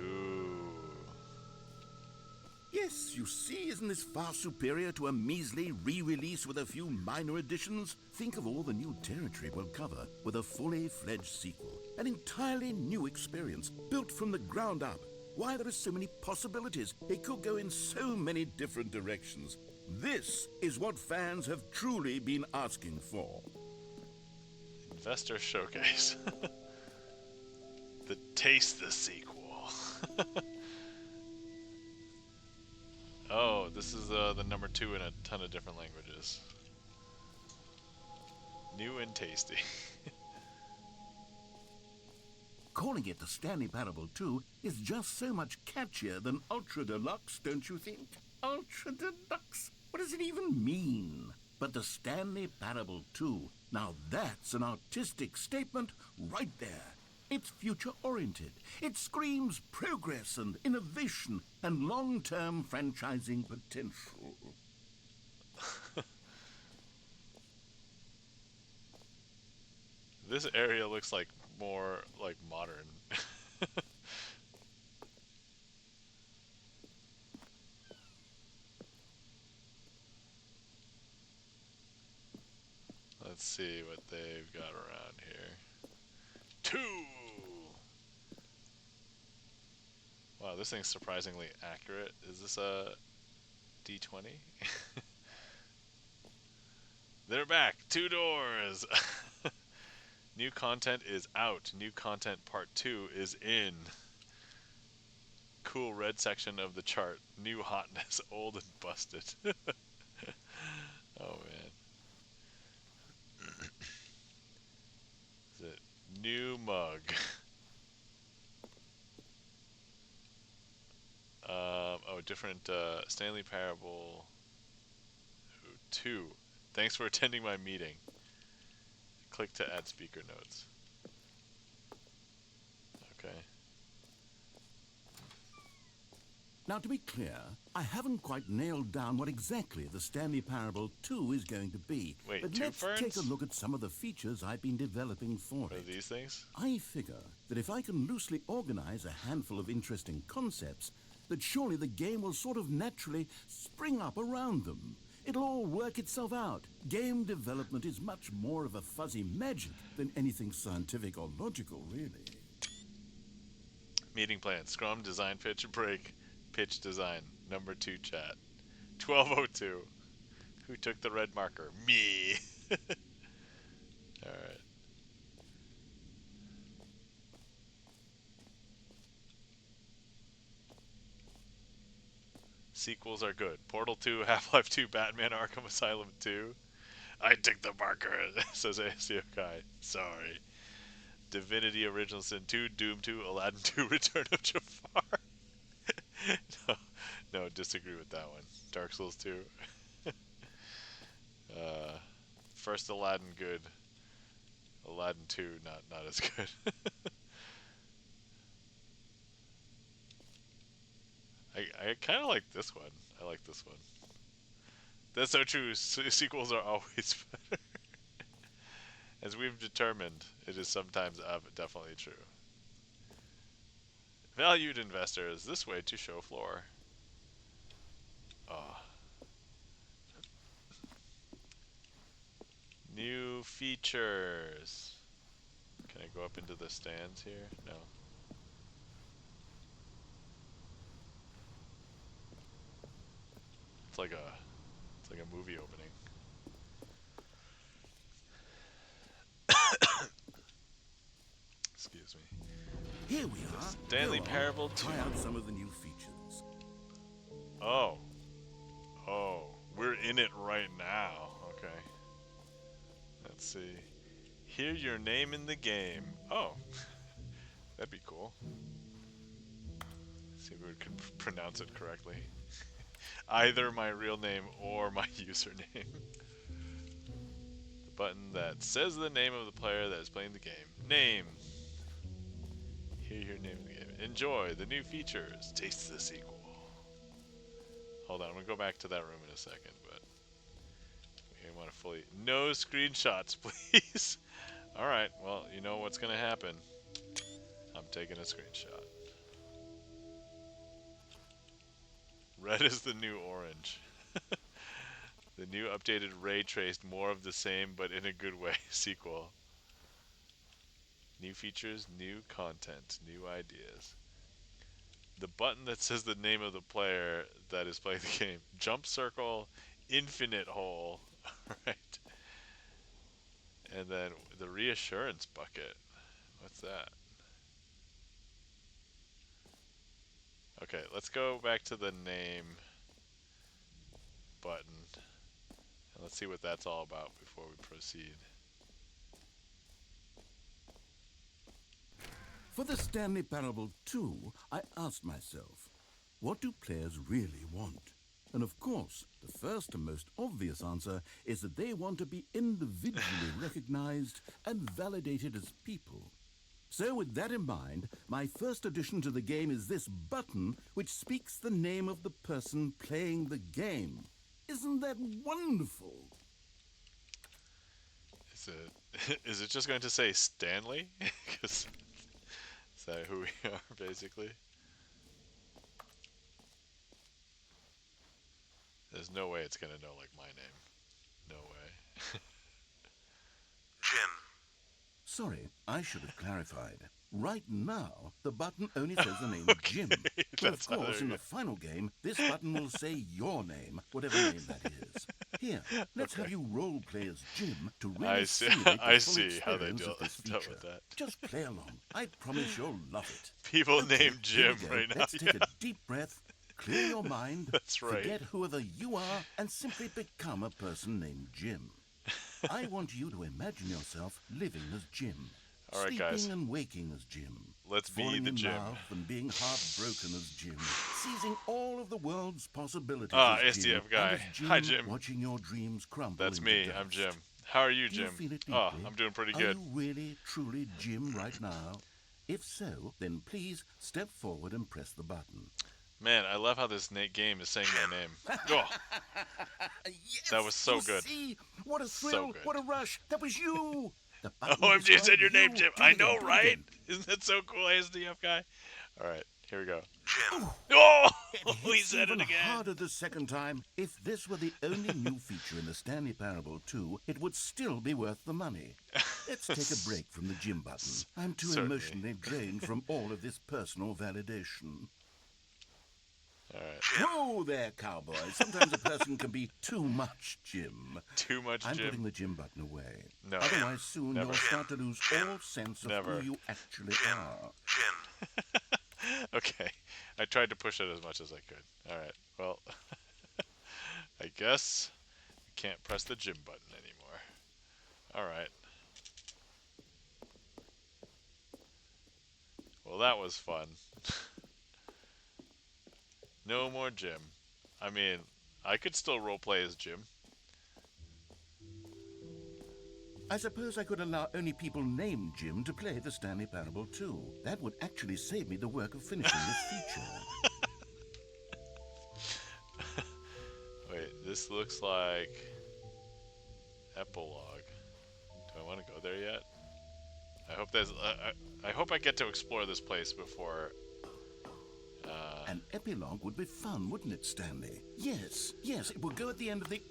Yes, you see, isn't this far superior to a measly re-release with a few minor additions? Think of all the new territory we'll cover with a fully fledged sequel. An entirely new experience, built from the ground up. Why, there are so many possibilities. It could go in so many different directions. This is what fans have truly been asking for. Investor Showcase. The Taste the Sequel. Oh, this is the number 2 in a ton of different languages. New and tasty. Calling it the Stanley Parable 2 is just so much catchier than Ultra Deluxe, don't you think? Ultra Deluxe? What does it even mean? But the Stanley Parable 2, now that's an artistic statement right there. It's future-oriented. It screams progress and innovation and long-term franchising potential. This area looks like more like modern. Let's see what they've got around here. 2! Wow, this thing's surprisingly accurate. Is this a D20? They're back! 2 doors! New content is out. New content part 2 is in. Cool red section of the chart. New hotness, old and busted. Oh man. Is it New mug. Oh, different Stanley Parable 2. Thanks for attending my meeting. Click to add speaker notes. Okay. Now, to be clear, I haven't quite nailed down what exactly the Stanley Parable 2 is going to be. Wait, but two let's ferns? take a look at some of the features I've been developing for What are it. these things? I figure that if I can loosely organize a handful of interesting concepts, that surely the game will sort of naturally spring up around them. It'll all work itself out. Game development is much more of a fuzzy magic than anything scientific or logical, really. Meeting plan. Scrum, design, pitch, break. Pitch, design. Number 2 chat. 12:02. Who took the red marker? Me. Alright. Sequels are good. Portal 2, Half-Life 2, Batman Arkham Asylum 2. I took the marker, says ASCO Kai. Sorry. Divinity Original Sin 2, Doom 2, Aladdin 2, Return of Jafar. No, disagree with that one. Dark Souls 2. First Aladdin good. Aladdin 2 not as good. I kind of like this one. I like this one. That's so true. Sequels are always better. As we've determined, it is sometimes definitely true. Valued investors, this way to show floor. Oh. New features. Can I go up into the stands here? No. It's like a movie opening. Excuse me. Here we are. Stanley Go on, Parable 2. try out some of the new features. Oh. Oh. We're in it right now. Okay. Let's see. Hear your name in the game. Oh. That'd be cool. See if we can pronounce it correctly. Either my real name or my username. The button that says the name of the player that is playing the game. Name. Hear your name in the game. Enjoy the new features. Taste the sequel. Hold on, I'm gonna go back to that room in a second, but we want to fully. No screenshots, please. Alright, well, you know what's gonna happen. I'm taking a screenshot. Red is the new orange. The new updated ray traced more of the same but in a good way sequel. New features, new content, new ideas. The button that says the name of the player that is playing the game. Jump circle, infinite hole. Right. And then the reassurance bucket. What's that? Okay, let's go back to the name button. And let's see what that's all about before we proceed. For the Stanley Parable 2, I asked myself, what do players really want? And of course, the first and most obvious answer is that they want to be individually recognized and validated as people. So with that in mind, my first addition to the game is this button which speaks the name of the person playing the game. Isn't that wonderful? Is it just going to say Stanley? Because is that who we are, basically? There's no way it's gonna know like my name. No way. Jim. Sorry, I should have clarified. Right now, the button only says the name Jim. But of That's how course, they're in the final game, this button will say your name, whatever name that is. Here, let's have you role play as Jim to really I see. simulate the I full see how they experience of this dealt feature. with that. Just play along. I promise you'll love it. People Okay, named here Jim we go. right now. Let's take a deep breath, clear your mind, That's right. forget whoever you are, and simply become a person named Jim. I want you to imagine yourself living as Jim. All right, guys. Sleeping and waking as Jim. Let's be Falling the in Jim. love and being heartbroken as Jim. Seizing all of the world's possibilities Ah, as Jim. SDF guy. And as Jim, Hi, Jim. watching your dreams crumble That's into me. dust. I'm Jim. How are you, Do you Jim? feel it Oh, deeply? I'm doing pretty Are good. you really, truly Jim right now? If so, then please step forward and press the button. Man, I love how this game is saying my name. Oh, Yes, that was so you good. See? What a So thrill! good. What a rush! That was you. The button OMG, described said your name, you. Jim. Do it I again, know, do it right? again. Isn't that so cool, SDF guy? All right, here we go. Jim. Oh, It he hits said even it again. harder the second time. If this were the only new feature in the Stanley Parable 2, it would still be worth the money. Let's take a break from the Jim button. I'm too Certainly. emotionally drained from all of this personal validation. All right, Whoa there, cowboy. Sometimes a person can be too much Jim. too much I'm Jim. putting the Jim button away. No. Otherwise, soon Never. you'll start to lose all sense of Never. who you actually are. Jim. Okay, I tried to push it as much as I could. All right, well, I guess we can't press the Jim button anymore. All right. Well, that was fun. No more Jim. I mean, I could still roleplay as Jim. I suppose I could allow only people named Jim to play the Stanley Parable 2. That would actually save me the work of finishing this feature. Wait, this looks like epilogue. Do I want to go there yet? I hope there's. I hope I get to explore this place before. An epilogue would be fun, wouldn't it, Stanley? Yes, it will go at the end of the,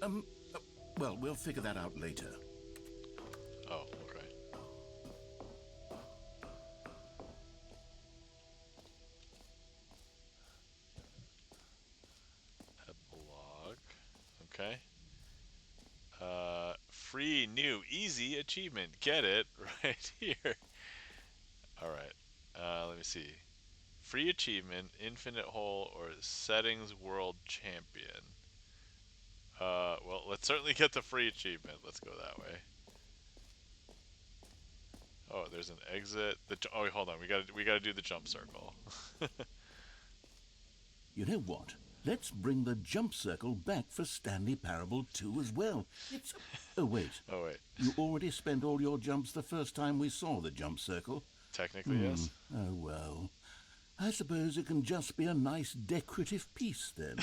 well, we'll figure that out later. Oh, okay. Epilogue. Okay. Free, new, easy achievement. Get it right here. All right. Let me see. Free achievement, infinite hole, or settings world champion. Well, let's certainly get the free achievement. Let's go that way. Oh, there's an exit. Oh, hold on. We gotta do the jump circle. You know what? Let's bring the jump circle back for Stanley Parable 2 as well. It's... Oh, wait. Oh wait. You already spent all your jumps the first time we saw the jump circle. Technically, yes. Oh, well. I suppose it can just be a nice decorative piece, then.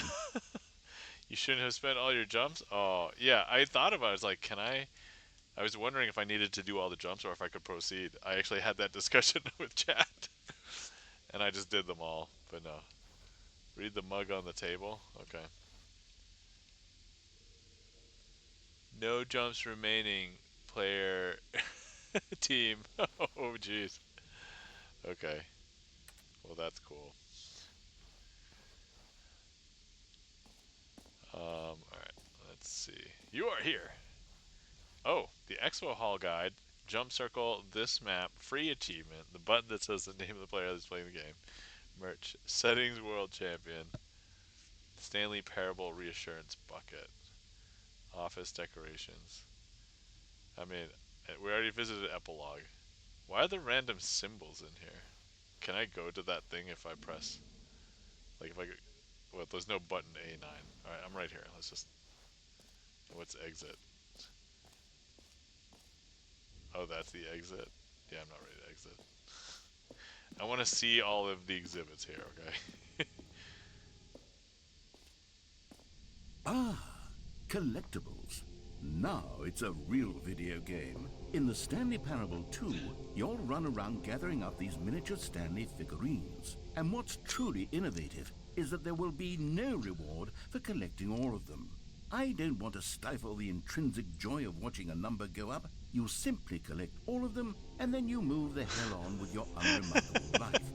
You shouldn't have spent all your jumps? Oh, yeah. I thought about it. I was like, can I... I was wondering if I needed to do all the jumps or if I could proceed. I actually had that discussion with chat. And I just did them all. But no. Read the mug on the table? Okay. No jumps remaining. Player... team. Oh, jeez. Okay. Well, that's cool. Alright. Let's see. You are here. Oh, the Expo Hall guide. Jump circle, this map, free achievement, the button that says the name of the player that's playing the game. Merch. Settings world champion. Stanley Parable reassurance bucket. Office decorations. I mean, we already visited epilogue. Why are there random symbols in here? Can I go to that thing if I press? Like if I go... Well, there's no button A9. Alright, I'm right here. Let's just... What's exit? Oh, that's the exit? Yeah, I'm not ready to exit. I want to see all of the exhibits here, okay? Ah, collectibles. Now it's a real video game. In the Stanley Parable 2, you'll run around gathering up these miniature Stanley figurines. And what's truly innovative is that there will be no reward for collecting all of them. I don't want to stifle the intrinsic joy of watching a number go up. You simply collect all of them, and then you move the hell on with your unremarkable life.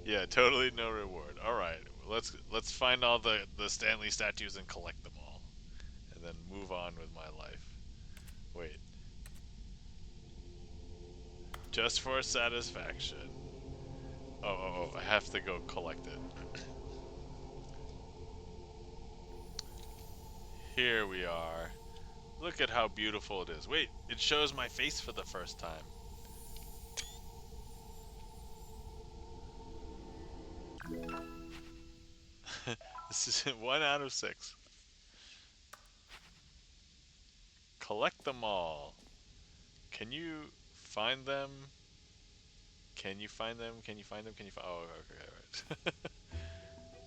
Yeah, totally no reward. Alright, let's find all the Stanley statues and collect them all. And then move on with my life. Wait. Just for satisfaction. Oh, I have to go collect it. Here we are. Look at how beautiful it is. Wait, it shows my face for the first time. This is 1 out of 6. Collect them all. Can you find them? Can you find them? Can you find them? Can you find? Oh, okay, alright.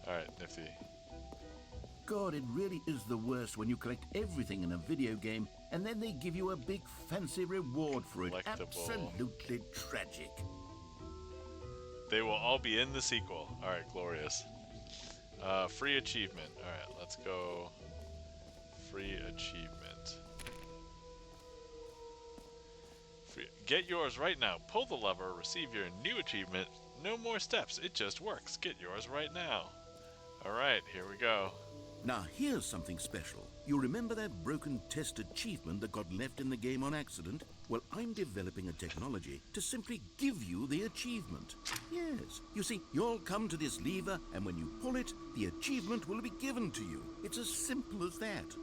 Alright, nifty. God, it really is the worst when you collect everything in a video game and then they give you a big fancy reward for it. Collectible. Absolutely tragic. They will all be in the sequel. Alright, glorious. Free achievement. Alright, let's go. Free achievement. Get yours right now. Pull the lever, receive your new achievement. No more steps, it just works. Get yours right now. Alright, here we go. Now here's something special. You remember that broken test achievement that got left in the game on accident? Well, I'm developing a technology to simply give you the achievement. Yes. You see, you'll come to this lever, and when you pull it, the achievement will be given to you. It's as simple as that.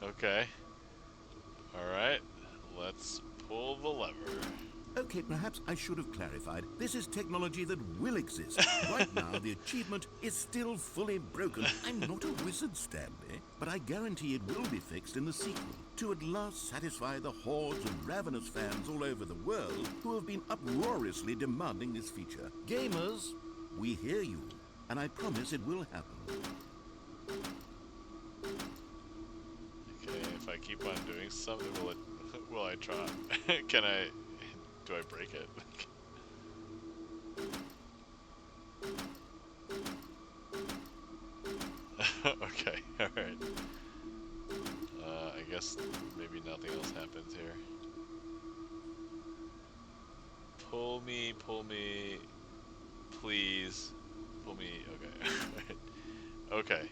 Okay. Alright, let's pull the lever. Okay, perhaps I should have clarified. This is technology that will exist. Right now, the achievement is still fully broken. I'm not a wizard, Stanley, but I guarantee it will be fixed in the sequel to at last satisfy the hordes of ravenous fans all over the world who have been uproariously demanding this feature. Gamers, we hear you, and I promise it will happen. Okay, if I keep on doing something, will I try? Can I... Do I break it? Okay, alright. I guess maybe nothing else happens here. Pull me, please. Pull me, okay. Okay,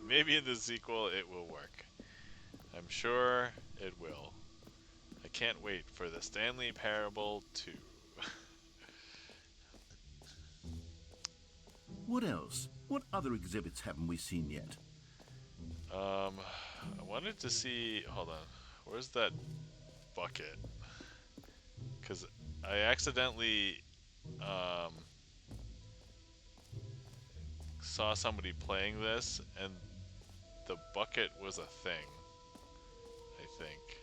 maybe in the sequel it will work. I'm sure it will. I can't wait for the Stanley Parable 2. What else? What other exhibits haven't we seen yet? I wanted to see... Hold on. Where's that bucket? Because I accidentally saw somebody playing this, and the bucket was a thing, I think.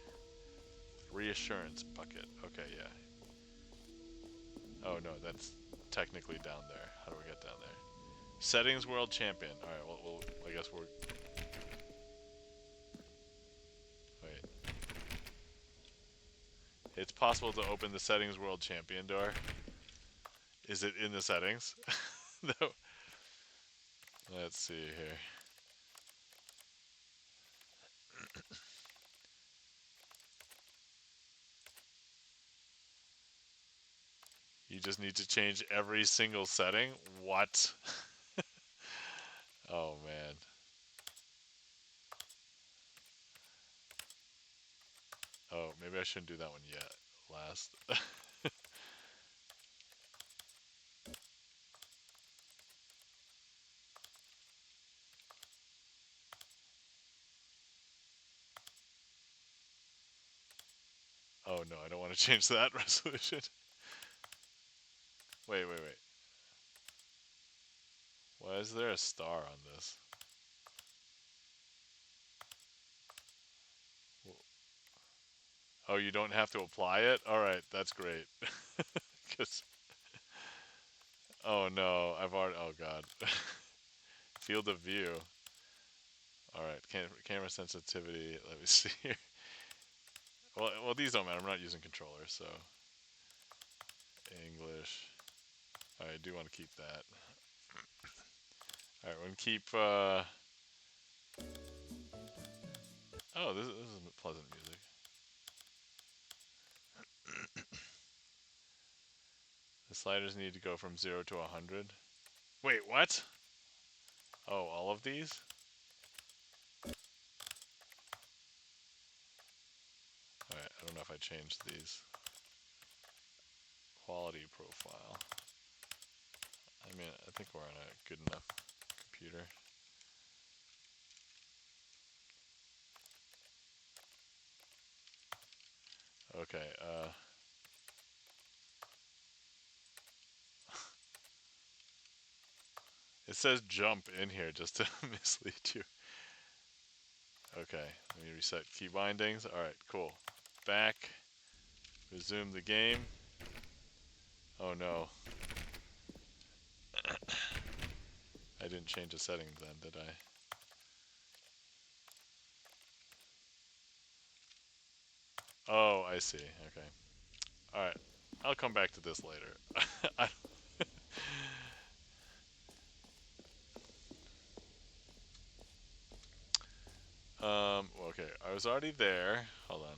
Reassurance bucket. Okay, yeah. Oh no, that's technically down there. How do we get down there? Settings World Champion. Alright, well, I guess we're... Wait. It's possible to open the Settings World Champion door. Is it in the settings? No. Let's see here. You just need to change every single setting? What? Oh, man. Oh, maybe I shouldn't do that one yet. Last. Oh, no, I don't want to change that resolution. Wait. Why is there a star on this? Oh, you don't have to apply it? Alright, that's great. 'Cause... Oh no, I've already... Oh god. Field of view. Alright, camera sensitivity. Let me see here. Well, these don't matter. I'm not using controllers, so... English. I do want to keep that. Alright, we're going to keep... Oh, this is pleasant music. The sliders need to go from 0 to 100. Wait, what? Oh, all of these? Alright, I don't know if I changed these. Quality profile. I mean, I think we're on a good enough computer. Okay, it says jump in here just to mislead you. Okay, let me reset key bindings. Alright, cool. Back. Resume the game. Oh no. I didn't change the settings then, did I? Oh, I see. Okay. Alright. I'll come back to this later. I okay, I was already there. Hold on.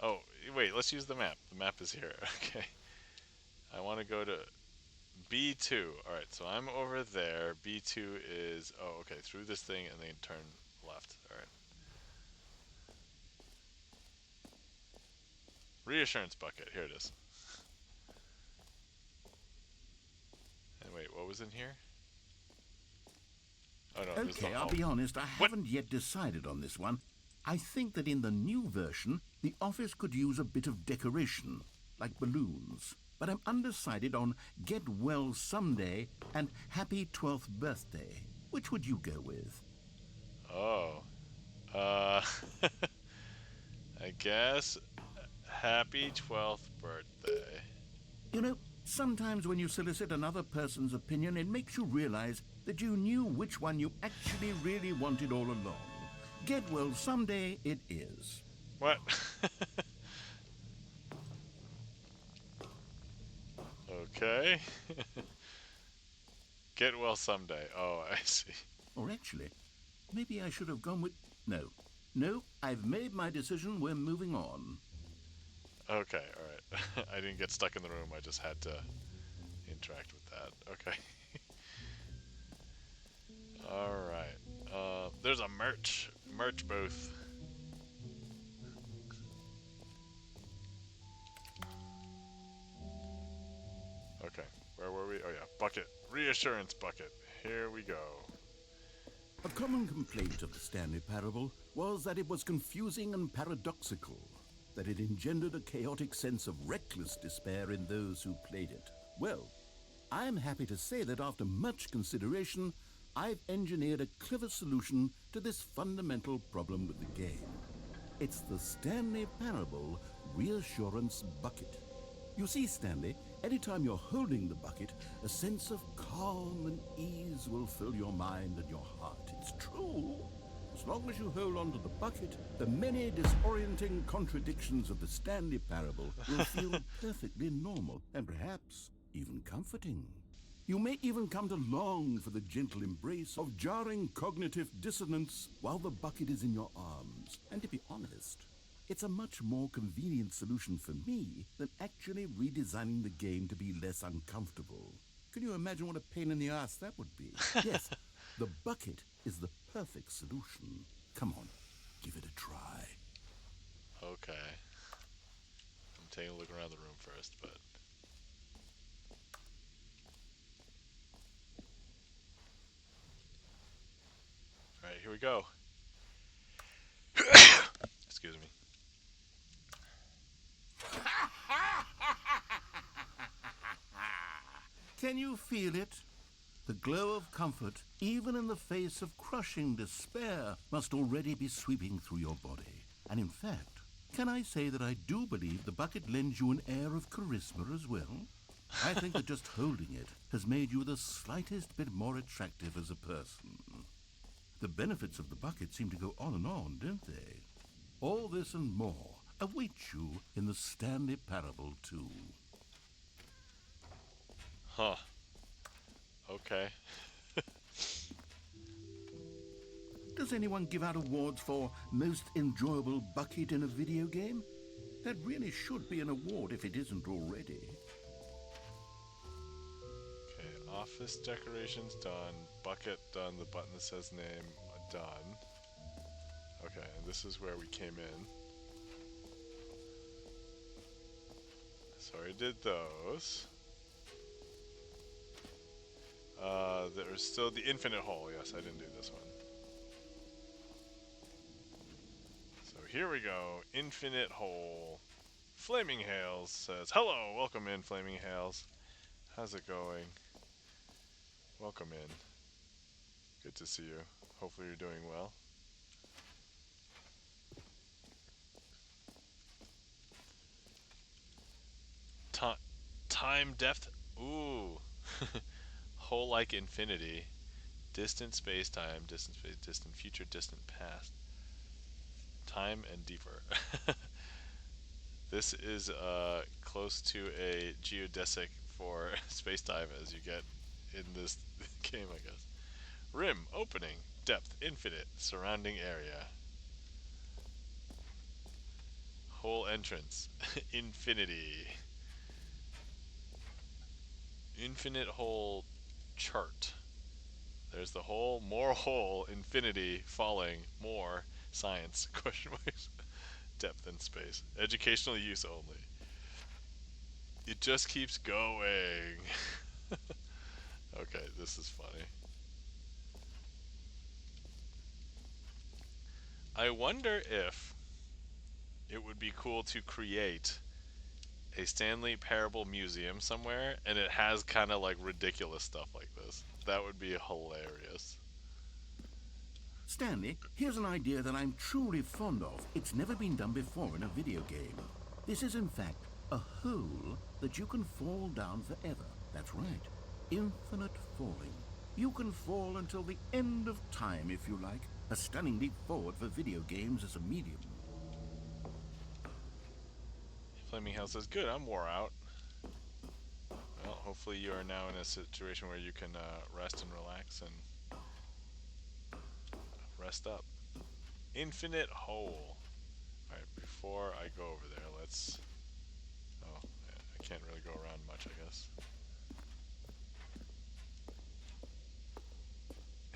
Oh, wait, let's use the map. The map is here. Okay. I want to go to B2. Alright, so I'm over there. B2 is, oh, okay, through this thing and then turn left. Alright. Reassurance bucket. Here it is. And wait, what was in here? Oh no, there's the, Okay, I'll oh. be honest, I What? haven't yet decided on this one. I think that in the new version, the office could use a bit of decoration, like balloons. But I'm undecided on Get Well Someday and Happy 12th Birthday. Which would you go with? Oh. I guess happy 12th birthday. You know, sometimes when you solicit another person's opinion, it makes you realize that you knew which one you actually really wanted all along. Get Well Someday it is. What? Okay. Get well someday. Oh, I see. Or actually, maybe I should have gone with... No. No, I've made my decision. We're moving on. Okay, alright. I didn't get stuck in the room. I just had to interact with that. Okay. Alright. There's a merch booth. Okay, where were we? Oh yeah, bucket. Reassurance bucket. Here we go. A common complaint of the Stanley Parable was that it was confusing and paradoxical, that it engendered a chaotic sense of reckless despair in those who played it. Well, I'm happy to say that after much consideration, I've engineered a clever solution to this fundamental problem with the game. It's the Stanley Parable Reassurance Bucket. You see, Stanley, anytime you're holding the bucket, a sense of calm and ease will fill your mind and your heart. It's true. As long as you hold on to the bucket, the many disorienting contradictions of the Stanley Parable will feel perfectly normal and perhaps even comforting. You may even come to long for the gentle embrace of jarring cognitive dissonance while the bucket is in your arms. And to be honest, it's a much more convenient solution for me than actually redesigning the game to be less uncomfortable. Can you imagine what a pain in the ass that would be? Yes, the bucket is the perfect solution. Come on, give it a try. Okay. I'm taking a look around the room first, but... Alright, here we go. Excuse me. Can you feel it? The glow of comfort, even in the face of crushing despair, must already be sweeping through your body. And in fact, can I say that I do believe the bucket lends you an air of charisma as well? I think that just holding it has made you the slightest bit more attractive as a person. The benefits of the bucket seem to go on, don't they? All this and more await you in the Stanley Parable 2. Huh. Okay. Does anyone give out awards for most enjoyable bucket in a video game? That really should be an award if it isn't already. Okay, office decorations done. Bucket done. The button that says name done. Okay, and this is where we came in. So I did those. There's still the infinite hole. Yes, I didn't do this one. here we go. Infinite hole. Flaming Hails says, "Hello, welcome in, Flaming Hails. How's it going? Welcome in. Good to see you. Hopefully you're doing well." Time depth. Ooh. Hole like infinity. Distant space time. Distant space. Distant future. Distant past. Time and deeper. This is close to a geodesic for space time as you get in this game, I guess. Rim opening. Depth infinite. Surrounding area. Hole entrance. Infinity. Infinite hole chart. There's the hole, more hole, infinity, falling, more, science, question marks, depth and space. Educational use only. It just keeps going. Okay, this is funny. I wonder if it would be cool to create a Stanley Parable Museum somewhere, and it has kind of like ridiculous stuff like this. That would be hilarious. Stanley, here's an idea that I'm truly fond of. It's never been done before in a video game. This is, in fact, a hole that you can fall down forever. That's right. Infinite falling. You can fall until the end of time, if you like. A stunning leap forward for video games as a medium. Flaming Hell says, "Good, I'm wore out." Well, hopefully you are now in a situation where you can rest and relax and rest up. Infinite hole. Alright, before I go over there, let's... Oh, I can't really go around much, I guess.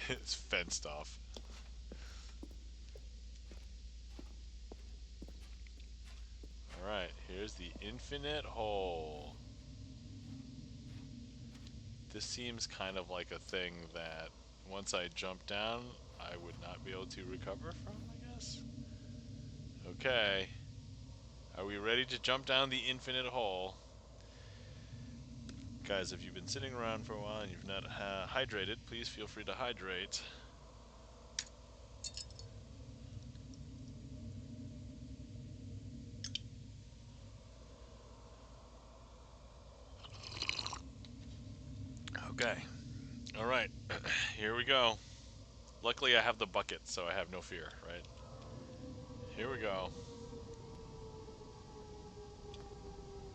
It's fenced off. Alright, here's the infinite hole. This seems kind of like a thing that once I jump down, I would not be able to recover from, I guess. Okay. Are we ready to jump down the infinite hole? Guys, if you've been sitting around for a while and you've not hydrated, please feel free to hydrate. Okay. Alright. Here we go. Luckily I have the bucket, so I have no fear, right? Here we go.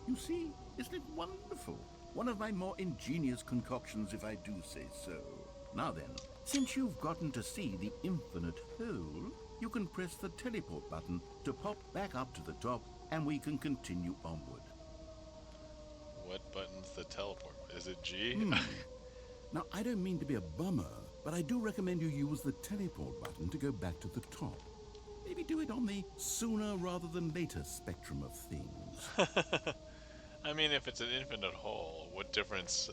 You see, isn't it wonderful? One of my more ingenious concoctions, if I do say so. Now then, since you've gotten to see the infinite hole, you can press the teleport button to pop back up to the top, and we can continue onward. What button's the teleport? Is it G? Now, I don't mean to be a bummer, but I do recommend you use the teleport button to go back to the top. Maybe do it on the sooner rather than later spectrum of things. I mean, if it's an infinite hole, what difference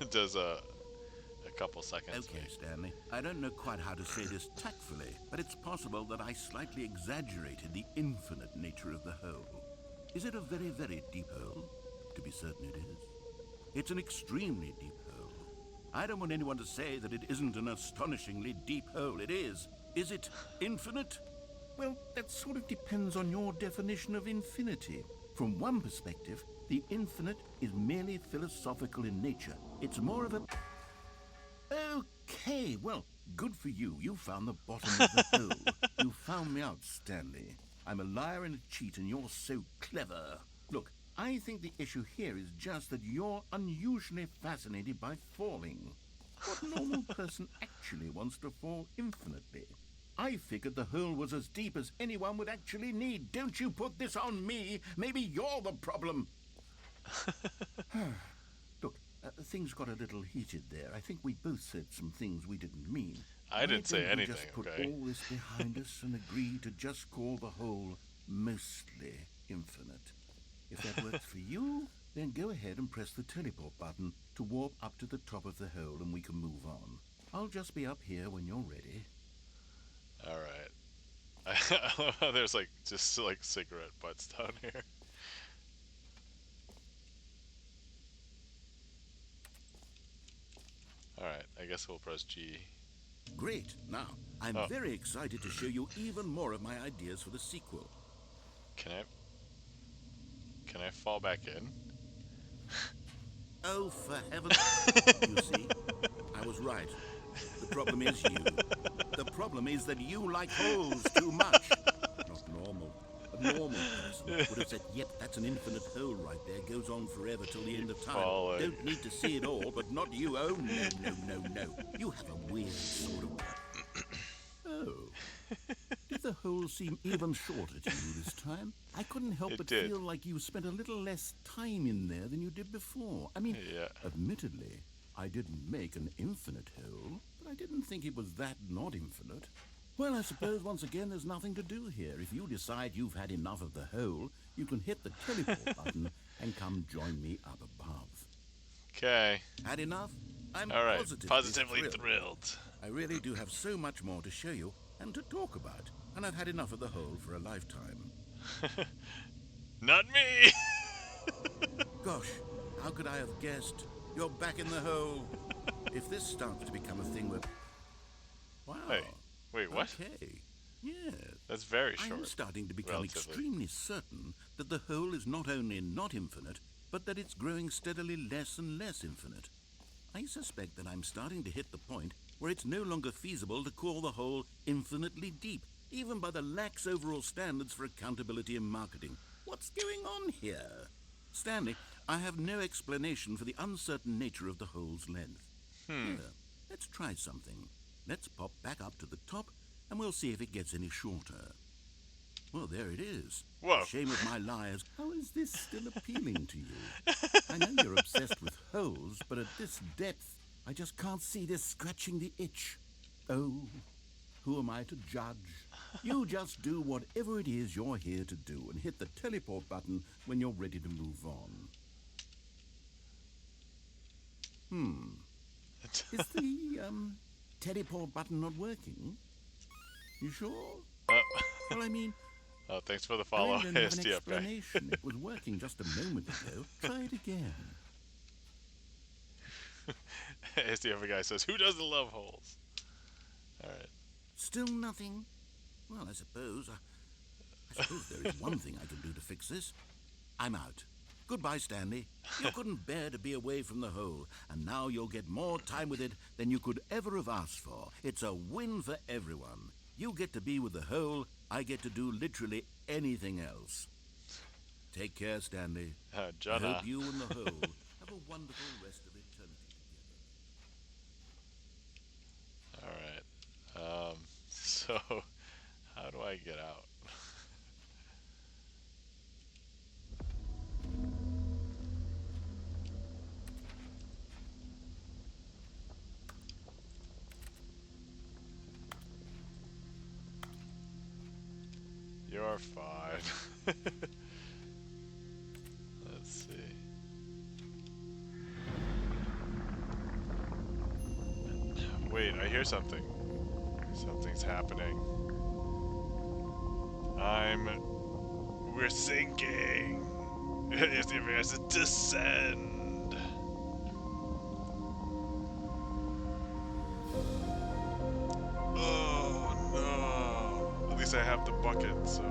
does a couple seconds Okay, make? Stanley, I don't know quite how to say this tactfully, but it's possible that I slightly exaggerated the infinite nature of the hole. Is it a very, very deep hole? To be certain it is. It's an extremely deep hole. I don't want anyone to say that it isn't an astonishingly deep hole. It is. Is it infinite? Well, that sort of depends on your definition of infinity. From one perspective, the infinite is merely philosophical in nature. It's more of a... Okay, well, good for you. You found the bottom of the hole. You found me out, Stanley. I'm a liar and a cheat, and you're so clever. Look, I think the issue here is just that you're unusually fascinated by falling. What normal person actually wants to fall infinitely? I figured the hole was as deep as anyone would actually need. Don't you put this on me. Maybe you're the problem. Look, things got a little heated there. I think we both said some things we didn't mean. I didn't say Why don't we anything, just put okay? all this behind us and agree to just call the hole mostly infinite. If that works for you, then go ahead and press the teleport button to warp up to the top of the hole and we can move on. I'll just be up here when you're ready. Alright. I love how there's like just like cigarette butts down here. Alright, I guess we'll press G. Great. Now, I'm Oh, very excited to show you even more of my ideas for the sequel. can I can I fall back in? Oh, for heaven's... You see, I was right. The problem is you. The problem is that you like holes too much. Not normal. A normal person would have said, yep, that's an infinite hole right there. Goes on forever till the end of time. falling. Don't need to see it all, but not you. Oh, no. You have a weird sort of... Oh. Did the hole seem even shorter to you this time? I couldn't help It but did. feel like you spent a little less time in there than you did before. I mean, Yeah. admittedly, I didn't make an infinite hole, but I didn't think it was that not infinite. Well, I suppose once again there's nothing to do here. If you decide you've had enough of the hole, you can hit the teleport button and come join me up above. Okay. Had enough? I'm Alright. positively, Positively thrilled. thrilled. I really do have so much more to show you and to talk about, and I've had enough of the hole for a lifetime. Not me! Gosh, how could I have guessed? You're back in the hole. If this starts to become a thing that... Wow. Hey, wait, what? Okay. Yes. That's very short. I'm starting to become relatively. extremely certain that the hole is not only not infinite, but that it's growing steadily less and less infinite. I suspect that I'm starting to hit the point where it's no longer feasible to call the hole infinitely deep, even by the lax overall standards for accountability and marketing. What's going on here? Stanley, I have no explanation for the uncertain nature of the hole's length. Here, let's try something. Let's pop back up to the top, and we'll see if it gets any shorter. Well, there it is. Whoa. Shame of my liars. How is this still appealing to you? I know you're obsessed with holes, but at this depth, I just can't see this scratching the itch. Oh, who am I to judge? You just do whatever it is you're here to do and hit the teleport button when you're ready to move on. Is the, teleport button not working? You sure? Well, I mean, Oh, thanks for the I follow, really don't have an ASDF guy. explanation. It was working just a moment ago. Try it again. ASDF guy says, who doesn't love holes? Alright. Still nothing? Well, I suppose there is one thing I can do to fix this. I'm out. Goodbye, Stanley. You couldn't bear to be away from the hole, and now you'll get more time with it than you could ever have asked for. It's a win for everyone. You get to be with the hole, I get to do literally anything else. Take care, Stanley. I Jonah. hope you and the hole have a wonderful rest of eternity together. Alright. So, how do I get out? You're fine. Let's see. Wait, I hear something. Something's happening. We're sinking. Yes, the has to descend. Oh no. At least I have the bucket, so.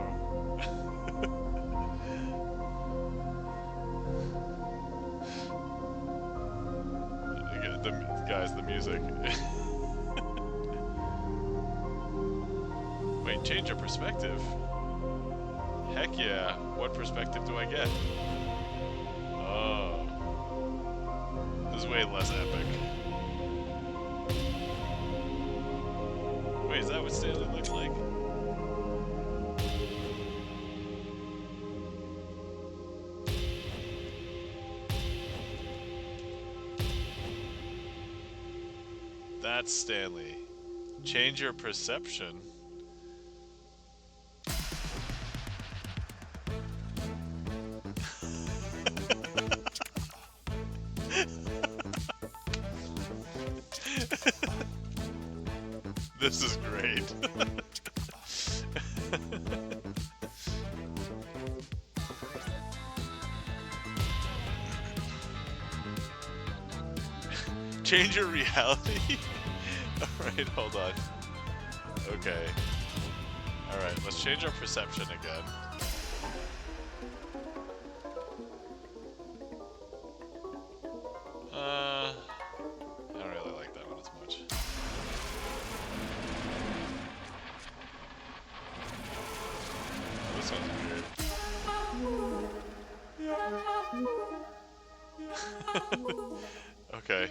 Guys, the music. Wait, change of perspective. Heck yeah. What perspective do I get? Oh. This is way less epic. Wait, is that what Stanley looks like? That's Stanley. Change your perception. This is great. Change your reality? Alright, hold on. Okay. Alright, let's change our perception again. I don't really like that one as much. This one's weird. Okay.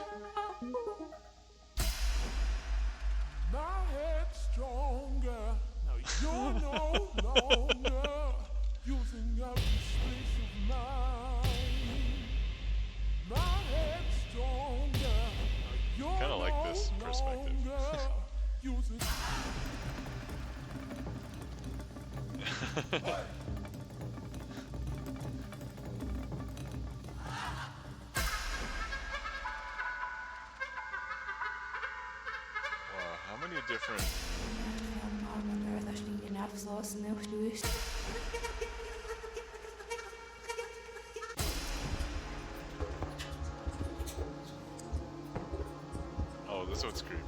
My head's stronger. Now you're no longer using every space of mine. My head's stronger. Now you're Kinda like this no perspective. longer using. Wow, how many different... Oh, this one's creepy.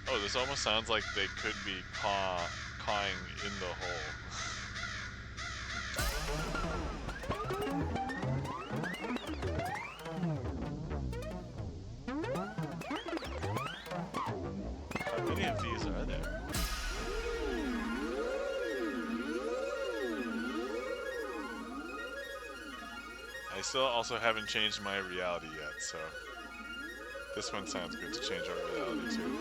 Oh, this almost sounds like they could be cawing in the hole. How many of these are there? I still also haven't changed my reality yet, so this one sounds good to change our reality too.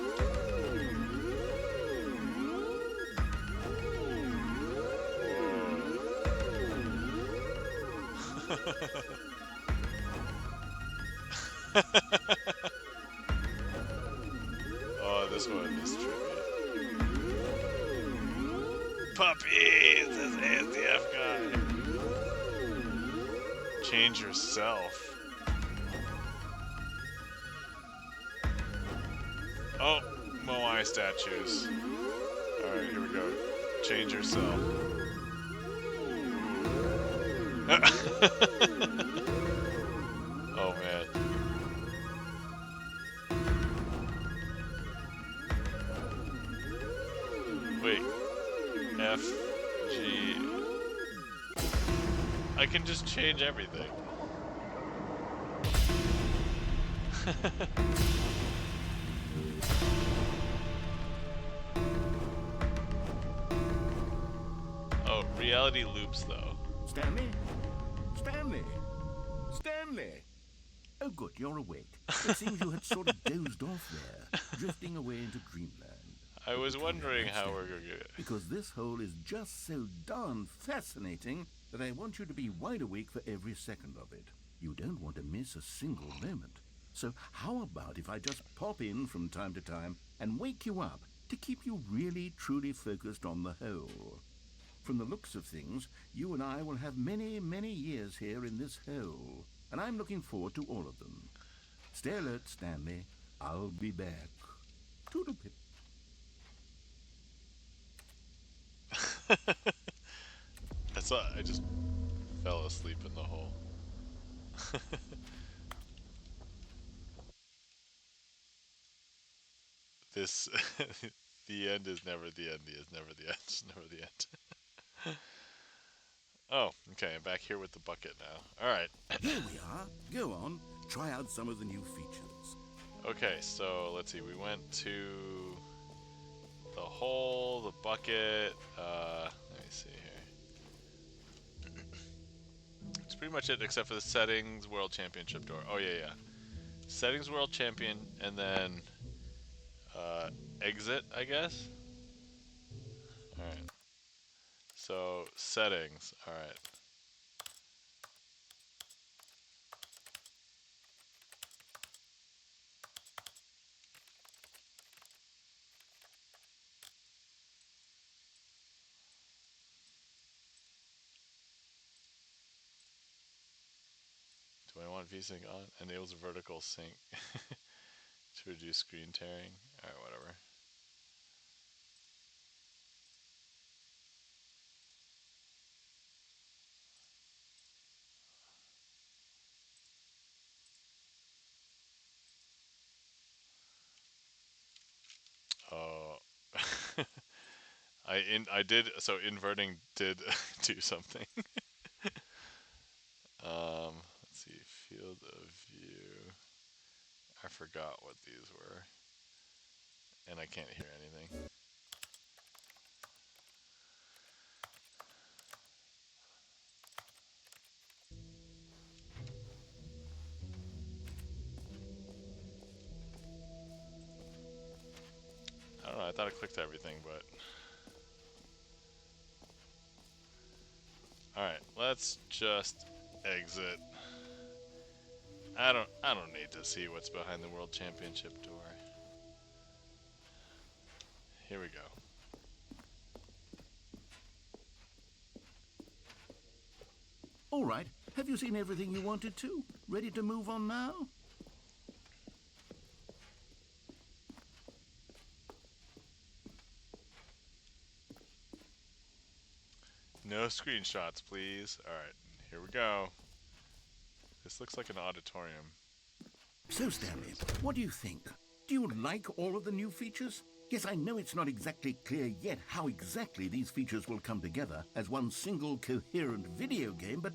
Oh, this one is trippy. Puppies! This ASDF guy! Change yourself. Oh, Moai statues. Alright, here we go. Change yourself. Oh man. Wait. F, G. I can just change everything. Oh, reality loops though. Stanley? Stanley? Stanley? Oh, good, you're awake. It seems you had sort of dozed off there, drifting away into dreamland. I was But come here, wondering let's how stay. we're gonna get it. Because this hole is just so darn fascinating that I want you to be wide awake for every second of it. You don't want to miss a single moment. So how about if I just pop in from time to time and wake you up to keep you really, truly focused on the hole? From the looks of things, you and I will have many, many years here in this hole, and I'm looking forward to all of them. Stay alert, Stanley. I'll be back. Toodle-pip. I just fell asleep in the hole. This the end is never the end. The is never the end. It's never the end. Oh, okay. I'm back here with the bucket now. All right. Here we are. Go on. Try out some of the new features. Okay, so let's see. We went to the hole, the bucket. Let me see here. It's pretty much it, except for the settings, world championship door. Oh yeah, yeah. Settings, world champion, and then exit, I guess. All right. So settings. All right. Do I want VSync on? Enables vertical sync to reduce screen tearing. All right, whatever. I did, so inverting did do something. Let's see, field of view. I forgot what these were, and I can't hear anything. I don't know. I thought I clicked everything, but all right. Let's just exit. I don't need to see what's behind the World Championship door. Here we go. All right, have you seen everything you wanted to? Ready to move on now? No screenshots, please. All right, here we go. This looks like an auditorium. So, Stanley, what do you think? Do you like all of the new features? Yes, I know it's not exactly clear yet how exactly these features will come together as one single coherent video game, but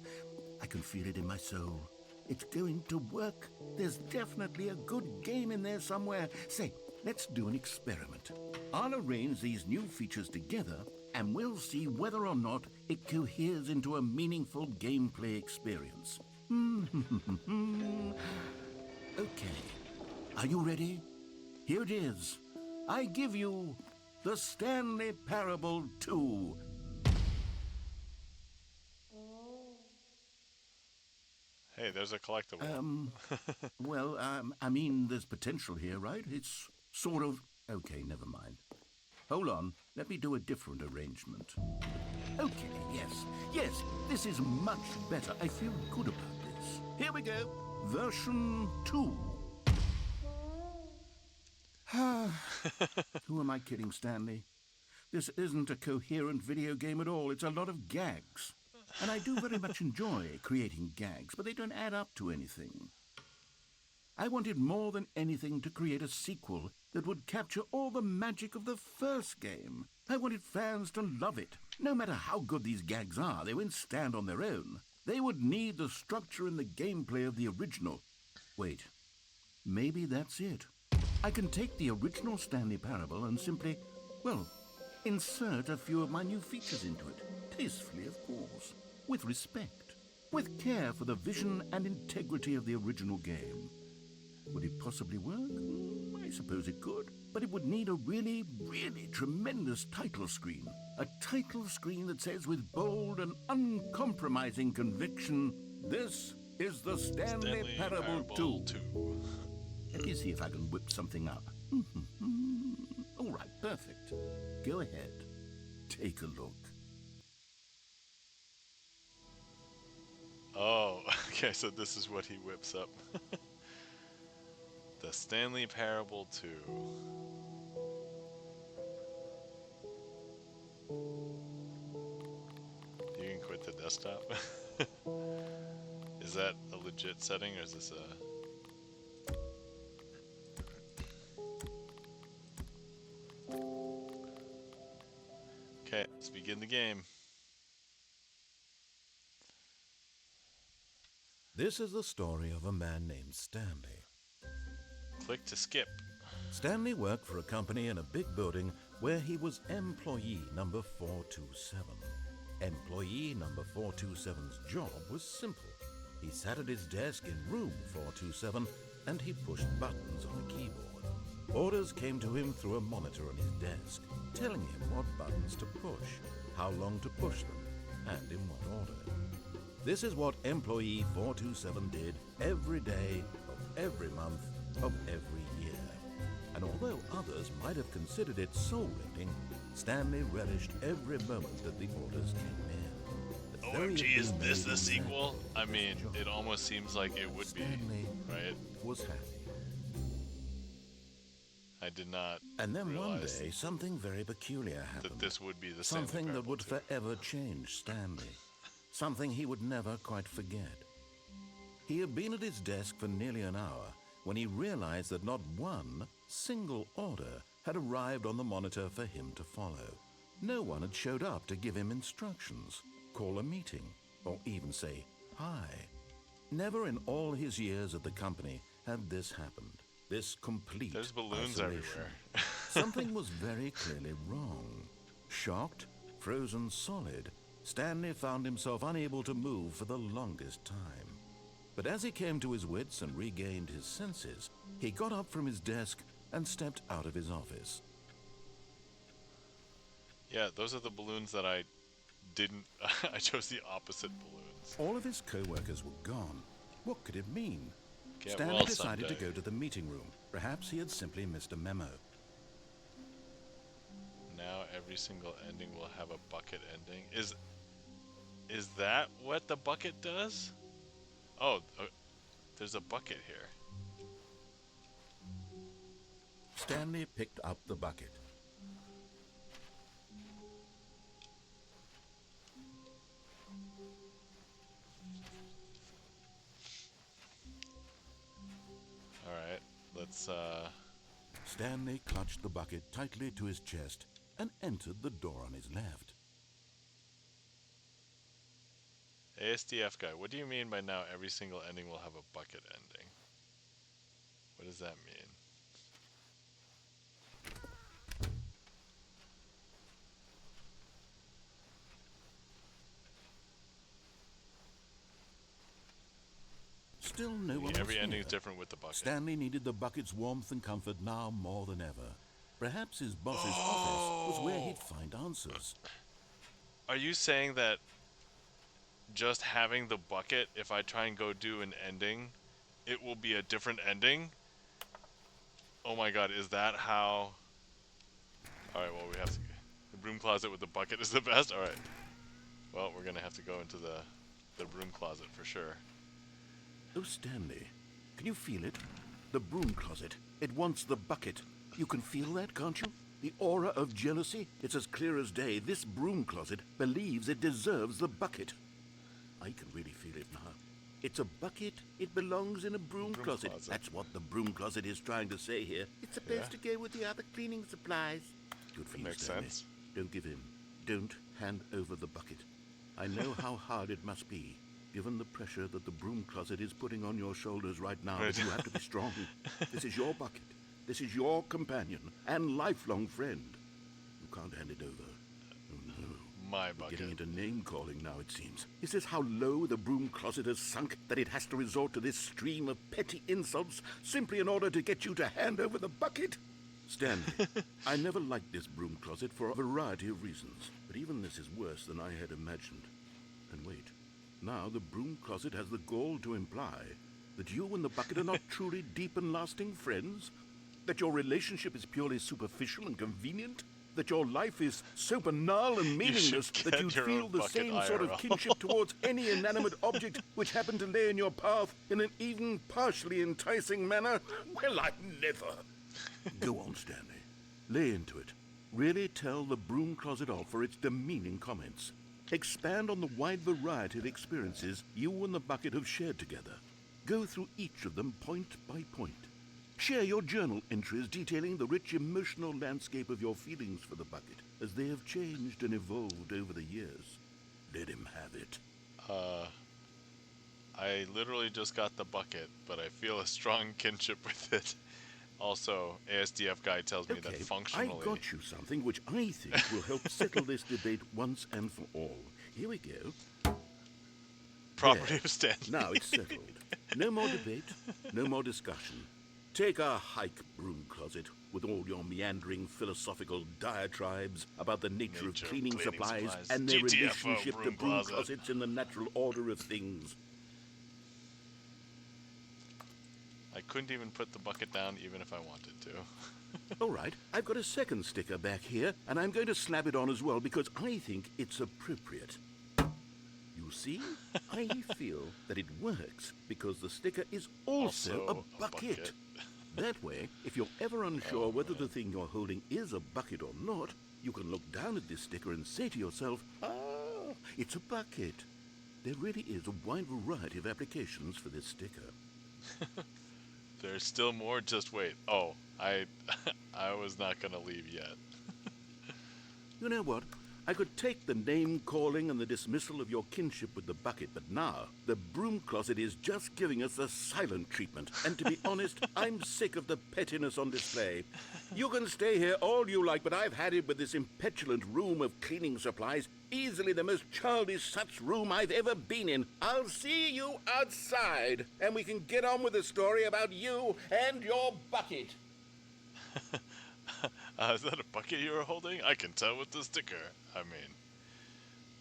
I can feel it in my soul. It's going to work. There's definitely a good game in there somewhere. Say, let's do an experiment. I'll arrange these new features together, and we'll see whether or not it coheres into a meaningful gameplay experience. Okay. Are you ready? Here it is. I give you the Stanley Parable 2. Hey, there's a collectible. Well, I mean, there's potential here, right? It's sort of... Okay, never mind. Hold on. Let me do a different arrangement. Okay, yes, this is much better. I feel good about this. Here we go. Version 2. Who am I kidding, Stanley? This isn't a coherent video game at all. It's a lot of gags. And I do very much enjoy creating gags, but they don't add up to anything. I wanted more than anything to create a sequel that would capture all the magic of the first game. I wanted fans to love it. No matter how good these gags are, they won't stand on their own. They would need the structure and the gameplay of the original. Wait, maybe that's it. I can take the original Stanley Parable and simply, well, insert a few of my new features into it. Tastefully, of course. With respect. With care for the vision and integrity of the original game. Would it possibly work? I suppose it could. But it would need a really, really tremendous title screen. A title screen that says with bold and uncompromising conviction, this is the Stanley Parable 2. Let me see if I can whip something up. All right, perfect. Go ahead. Take a look. Oh, okay, so this is what he whips up. The Stanley Parable 2. You can quit the desktop. Is that a legit setting, or is this a... Okay, let's begin the game. This is the story of a man named Stanley. Click to skip. Stanley worked for a company in a big building where he was employee number 427. Employee number 427's job was simple. He sat at his desk in room 427 and he pushed buttons on a keyboard. Orders came to him through a monitor on his desk, telling him what buttons to push, how long to push them, and in what order. This is what employee 427 did every day of every month of every year. And although others might have considered it soul-rending, Stanley relished every moment that the orders came in. The theory of OMG, is being this made the in sequel? that I mean, job. it almost seems like it would be, Stanley right? was happy. I did not And then one realize day, something very peculiar that happened. this would be the Stanley Something that Parable would 2. forever change Stanley. Something he would never quite forget. He had been at his desk for nearly an hour when he realized that not one single order had arrived on the monitor for him to follow. No one had showed up to give him instructions, call a meeting, or even say hi. Never in all his years at the company had this happened. This complete There's balloons isolation. everywhere. Something was very clearly wrong. Shocked, frozen solid, Stanley found himself unable to move for the longest time. But as he came to his wits and regained his senses, he got up from his desk and stepped out of his office. Yeah, those are the balloons that I didn't... I chose the opposite balloons. All of his co-workers were gone. What could it mean? Get Stanley well decided to someday. go to the meeting room. Perhaps he had simply missed a memo. Now every single ending will have a bucket ending. Is that what the bucket does? Oh, there's a bucket here. Stanley picked up the bucket. Alright, let's, Stanley clutched the bucket tightly to his chest and entered the door on his left. ASDF guy, what do you mean by now every single ending will have a bucket ending? What does that mean? Still no one Every was ending here. is different with the bucket. Stanley needed the bucket's warmth and comfort now more than ever. Perhaps his boss's office was where he'd find answers. Are you saying that just having the bucket, if I try and go do an ending, it will be a different ending? Oh my god, is that how... Alright, well we have to... The broom closet with the bucket is the best? Alright. Well, we're gonna have to go into the broom closet for sure. Oh, Stanley, can you feel it? The broom closet. It wants the bucket. You can feel that, can't you? The aura of jealousy? It's as clear as day. This broom closet believes it deserves the bucket. I can really feel it now. It's a bucket. It belongs in a broom closet. That's what the broom closet is trying to say here. It's supposed to go with the other cleaning supplies. Good for you, Makes Stanley. sense. Don't give in. Don't hand over the bucket. I know how hard it must be, given the pressure that the broom closet is putting on your shoulders right now. But you have to be strong. This is your bucket. This is your companion and lifelong friend. You can't hand it over. Oh, no. My We're bucket. getting into name-calling now, it seems. Is this how low the broom closet has sunk, that it has to resort to this stream of petty insults simply in order to get you to hand over the bucket? Stanley, I never liked this broom closet for a variety of reasons, but even this is worse than I had imagined. And wait, now the broom closet has the gall to imply that you and the bucket are not truly deep and lasting friends? That your relationship is purely superficial and convenient? That your life is so banal and meaningless that get you'd your feel own the bucket same sort of IRL. kinship towards any inanimate object which happened to lay in your path in an even partially enticing manner? Well, I never. Go on, Stanley. Lay into it. Really tell the broom closet off for its demeaning comments. Expand on the wide variety of experiences you and the bucket have shared together. Go through each of them point by point. Share your journal entries detailing the rich emotional landscape of your feelings for the bucket as they have changed and evolved over the years. Let him have it. I literally just got the bucket, but I feel a strong kinship with it. Also, ASDF guy tells me that Okay, functionally... I got you something which I think will help settle this debate once and for all. Here we go. Property There. of Stanley. Now it's settled. No more debate, no more discussion. Take a hike, broom closet, with all your meandering philosophical diatribes about the nature of cleaning supplies and their GTFO, relationship to broom broom closet. closets in the natural order of things. I couldn't even put the bucket down even if I wanted to. All right, I've got a second sticker back here, and I'm going to slap it on as well because I think it's appropriate. You see, I feel that it works because the sticker is also a bucket. That way, if you're ever unsure whether the thing you're holding is a bucket or not, you can look down at this sticker and say to yourself, ah, it's a bucket. There really is a wide variety of applications for this sticker. There's still more, just wait. Oh, I was not gonna leave yet. You know what? I could take the name-calling and the dismissal of your kinship with the bucket, but now the broom closet is just giving us the silent treatment. And to be honest, I'm sick of the pettiness on display. You can stay here all you like, but I've had it with this impetulant room of cleaning supplies. Easily the most childish such room I've ever been in. I'll see you outside, and we can get on with the story about you and your bucket. Is that a bucket you were holding? I can tell with the sticker. I mean,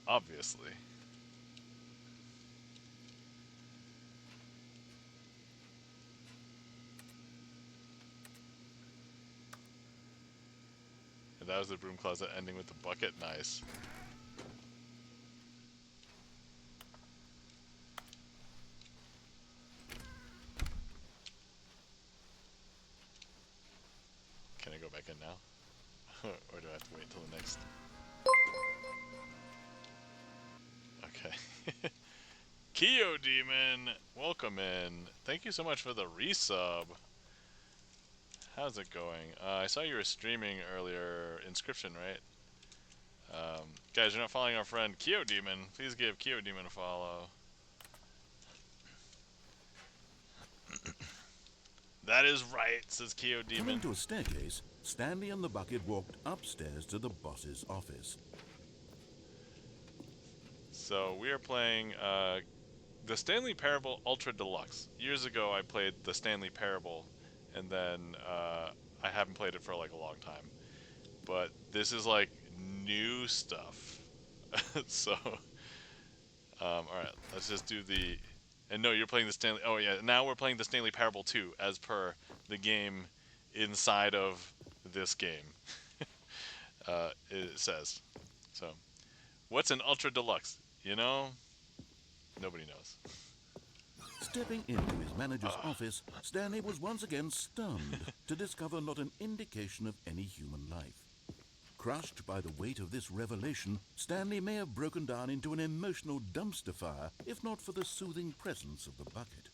obviously. And that was the broom closet ending with the bucket. Nice. Can I go back in now? Or do I have to wait until the next? Okay. Kyo Demon, welcome in. Thank you so much for the resub. How's it going? I saw you were streaming earlier. Inscription, right? Guys, you're not following our friend Kyo Demon. Please give Kyo Demon a follow. That is right, says Kyo Demon. Coming to a staircase, Stanley and the bucket walked upstairs to the boss's office. So we are playing the Stanley Parable Ultra Deluxe. Years ago I played the Stanley Parable, and then I haven't played it for like a long time. But this is like new stuff. So, alright, let's just do the... And no, you're playing the Stanley... Oh yeah, now we're playing the Stanley Parable 2, as per the game inside of this game. It says. So, what's an Ultra Deluxe? You know? Nobody knows. Stepping into his manager's office, Stanley was once again stunned to discover not an indication of any human life. Crushed by the weight of this revelation, Stanley may have broken down into an emotional dumpster fire if not for the soothing presence of the bucket.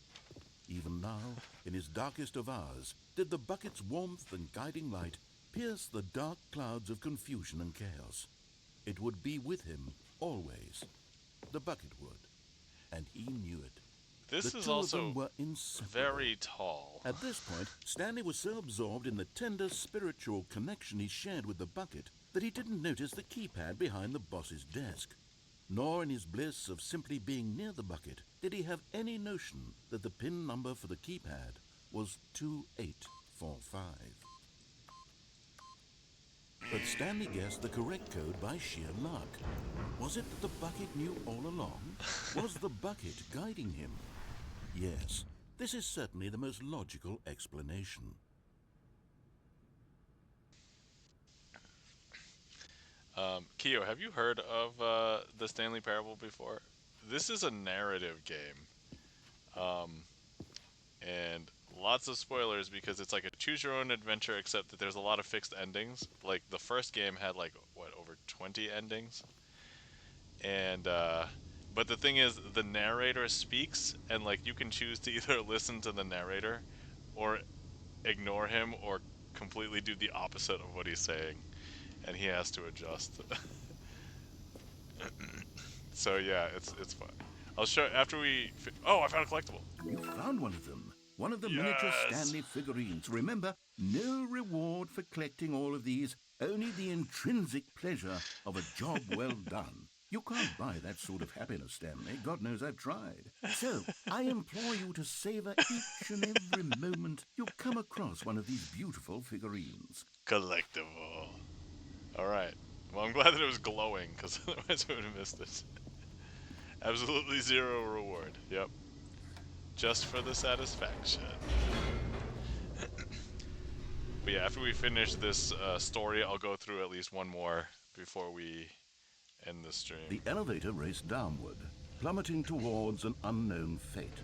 Even now, in his darkest of hours, did the bucket's warmth and guiding light pierce the dark clouds of confusion and chaos. It would be with him always. The bucket would, and he knew it. This The is two of also them were inseparable. very tall. At this point, Stanley was so absorbed in the tender spiritual connection he shared with the bucket that he didn't notice the keypad behind the boss's desk. Nor in his bliss of simply being near the bucket did he have any notion that the PIN number for the keypad was 2845. But Stanley guessed the correct code by sheer luck. Was it that the bucket knew all along? Was the bucket guiding him? Yes, this is certainly the most logical explanation. Kyo, have you heard of the Stanley Parable before? This is a narrative game. And lots of spoilers because it's like a choose-your-own adventure, except that there's a lot of fixed endings. Like, the first game had, like, what, over 20 endings? And, but the thing is, the narrator speaks, and, like, you can choose to either listen to the narrator, or ignore him, or completely do the opposite of what he's saying. And he has to adjust. So, yeah, it's fun. I'll show, after we... Oh, I found a collectible! You found one of them. One of the miniature Stanley figurines. Remember, no reward for collecting all of these, only the intrinsic pleasure of a job well done. You can't buy that sort of happiness, Stanley. God knows I've tried. So, I implore you to savor each and every moment you come across one of these beautiful figurines. Collectible. Alright. Well, I'm glad that it was glowing, because otherwise I would have missed it. Absolutely zero reward. Yep. Just for the satisfaction. But yeah, after we finish this story, I'll go through at least one more before we end the stream. The elevator raced downward, plummeting towards an unknown fate.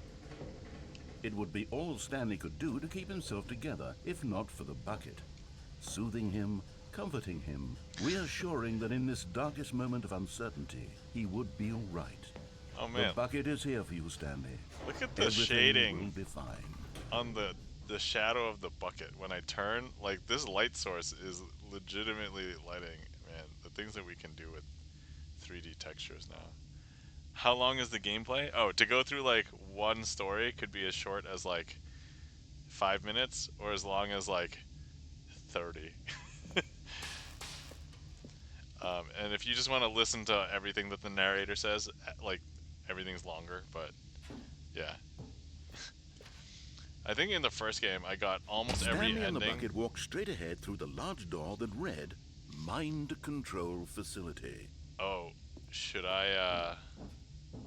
It would be all Stanley could do to keep himself together, if not for the bucket. Soothing him, comforting him, reassuring that in this darkest moment of uncertainty, he would be all right. Oh man, The bucket is here for you, Stanley. look at the Everything shading will be fine. on the shadow of the bucket. When I turn, like, this light source is legitimately lighting. Man, things that we can do with 3D textures now. How long is the gameplay? Oh, to go through like one story could be as short as like 5 minutes or as long as like 30. And if you just want to listen to everything that the narrator says, like everything's longer, but yeah. I think in the first game I got almost every Stanley and the ending. bucket walked straight ahead through the large door that read, Mind Control Facility. Oh, should I,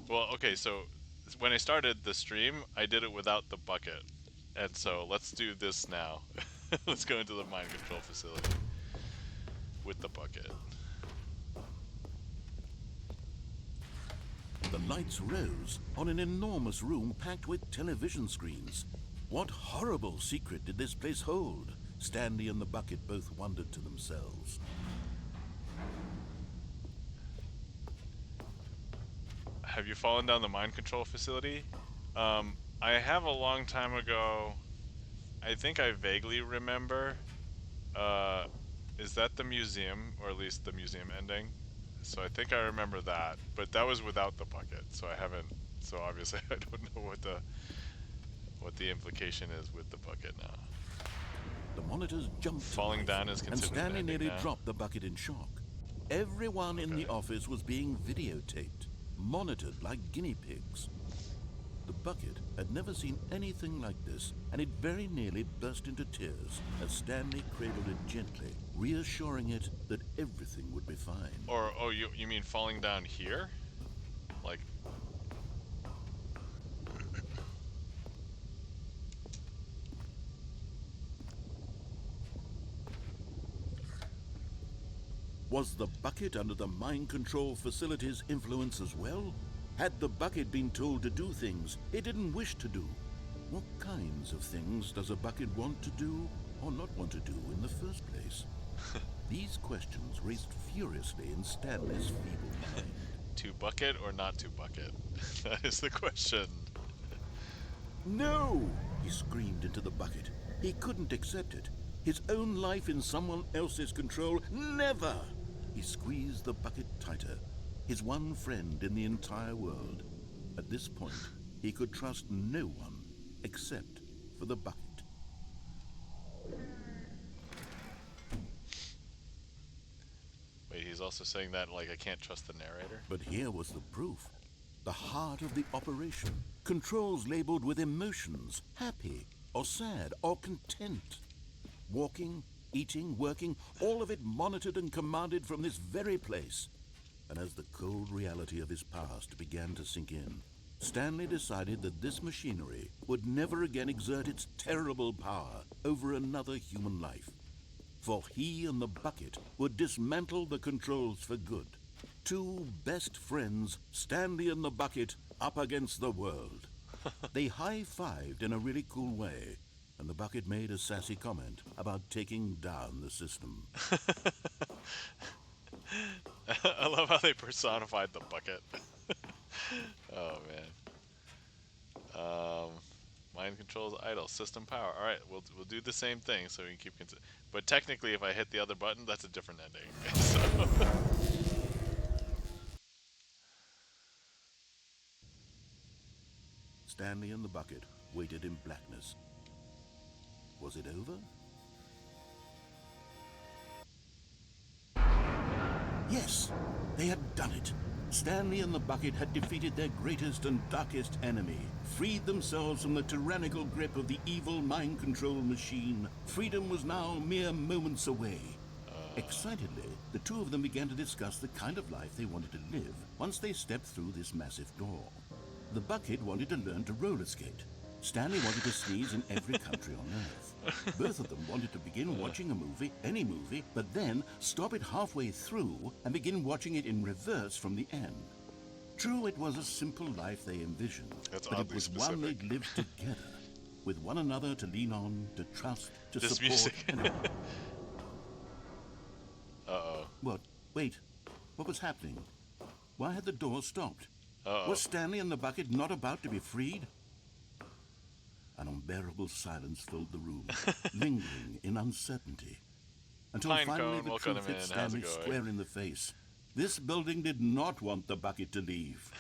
well, okay, so when I started the stream, I did it without the bucket. And so let's do this now. Let's go into the mind control facility with the bucket. The lights rose on an enormous room packed with television screens. What horrible secret did this place hold? Stanley and the bucket both wondered to themselves. Have you fallen down the mind control facility? I have a long time ago. I think I vaguely remember. Is that the museum, or at least the museum ending? So I think I remember that, but that was without the bucket, so I haven't. So obviously I don't know what the implication is with the bucket now. The monitors jumped to Falling life, down is and considered Stanley an ending nearly now? dropped the bucket in shock. Everyone in the office was being videotaped, monitored like guinea pigs. The bucket had never seen anything like this, and it very nearly burst into tears as Stanley cradled it gently, reassuring it that everything would be fine. Or oh, you mean falling down here? Like Was the bucket under the mind control facility's influence as well? Had the bucket been told to do things it didn't wish to do? What kinds of things does a bucket want to do or not want to do in the first place? These questions raced furiously in Stanley's feeble mind. to bucket or not to bucket? That is the question. No! He screamed into the bucket. He couldn't accept it. His own life in someone else's control, never! He squeezed the bucket tighter, his one friend in the entire world. At this point, he could trust no one except for the bucket. Wait, he's also saying that like I can't trust the narrator? But here was the proof. The heart of the operation. Controls labeled with emotions, happy or sad or content. Walking, eating, working, all of it monitored and commanded from this very place. And as the cold reality of his past began to sink in, Stanley decided that this machinery would never again exert its terrible power over another human life. For he and the bucket would dismantle the controls for good. Two best friends, Stanley and the bucket, up against the world. They high-fived in a really cool way, and the bucket made a sassy comment about taking down the system. I love how they personified the bucket. Oh man. Mind controls idle, system power. All right, we'll do the same thing so we can keep. But technically, if I hit the other button, that's a different ending. So. Stanley and the bucket waited in blackness. Was it over? Yes, they had done it. Stanley and the bucket had defeated their greatest and darkest enemy, freed themselves from the tyrannical grip of the evil mind control machine. Freedom was now mere moments away. Excitedly, the two of them began to discuss the kind of life they wanted to live once they stepped through this massive door. The bucket wanted to learn to roller skate. Stanley wanted to sneeze in every country on Earth. Both of them wanted to begin watching a movie, any movie, but then stop it halfway through and begin watching it in reverse from the end. True, it was a simple life they envisioned, That's but it oddly was specific. one they'd lived together, with one another to lean on, to trust, to This support. music. And Uh-oh. what? Wait, what was happening? Why had the door stopped? Uh-oh. Was Stanley and the bucket not about to be freed? An unbearable silence filled the room, lingering in uncertainty. until Pinecone, finally the welcome truth in. hit How's Stanley it going? square in the face. This building did not want the bucket to leave.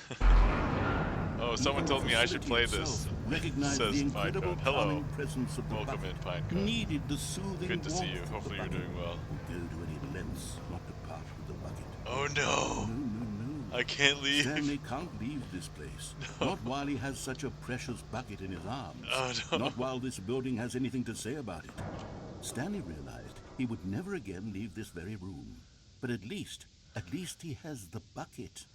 Oh, someone Even told the me I should facility play itself this. recognized Says the incredible Pinecone. Hello. calming presence of the Welcome bucket, in, Pinecone. needed the soothing Good to see warmth you. of Hopefully the you're bucket, doing well. would go to any lengths not to part with the bucket. Oh no! No. I can't leave. Stanley can't leave this place. No. Not while he has such a precious bucket in his arms. Oh no. Not while this building has anything to say about it. Stanley realized he would never again leave this very room. But at least he has the bucket.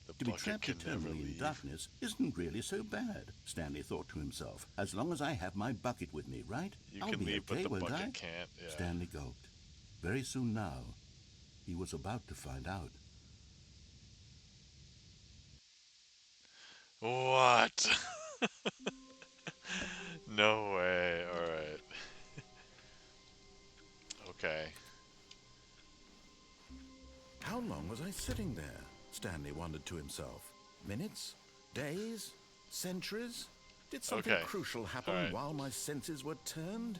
The To be bucket trapped can never eternally in leave. darkness isn't really so bad, Stanley thought to himself. As long as I have my bucket with me, right? You I'll can be leave, okay, but the won't bucket I? can't. Yeah. Stanley gulped. Very soon now, he was about to find out. What? No way. Alright. Okay. How long was I sitting there? Stanley wondered to himself. Minutes? Days? Centuries? Did something Okay. crucial happen All right. while my senses were turned?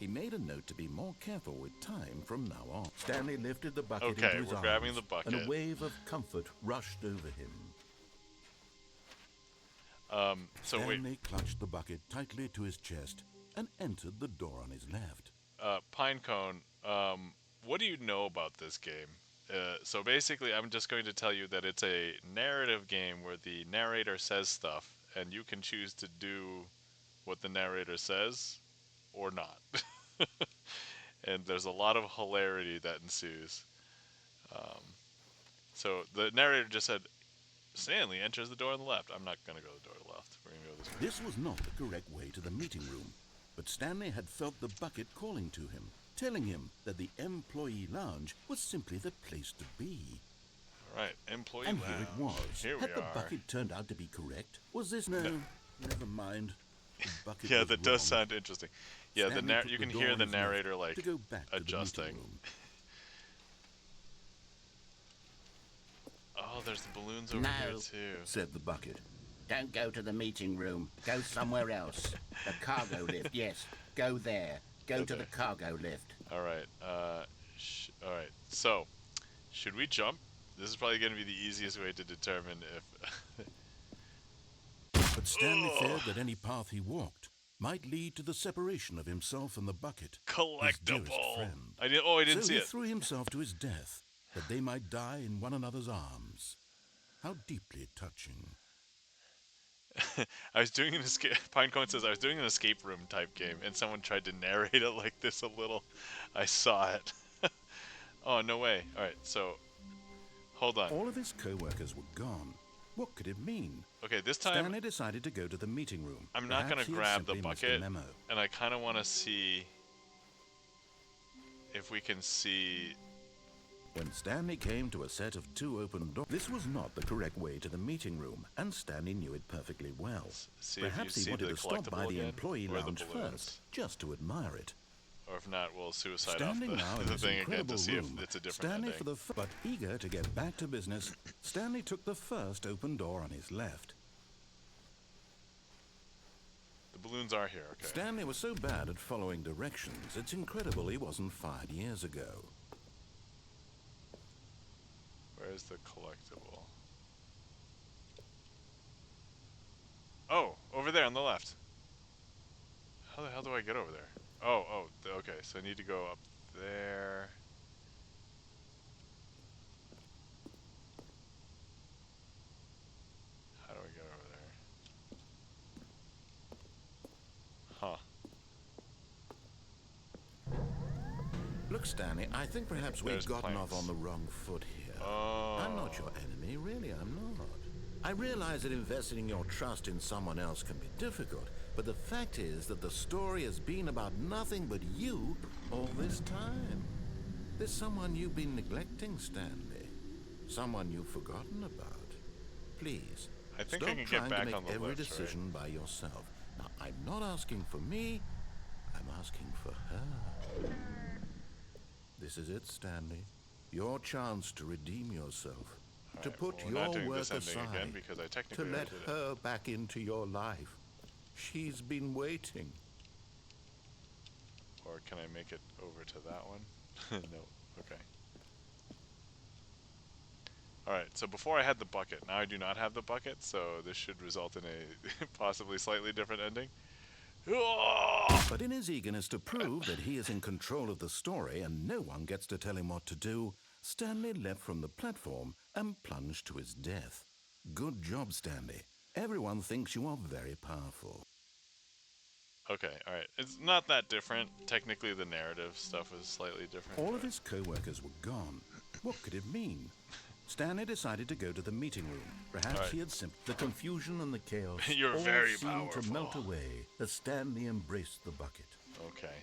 He made a note to be more careful with time from now on. Stanley lifted the bucket Okay, into his we're arms, grabbing the bucket. and a wave of comfort rushed over him. So wait. Stanley clutched the bucket tightly to his chest and entered the door on his left. Pinecone, what do you know about this game? So basically, I'm just going to tell you that it's a narrative game where the narrator says stuff, and you can choose to do what the narrator says or not. And there's a lot of hilarity that ensues. So the narrator just said, Stanley enters the door on the left. I'm not going to go to the door to the left. We're going to go this way. This was not the correct way to the meeting room, but Stanley had felt the bucket calling to him, telling him that the employee lounge was simply the place to be. All right, employee And lounge. here it was. Here we Had the are. bucket turned out to be correct? Was this no? Never mind. The bucket Yeah, was that does wrong. sound interesting. Yeah, Stanley took you the can door hear on the his left narrator like to go back to the meeting adjusting. room. Oh, there's the balloons over No. here too. Said the bucket. Don't go to the meeting room. Go somewhere else. The cargo lift, yes. Go there. Go to the cargo lift. All right. All right. So, should we jump? This is probably going to be the easiest way to determine if. But Stanley feared that any path he walked might lead to the separation of himself and the bucket, his dearest Collectible. friend. I didn't So see he it. threw himself to his death, that they might die in one another's arms. How deeply touching. I was doing an escape. Pinecone says I was doing an escape room type game, and someone tried to narrate it like this a little. I saw it. Oh no way! All right, so hold on. All of his co-workers were gone. What could it mean? Okay, this time Stanley decided to go to the meeting room. I'm not Perhaps gonna he had grab the simply missed a bucket, memo. and I kind of want to see if we can see. When Stanley came to a set of two open doors, this was not the correct way to the meeting room, and Stanley knew it perfectly well. See if you Perhaps see he wanted the to stop by collectible the again, employee or the lounge balloons. first, just to admire it. Or if not, we'll suicide Standing now off in the this thing again incredible to see room, if it's a different Stanley ending. but eager to get back to business, Stanley took the first open door on his left. The balloons are here, okay. Stanley was so bad at following directions, it's incredible he wasn't fired years ago. Where's the collectible? Oh, over there on the left. How the hell do I get over there? Okay, so I need to go up there. How do I get over there? Huh. Look, Stanley, I think perhaps we've There's gotten off planks. on the wrong foot here. Oh. I'm not your enemy, really, I'm not. I realize that investing your trust in someone else can be difficult, but the fact is that the story has been about nothing but you all this time. There's someone you've been neglecting, Stanley. Someone you've forgotten about. Please, I think stop I can get trying back to make on the every lift, right? decision by yourself. Now, I'm not asking for me, I'm asking for her. This is it, Stanley. Your chance to redeem yourself. To Alright, put well, we're not your doing work this ending aside. again because I To technically let already did it. her back into your life. She's been waiting. Or can I make it over to that one? No. Okay. Alright, so before I had the bucket, now I do not have the bucket, so this should result in a possibly slightly different ending. But in his eagerness to prove that he is in control of the story and no one gets to tell him what to do, Stanley leapt from the platform and plunged to his death. Good job, Stanley. Everyone thinks you are very powerful. Okay, alright. It's not that different. Technically, the narrative stuff is slightly different. All of his co-workers were gone. What could it mean? Stanley decided to go to the meeting room. Perhaps Right. he had the confusion and the chaos You're all very seemed to powerful. melt away as Stanley embraced the bucket. Okay.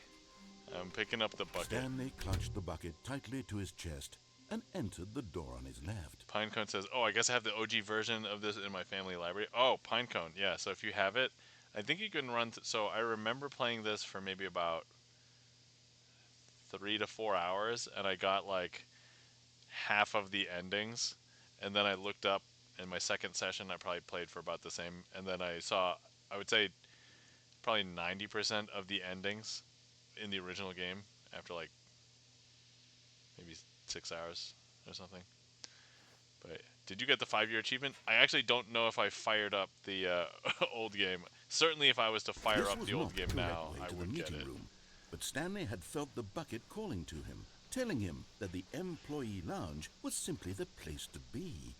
I'm picking up the bucket. Stanley clutched the bucket tightly to his chest and entered the door on his left. Pinecone says, oh, I guess I have the OG version of this in my family library. Oh, Pinecone, yeah. So if you have it, I think you can run... so I remember playing this for maybe about 3 to 4 hours, and I got like half of the endings. And then I looked up in my second session, I probably played for about the same. And then I saw, I would say, probably 90% of the endings in the original game after like maybe 6 hours or something. But did you get the 5-year achievement? I actually don't know if I fired up the old game. Certainly if I was to fire This up was the old not game now, directly I to the would get meeting it. room, but Stanley had felt the bucket calling to him, telling him that the employee lounge was simply the place to be.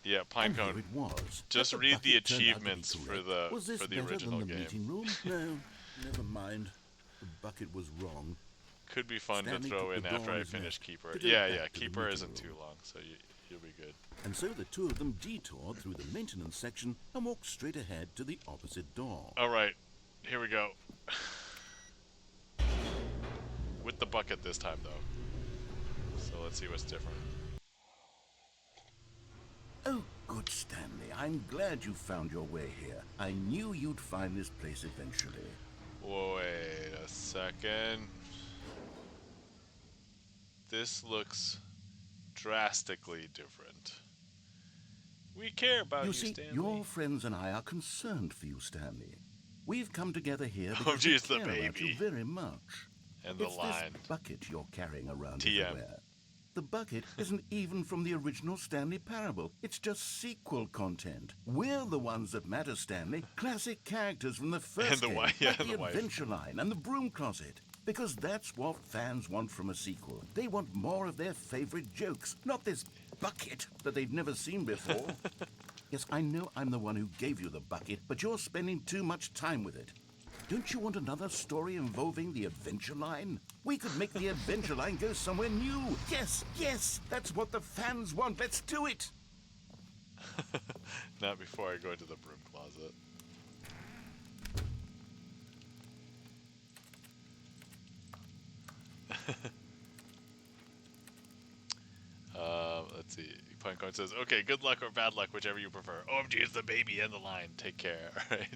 Yeah, And here Pinecone. it was. Just That read the bucket turned out to be achievements for correct. the Was this for the better original than the game. meeting room? No, never mind. The bucket was wrong. Could be fun Stanley to throw took in the door after on I his finish left Keeper. to go Yeah, back yeah, to the Keeper meeting isn't room. too long, so you'll be good. And so the two of them detoured through the maintenance section and walked straight ahead to the opposite door. All right, here we go. With the bucket this time, though. So let's see what's different. Oh, good, Stanley. I'm glad you found your way here. I knew you'd find this place eventually. Wait a second. This looks drastically different. We care about you, You see, Stanley. your friends and I are concerned for you, Stanley. We've come together here Oh, because geez, we the care about you baby. very much. And the It's line. this bucket you're carrying around TM. everywhere. The bucket isn't even from the original Stanley Parable. It's just sequel content. We're the ones that matter, Stanley. Classic characters from the first And the game, wife, yeah, like and the the wife. Adventure Line and the Broom Closet. Because that's what fans want from a sequel. They want more of their favorite jokes, not this bucket that they've never seen before. Yes, I know I'm the one who gave you the bucket, but you're spending too much time with it. Don't you want another story involving the Adventure Line? We could make the Adventure Line go somewhere new. Yes, yes, that's what the fans want. Let's do it. Not before I go into the broom closet. Let's see. Pinecone says, okay, good luck or bad luck, whichever you prefer. OMG is the baby and the line. Take care, alright?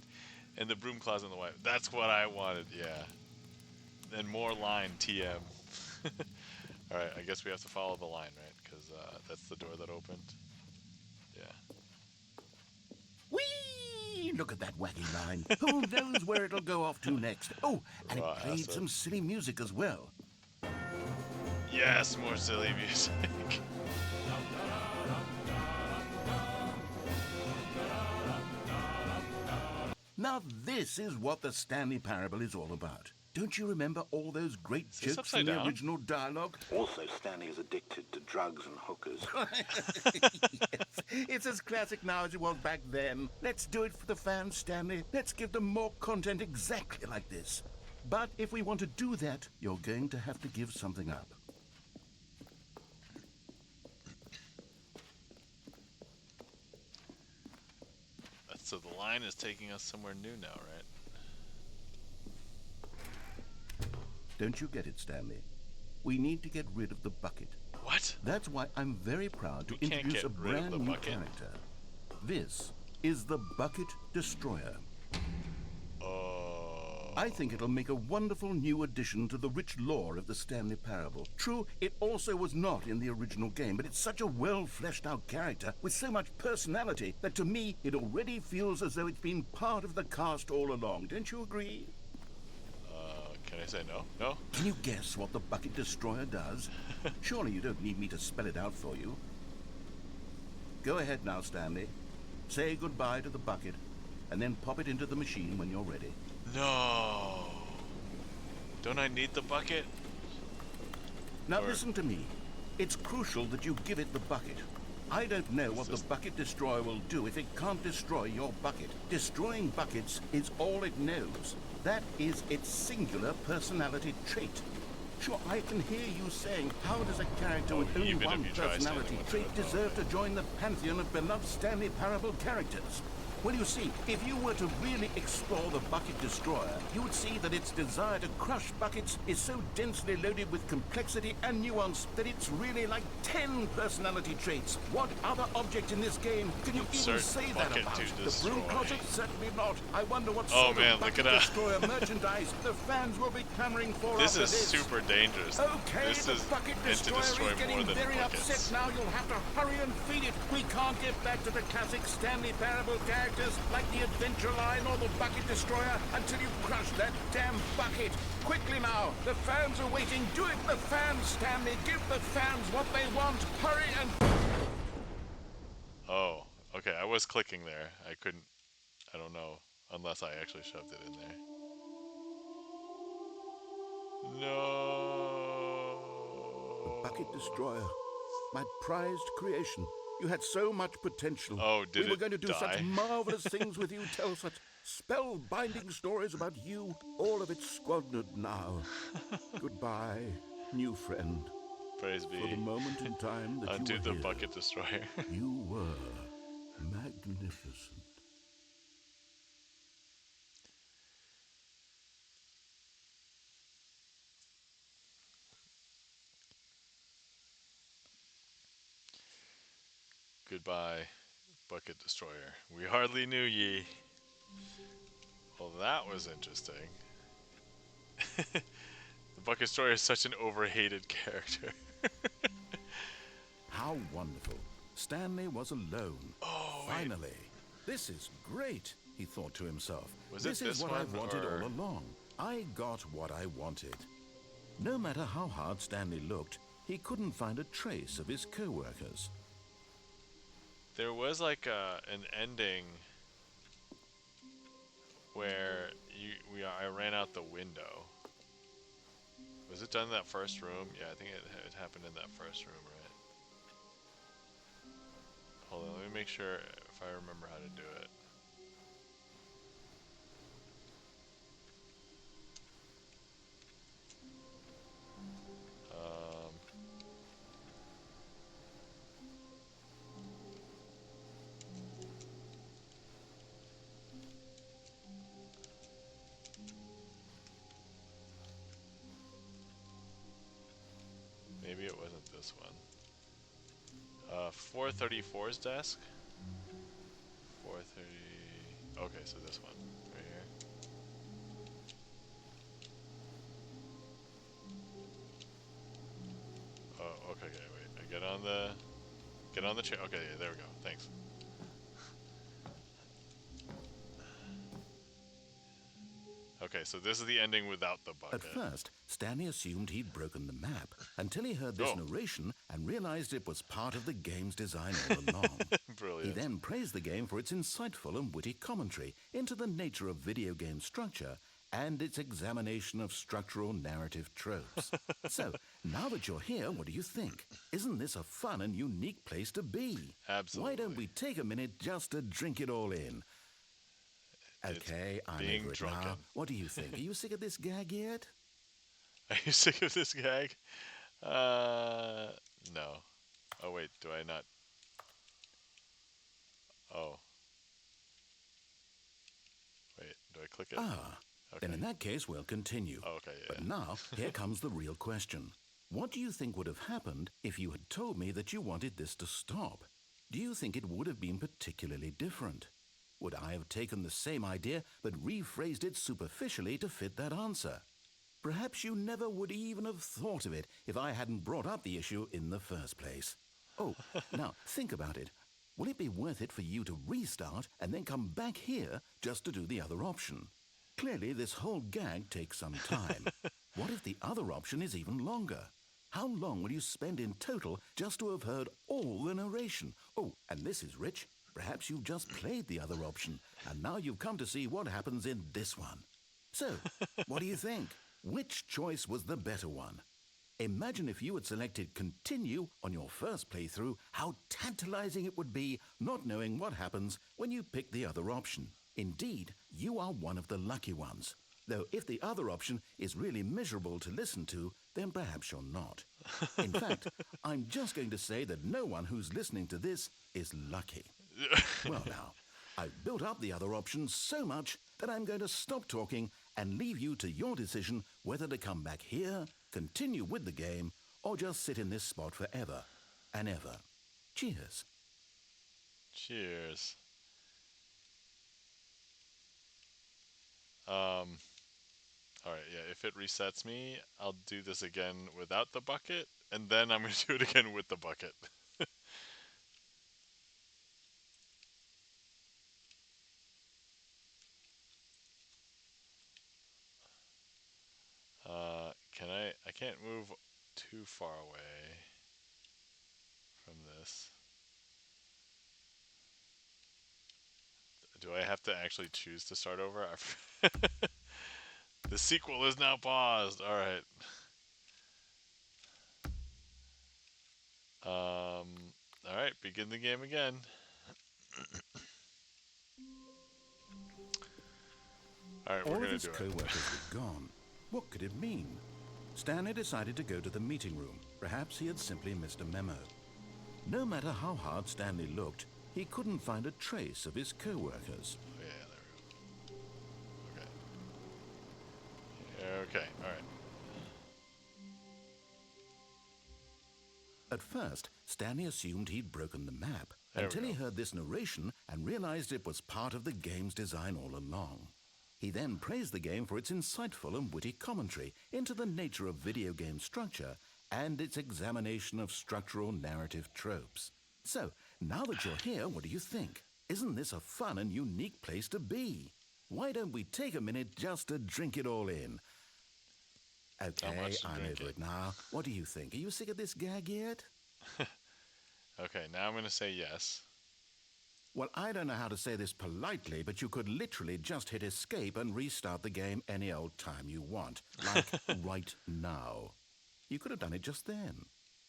And the broom closet and the wife. That's what I wanted, yeah. And more line, TM. Alright, I guess we have to follow the line, right? Because that's the door that opened. Yeah. Whee! Look at that wacky line. Who knows where it'll go off to next? Oh, and it Wow, played awesome. some silly music as well. Yes, more silly music. Now this is what the Stanley Parable is all about. Don't you remember all those great this jokes from upside the down? original dialogue? Also, Stanley is addicted to drugs and hookers. Yes, it's as classic now as it was back then. Let's do it for the fans, Stanley. Let's give them more content exactly like this. But if we want to do that, you're going to have to give something up. So the line is taking us somewhere new now, right? Don't you get it, Stanley? We need to get rid of the bucket. What? That's why I'm very proud to We can't introduce get a rid of brand the new bucket. character. This is the Bucket Destroyer. Oh. I think it'll make a wonderful new addition to the rich lore of the Stanley Parable. True, it also was not in the original game, but it's such a well-fleshed-out character with so much personality that to me it already feels as though it's been part of the cast all along. Don't you agree? Can I say no? No? Can you guess what the bucket destroyer does? Surely you don't need me to spell it out for you. Go ahead now, Stanley. Say goodbye to the bucket, and then pop it into the machine when you're ready. No. Don't I need the bucket? Now Or- listen to me. It's crucial that you give it the bucket. I don't know what the bucket destroyer will do if it can't destroy your bucket. Destroying buckets is all it knows. That is its singular personality trait. Sure, I can hear you saying, how does a character with only even if one you try personality standing with trait it, though. deserve to join the pantheon of beloved Stanley Parable characters? Well, you see, if you were to really explore the bucket destroyer, you would see that its desire to crush buckets is so densely loaded with complexity and nuance that it's really like 10 personality traits. What other object in this game can you even Insert say that bucket about? to The destroy. Broom Closet? Certainly not. I wonder what Oh, sort man, of look bucket at that. destroyer merchandise the fans will be clamoring for This after is this. super dangerous. Okay, This the is bucket meant to destroyer destroy is getting more than very buckets. upset now. You'll have to hurry and feed it. We can't get back to the classic Stanley Parable characters like the Adventure Line or the Bucket Destroyer until you crush that damn bucket. Quickly now, the fans are waiting. Do it, the fans, Stanley. Give the fans what they want. Hurry and... Oh, okay. I was clicking there. I couldn't. I don't know. Unless I actually shoved it in there. No. Bucket Destroyer. My prized creation. You had so much potential. Oh, did we were it going to do die? such marvelous things with you, tell such spell-binding stories about you. All of it squandered now. Goodbye, new friend. Praise be For the moment in time that unto you were the here, bucket destroyer. you were magnificent. Goodbye, bucket destroyer. We hardly knew ye. Well, that was interesting. The bucket destroyer is such an overhated character. How wonderful. Stanley was alone. Oh, wait. Finally. This is great, he thought to himself. Was this it is this what one, I've wanted or- all along. I got what I wanted. No matter how hard Stanley looked, he couldn't find a trace of his co-workers. There was like an ending where I ran out the window. Was it done in that first room? Yeah, I think it happened in that first room, right? Hold on, let me make sure if I remember how to do it. Maybe it wasn't this one. 434's desk. 430. Okay, so this one right here. Oh, okay, wait. I get on the chair. Okay, yeah, there we go. Thanks. Okay, so this is the ending without the bucket. At first, Stanley assumed he'd broken the map until he heard this Oh. narration and realized it was part of the game's design all along. He Brilliant. then praised the game for its insightful and witty commentary into the nature of video game structure and its examination of structural narrative tropes. So, now that you're here, what do you think? Isn't this a fun and unique place to be? Absolutely. Why don't we take a minute just to drink it all in? Okay, I'm being over it drunken. now. What do you think? Are you sick of this gag yet? Are you sick of this gag? No. Oh wait, do I not? Oh. Wait, do I click it? Ah, then in that case, we'll continue. Oh, okay, yeah. But now, here comes the real question. What do you think would have happened if you had told me that you wanted this to stop? Do you think it would have been particularly different? Would I have taken the same idea but rephrased it superficially to fit that answer? Perhaps you never would even have thought of it if I hadn't brought up the issue in the first place. Oh, now think about it. Will it be worth it for you to restart and then come back here just to do the other option? Clearly, this whole gag takes some time. What if the other option is even longer? How long will you spend in total just to have heard all the narration? Oh, and this is rich. Perhaps you've just played the other option, and now you've come to see what happens in this one. So, what do you think? Which choice was the better one? Imagine if you had selected continue on your first playthrough, how tantalizing it would be not knowing what happens when you pick the other option. Indeed, you are one of the lucky ones. Though if the other option is really miserable to listen to, then perhaps you're not. In fact, I'm just going to say that no one who's listening to this is lucky. Well now, I've built up the other options so much that I'm going to stop talking and leave you to your decision whether to come back here, continue with the game, or just sit in this spot forever and ever. Cheers. Cheers. Alright, yeah, if it resets me, I'll do this again without the bucket, and then I'm going to do it again with the bucket. I can't move too far away from this. Do I have to actually choose to start over? The sequel is now paused. Alright. Alright, begin the game again. Alright, we're All of gonna his do it. co-workers were gone. What could it mean? Stanley decided to go to the meeting room. Perhaps he had simply missed a memo. No matter how hard Stanley looked, he couldn't find a trace of his co-workers. Oh, yeah, there we go. Okay. Okay, alright. At first, Stanley assumed he'd broken the map There we until he go. heard this narration and realized it was part of the game's design all along. He then praised the game for its insightful and witty commentary into the nature of video game structure and its examination of structural narrative tropes. So, now that you're here, what do you think? Isn't this a fun and unique place to be? Why don't we take a minute just to drink it all in? Okay, much to I'm drink over it? it now. What do you think? Are you sick of this gag yet? Okay, now I'm gonna say yes. Well, I don't know how to say this politely, but you could literally just hit escape and restart the game any old time you want. Like right now. You could have done it just then.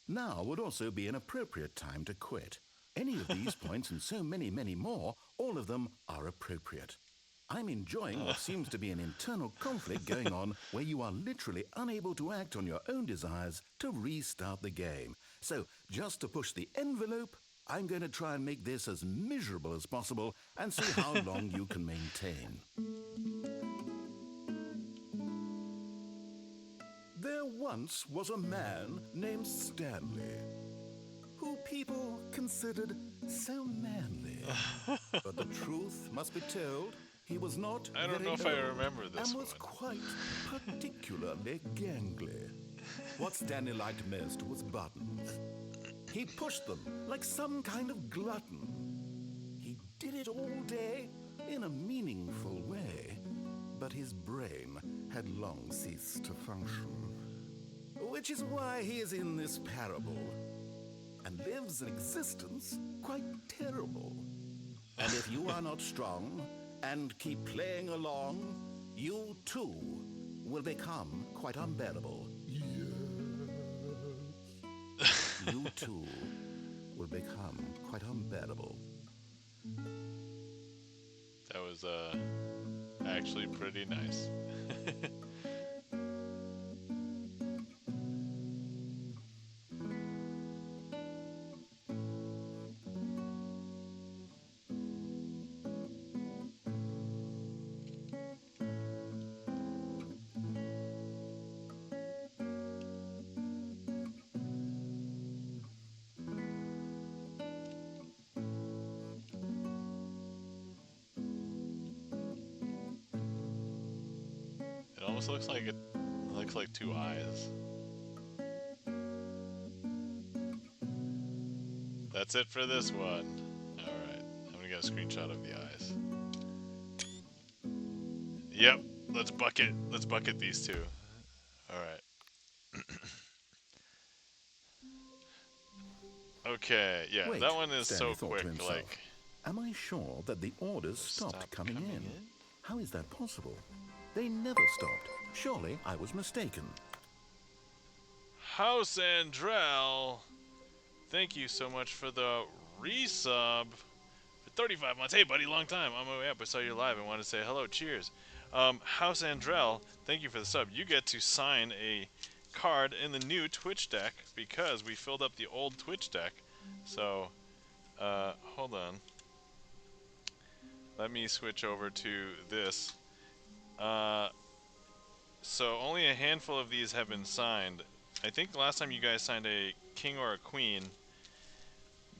Now would also be an appropriate time to quit. Any of these points and so many, many more, all of them are appropriate. I'm enjoying what seems to be an internal conflict going on where you are literally unable to act on your own desires to restart the game. So, just to push the envelope, I'm going to try and make this as miserable as possible and see how long you can maintain. There once was a man named Stanley, who people considered so manly. But the truth must be told, he was not I don't very know if I old remember this and was one. quite particularly gangly. What Stanley liked most was buttons. He pushed them like some kind of glutton. He did it all day in a meaningful way, but his brain had long ceased to function. Which is why he is in this parable and lives an existence quite terrible. And if you are not strong and keep playing along, you too will become quite unbearable. You too will become quite unbearable. That was actually pretty nice. It almost looks like two eyes. That's it for this one. Alright, I'm gonna get a screenshot of the eyes. Yep, Let's bucket these two. All right. Okay, yeah, Wait, that one is Stanley so thought to quick. himself. Like, Am I sure that the orders stopped stop coming coming in? in? How is that possible? They never stopped. Surely I was mistaken. House Andrell, thank you so much for the resub for 35 months. Hey, buddy, long time. On my way up, I saw you live and wanted to say hello. Cheers. House Andrell, thank you for the sub. You get to sign a card in the new Twitch deck because we filled up the old Twitch deck. So, hold on. Let me switch over to this. So only a handful of these have been signed. I think the last time you guys signed a king or a queen.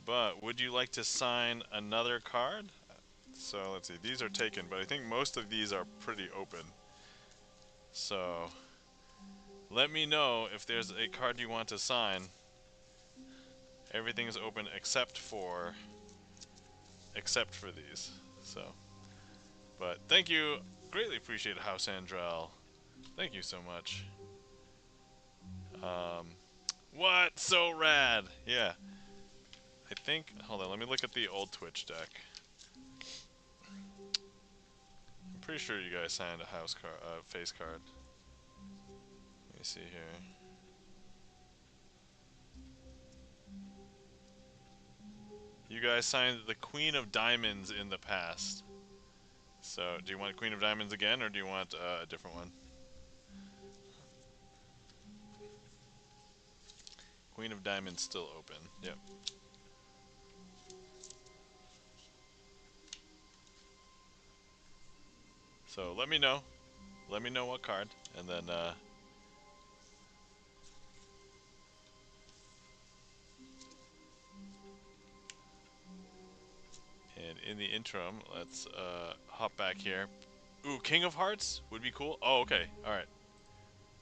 But would you like to sign another card? So let's see. These are taken, but I think most of these are pretty open. So let me know if there's a card you want to sign. Everything is open except for these. So, but thank you. Greatly appreciate it, House Andrell. Thank you so much. What? So rad. Yeah. I think, hold on, let me look at the old Twitch deck. I'm pretty sure you guys signed a house card, face card. Let me see here. You guys signed the Queen of Diamonds in the past. So, do you want Queen of Diamonds again, or do you want a different one? Queen of Diamonds still open. Yep. So let me know. Let me know what card, and then and in the interim, let's hop back here. Ooh, King of Hearts would be cool. Oh, okay. All right.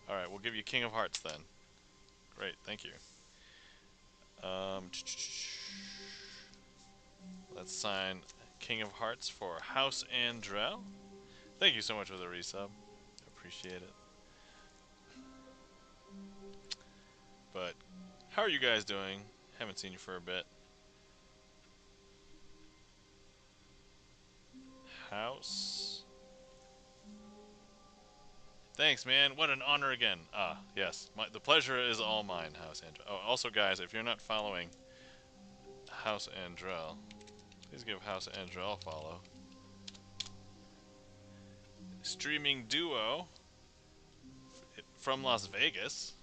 All right. We'll give you King of Hearts then. Great. Thank you. Let's sign King of Hearts for House Andrell. Thank you so much for the resub. Appreciate it. But how are you guys doing? Haven't seen you for a bit. House. Thanks, man. What an honor again. Ah, yes. The pleasure is all mine, House Andrell. Oh, also, guys, if you're not following House Andrell, please give House Andrell a follow. Streaming duo from Las Vegas.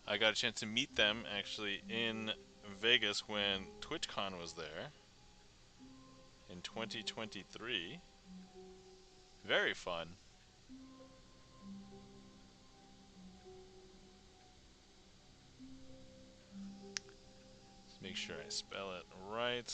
I got a chance to meet them actually in Vegas when TwitchCon was there in 2023. Very fun. Let's make sure I spell it right.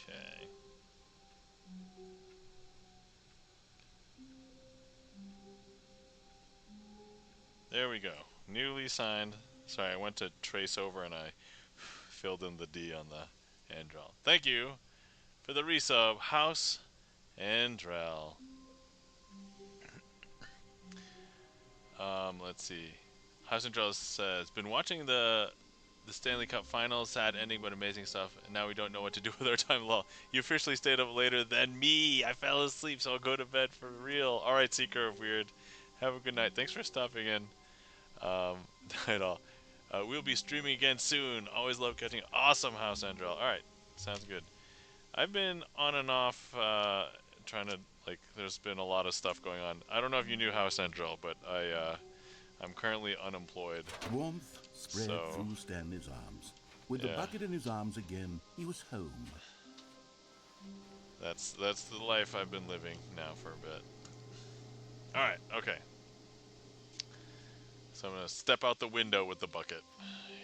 Okay. There we go. Newly signed. Sorry, I went to trace over and I filled in the D on the Andrell. Thank you for the resub, House Andrell. Let's see. House Andrell says, been watching the Stanley Cup Finals, sad ending but amazing stuff, and now we don't know what to do with our time. Lol. You officially stayed up later than me. I fell asleep, so I'll go to bed for real. Alright, Seeker of Weird. Have a good night. Thanks for stopping in. At all. We'll be streaming again soon. Always love catching. Awesome, House Andrell. Alright, sounds good. I've been on and off trying to, like, there's been a lot of stuff going on. I don't know if you knew House Andrell, but I'm currently unemployed. Warmth spread through Stanley's arms. With the bucket in his arms again, he was home. That's the life I've been living now for a bit. Alright, okay. So I'm going to step out the window with the bucket.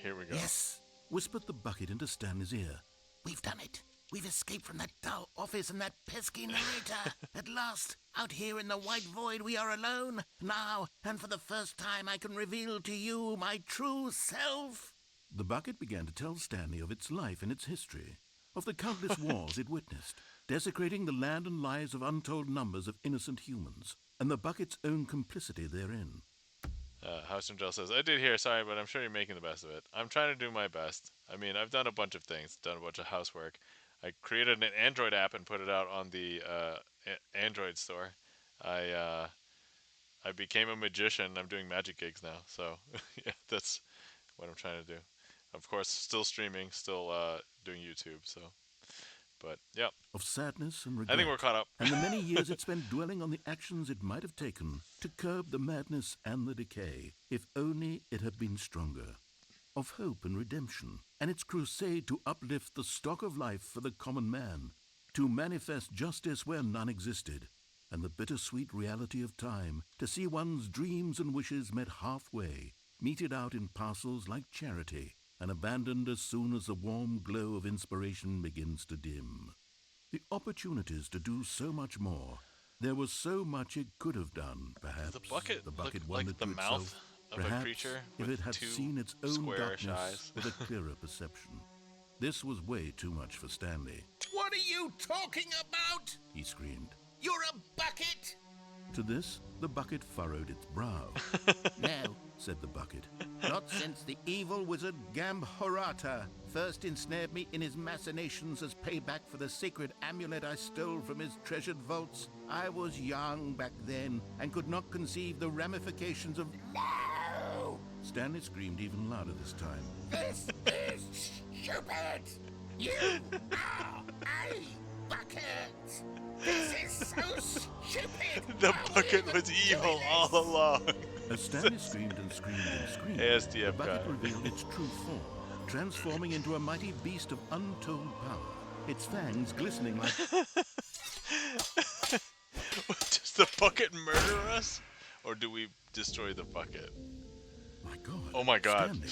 Here we go. Yes, whispered the bucket into Stanley's ear. We've done it. We've escaped from that dull office and that pesky narrator. At last, out here in the white void, we are alone. Now, and for the first time, I can reveal to you my true self. The bucket began to tell Stanley of its life and its history, of the countless wars it witnessed, desecrating the land and lives of untold numbers of innocent humans, and the bucket's own complicity therein. House and Jill says, I did hear, sorry, but I'm sure you're making the best of it. I'm trying to do my best. I mean, I've done a bunch of things, done a bunch of housework. I created an Android app and put it out on the Android store. I became a magician. I'm doing magic gigs now, so yeah, that's what I'm trying to do. Of course, still streaming, still doing YouTube. So, but yeah, Of sadness and I regret. think we're caught up. And the many years it spent dwelling on the actions it might have taken to curb the madness and the decay, if only it had been stronger. Of hope and redemption, and its crusade to uplift the stock of life for the common man, to manifest justice where none existed, and the bittersweet reality of time, to see one's dreams and wishes met halfway, meted out in parcels like charity, and abandoned as soon as the warm glow of inspiration begins to dim. The opportunities to do so much more. There was so much it could have done, perhaps. The bucket looked wondered like the to mouth itself, of a perhaps, creature if with it had two seen its own squarish darkness eyes. with a clearer perception. This was way too much for Stanley. What are you talking about? He screamed. You're a bucket! To this, the bucket furrowed its brow. No, Said the bucket. not since the evil wizard Gambhorata first ensnared me in his machinations as payback for the sacred amulet I stole from his treasured vaults. I was young back then and could not conceive the ramifications of... No! Stanley screamed even louder this time. This is stupid! You are a bucket! This is so stupid! The bucket was evil all along. As Stanley screamed and screamed and screamed, ASDF the bucket guy. revealed its true form, transforming into a mighty beast of untold power, its fangs glistening like... Does the bucket murder us? Or do we destroy the bucket? My God. Oh my God. Stanley,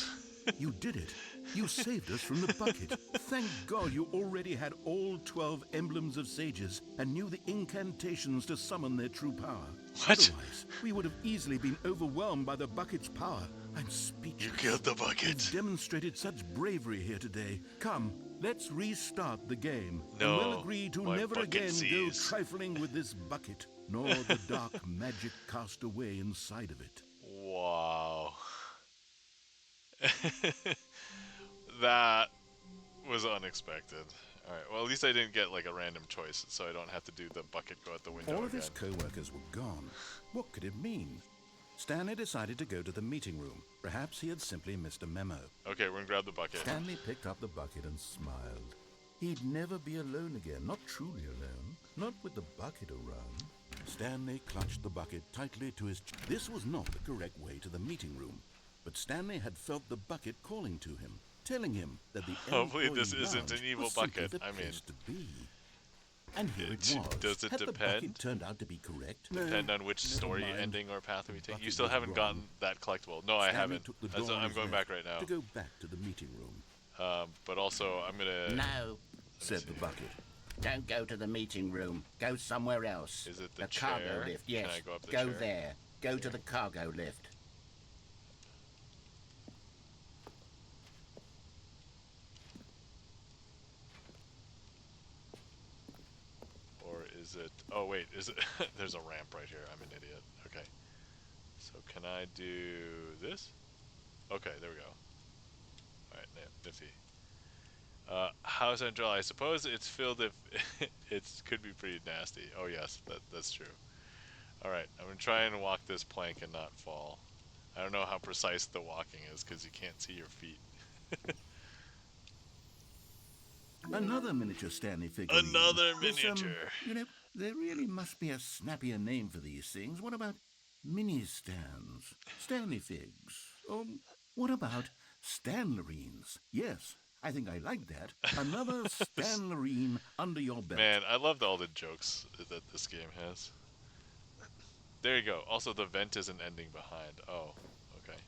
you did it. You saved us from the bucket. Thank God you already had all 12 emblems of sages and knew the incantations to summon their true power. What? Otherwise, we would have easily been overwhelmed by the bucket's power. I'm speechless. You killed the bucket. You've demonstrated such bravery here today. Come, let's restart the game. No, And we'll agree to my never bucket again go sees. trifling with this bucket, nor the dark magic cast away inside of it. Wow. That was unexpected. Alright, well at least I didn't get like a random choice, so I don't have to do the bucket go out the window All of again. his co-workers were gone. What could it mean? Stanley decided to go to the meeting room. Perhaps he had simply missed a memo. Okay, we're gonna grab the bucket. Stanley picked up the bucket and smiled. He'd never be alone again, not truly alone, not with the bucket around. Stanley clutched the bucket tightly to his This was not the correct way to the meeting room, but Stanley had felt the bucket calling to him, telling him that the Hopefully this employee isn't lounge an evil was simply bucket. the I mean, place to be. And here it was. does it Had the depend? bucket turned out to be correct? Depend on which never story mind. ending or path we take. You Bucket still was haven't wrong. gotten that collectible. No, I Stanley haven't. took the That's, door on I'm his going left back right now. to go back to the meeting room, But also, I'm gonna. No, said the bucket. don't go to the meeting room. Go somewhere else. Is it the cargo chair? lift? Can Yes. I go up the go chair? there. Go to the cargo lift. Or is it? Oh wait, is it? There's a ramp right here. I'm an idiot. Okay. So can I do this? Okay, there we go. All right, nifty. House Angel, I suppose it's filled if it could be pretty nasty. Oh yes, that's true. All right, I'm gonna try and walk this plank and not fall. I don't know how precise the walking is because you can't see your feet. Another miniature Stanley figure. Another miniature. You know, there really must be a snappier name for these things. What about mini stands? Stanley figs? Or what about Stanlerines? Yes, I think I like that. Another Stanlerine under your belt. Man, I loved all the jokes that this game has. There you go. Also, the vent isn't ending behind. Oh, okay.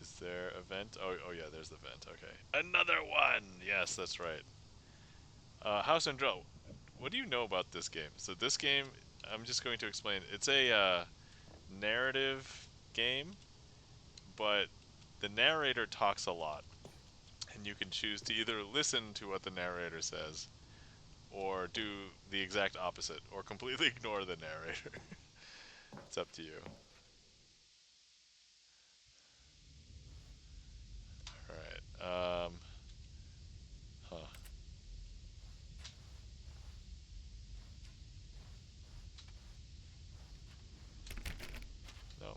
Is there a vent? Oh yeah, there's the vent. Okay. Another one! Yes, that's right. House and Drill, what do you know about this game? So this game, I'm just going to explain. It's a narrative game, but the narrator talks a lot, and you can choose to either listen to what the narrator says, or do the exact opposite, or completely ignore the narrator. It's up to you. All right. Huh. No.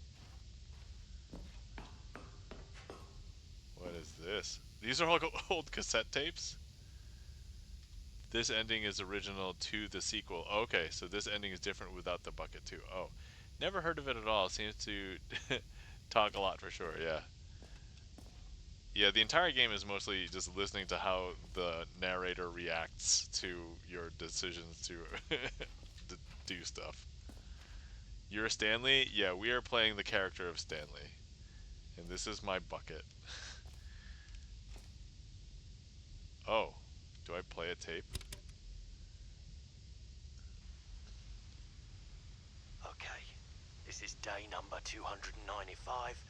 What is this? These are all old cassette tapes? This ending is original to the sequel. Okay, so this ending is different without the bucket too. Oh, never heard of it at all. Seems to talk a lot for sure. Yeah. Yeah, the entire game is mostly just listening to how the narrator reacts to your decisions to do stuff. You're Stanley? Yeah, we are playing the character of Stanley. And this is my bucket. Oh, do I play a tape? Okay, this is day number 295.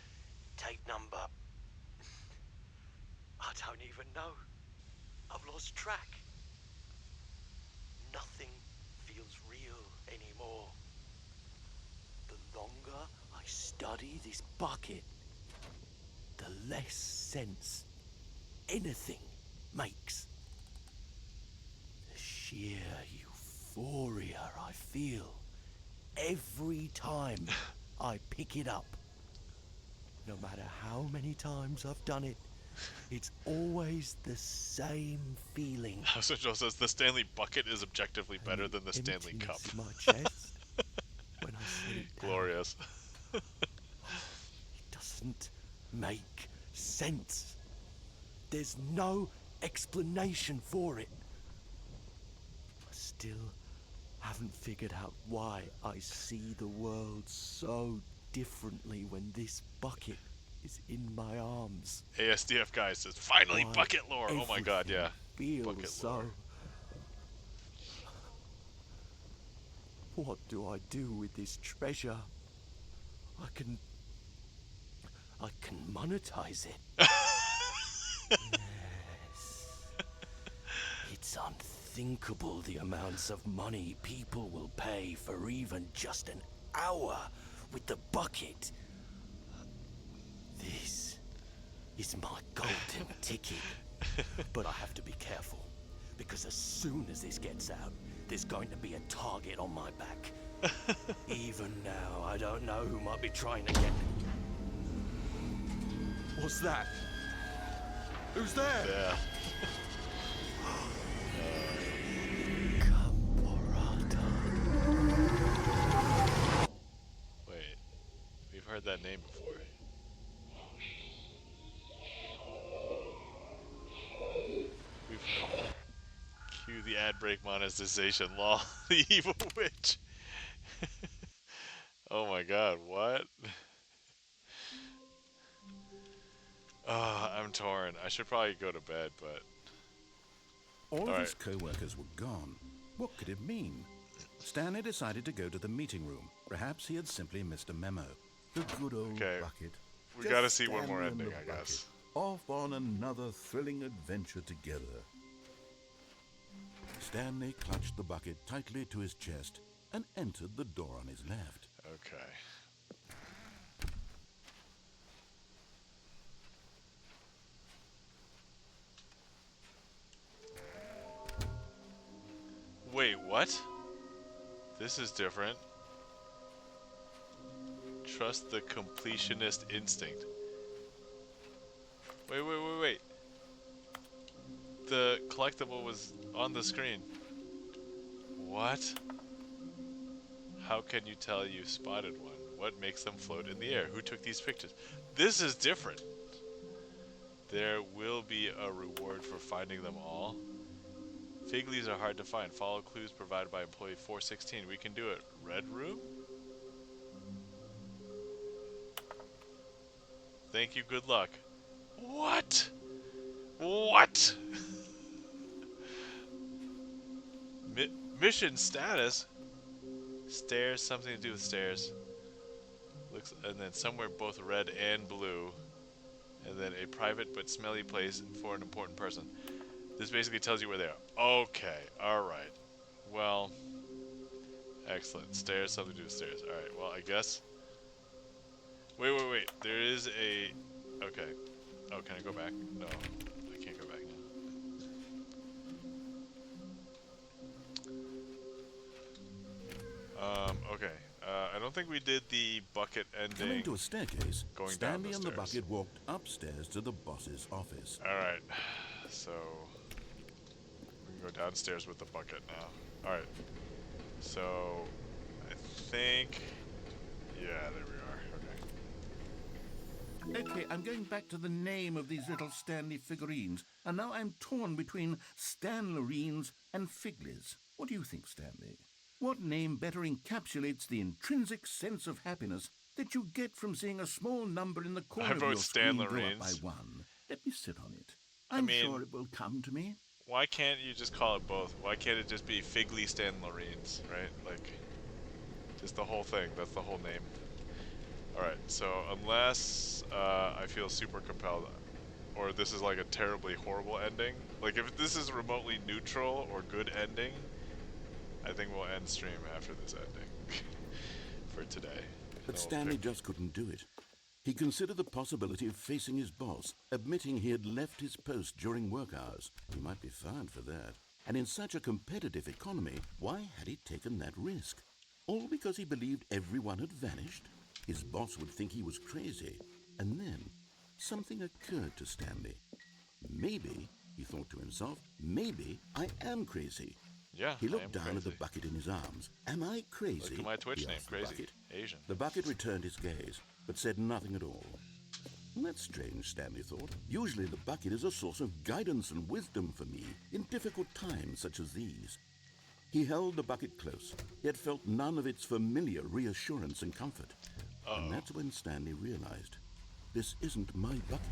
Tape number... I don't even know. I've lost track. Nothing feels real anymore. The longer I study this bucket, the less sense anything makes. The sheer euphoria I feel every time I pick it up. No matter how many times I've done it, it's always the same feeling. House of Joe says the Stanley bucket is objectively better than the Stanley Cup. In my chest when I set it down. Glorious. It doesn't make sense. There's no explanation for it. I still haven't figured out why I see the world so differently when this bucket is in my arms. ASDF guy says, finally Why bucket lore. Oh my god, yeah. Feels Bucket so. lore. What do I do with this treasure? I can monetize it. Yes. It's unthinkable the amounts of money people will pay for even just an hour with the bucket. This is my golden ticket. But I have to be careful, because as soon as this gets out, there's going to be a target on my back. Even now, I don't know who might be trying to get me. What's that? Who's there? Yeah. Wait, we've heard that name before. Cue the ad break monetization law. The evil witch. Oh my god, what? I'm torn. I should probably go to bed, but... All of All his co-workers were gone. What could it mean? Stanley decided to go to the meeting room. Perhaps he had simply missed a memo. The good old Okay. bucket. We Just gotta see one more Stanley and ending, the I bucket, guess. Off on another thrilling adventure together. Stanley clutched the bucket tightly to his chest and entered the door on his left. Okay. Wait, what? This is different. Trust the completionist instinct. Wait. The collectible was on the screen. What? How can you tell you spotted one? What makes them float in the air? Who took these pictures? This is different. There will be a reward for finding them all. Fig leaves are hard to find. Follow clues provided by employee 416. We can do it. Red room? Thank you, good luck. What? What? Mission status. Stairs, something to do with stairs. Looks, and then somewhere both red and blue. And then a private but smelly place for an important person. This basically tells you where they are. Okay, alright. Well, excellent. Stairs, something to do with stairs. Alright, well, I guess. Wait. There is a... Okay. Oh, can I go back? No, I can't go back now. Okay. I don't think we did the bucket ending. Coming to a staircase, Going Stanley down and the the stairs. bucket walked upstairs to the boss's office. Alright. So... we can go downstairs with the bucket now. Alright. So... I think... Yeah, there we are. Okay. Okay, I'm going back to the name of these little Stanley figurines, and now I'm torn between Stanlerines and Figlies. What do you think, Stanley? What name better encapsulates the intrinsic sense of happiness that you get from seeing a small number in the corner of your screen go up by Stanlerines. one? Let me sit on it. I'm sure it will come to me. Why can't you just call it both? Why can't it just be Figley Stanlerines, right? Like, just the whole thing. That's the whole name. Alright, so unless I feel super compelled, or this is like a terribly horrible ending, like if this is remotely neutral or good ending, I think we'll end stream after this ending for today. But No, Stanley just couldn't do it. He considered the possibility of facing his boss, admitting he had left his post during work hours. He might be fired for that. And in such a competitive economy, why had he taken that risk? All because he believed everyone had vanished? His boss would think he was crazy. And then, something occurred to Stanley. Maybe, he thought to himself, maybe I am crazy. Yeah, He I looked am down at the crazy. bucket in his arms. Am I crazy? Look at my Twitch He name, asked the Crazy bucket. Asian. The bucket returned his gaze, but said nothing at all. That's strange, Stanley thought. Usually the bucket is a source of guidance and wisdom for me in difficult times such as these. He held the bucket close, yet felt none of its familiar reassurance and comfort. And that's when Stanley realized, this isn't my bucket.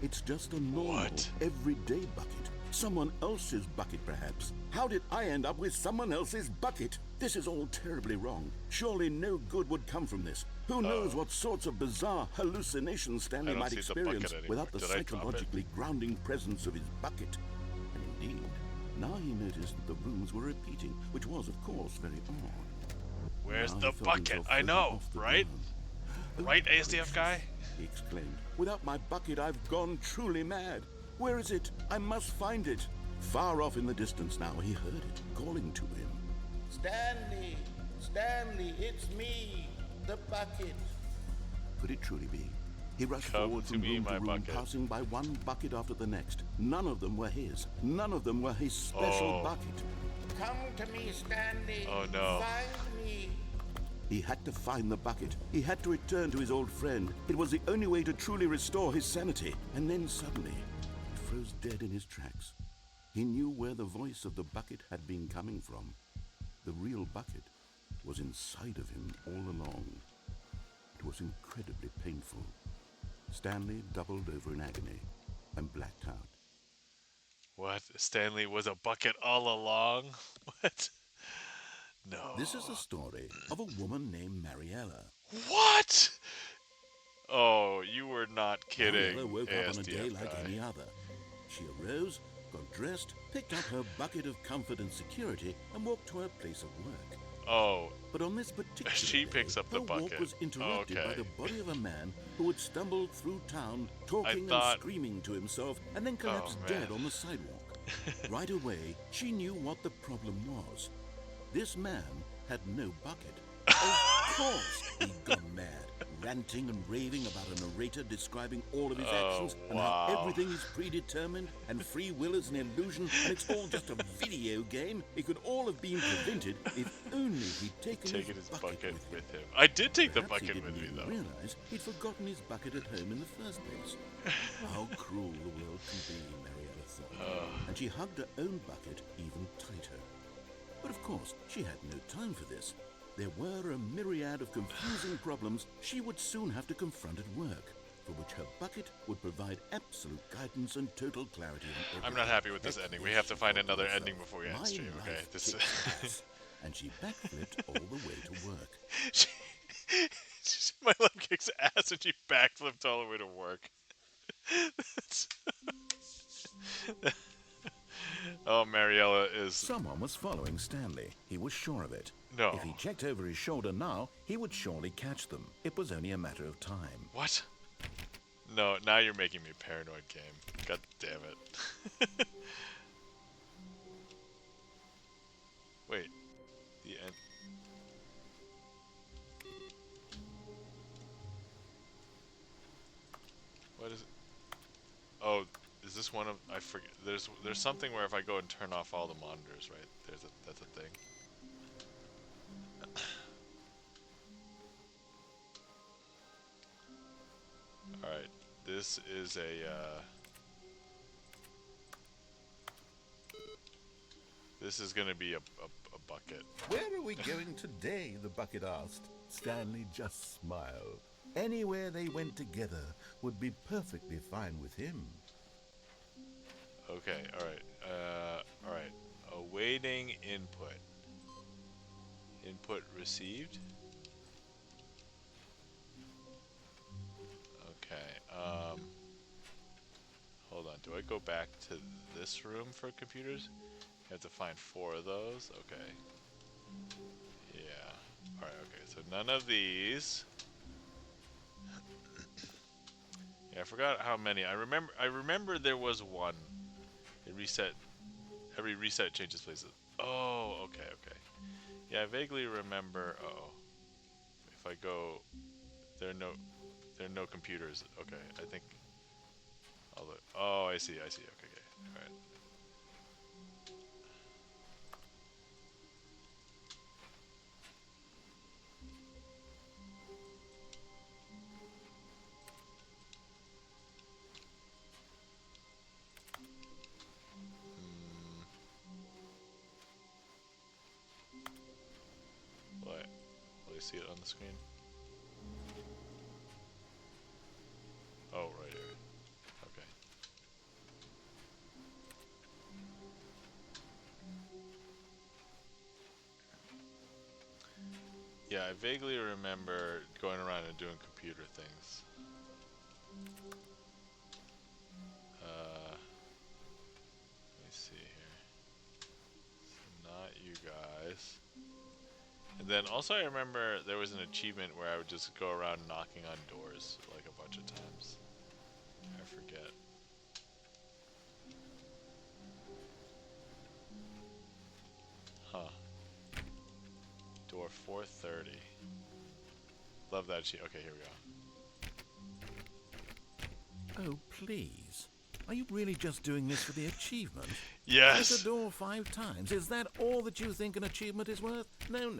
It's just a normal, everyday bucket. Someone else's bucket, perhaps. How did I end up with someone else's bucket? This is all terribly wrong. Surely no good would come from this. Who knows what sorts of bizarre hallucinations Stanley might experience without the psychologically grounding presence of his bucket. And indeed, now he noticed that the rooms were repeating, which was, of course, very odd. Where's Now the he felt bucket? himself I floating know, off the right? ground. Right, ASDF guy? He exclaimed. Without my bucket, I've gone truly mad. Where is it? I must find it. Far off in the distance now, he heard it, calling to him. Stanley! Stanley, it's me, the bucket. Could it truly be? He rushed Come forward to from me, room my to room, bucket. passing by one bucket after the next. None of them were his. None of them were his special bucket. Come to me, Stanley. Oh, no. Find me. He had to find the bucket. He had to return to his old friend. It was the only way to truly restore his sanity. And then suddenly, he froze dead in his tracks. He knew where the voice of the bucket had been coming from. The real bucket was inside of him all along. It was incredibly painful. Stanley doubled over in agony and blacked out. What? Stanley was a bucket all along? What? No. This is the story of a woman named Mariella. What? Oh, you were not kidding. Mariella woke up on a day ASDF like guy. any other. She arose, got dressed, picked up her bucket of comfort and security, and walked to her place of work. Oh, But on this particular She day, picks up the her bucket. walk was interrupted by Okay. the body of a man who had stumbled through town, talking thought- and screaming to himself, and then collapsed Oh, dead man. on the sidewalk. Right away, she knew what the problem was. This man had no bucket. Of course he'd gone mad, ranting and raving about a narrator describing all of his actions and how wow. everything is predetermined and free will is an illusion and it's all just a video game. It could all have been prevented if only he'd taken his bucket with him. I did take the Perhaps he bucket with didn't me, even though. realize he'd forgotten his bucket at home in the first place. How cruel the world can be, Mariella thought. And she hugged her own bucket even tighter. But of course, she had no time for this. There were a myriad of confusing problems she would soon have to confront at work. for which her bucket would provide absolute guidance and total clarity on everything. I'm not happy with this At ending. We this, have to she find thought to another herself, ending before we end "My stream, okay? life This kicks ass." And she backflipped all the way to work. My love kicks ass and she backflipped all the way to work. Oh, Mariella is... Someone was following Stanley. He was sure of it. No. If he checked over his shoulder now, he would surely catch them. It was only a matter of time. What? No, now you're making me paranoid, game. God damn it. Wait. The end. What is it? Oh, is this one of... I forget. There's something where if I go and turn off all the monitors, right? That's a thing. Alright. This is a, this is gonna be a bucket. "Where are we going today?" the bucket asked. Stanley just smiled. Anywhere they went together would be perfectly fine with him. Okay, alright. Alright. Awaiting input. Input received? Okay, hold on. Do I go back to this room for computers? I have to find 4 of those? Okay. Yeah. Alright, okay. So none of these. Yeah, I forgot how many. I remember there was one. It reset. Every reset changes places. Oh, okay, okay. Yeah, I vaguely remember. Uh-oh. If I go, there are no computers. Okay, I think. I'll look. Oh, I see. Okay, okay. All right. Will I see it on the screen? Oh, right here. Okay. Yeah, I vaguely remember going around and doing computer things. Let me see here. So not you guys. And then also I remember there was an achievement where I would just go around knocking on doors like a bunch of times. I forget. Huh. Door 430. Love that sheet. Okay, here we go. Oh, please. Are you really just doing this for the achievement? Yes! Hit the door 5 times. Is that all that you think an achievement is worth? No.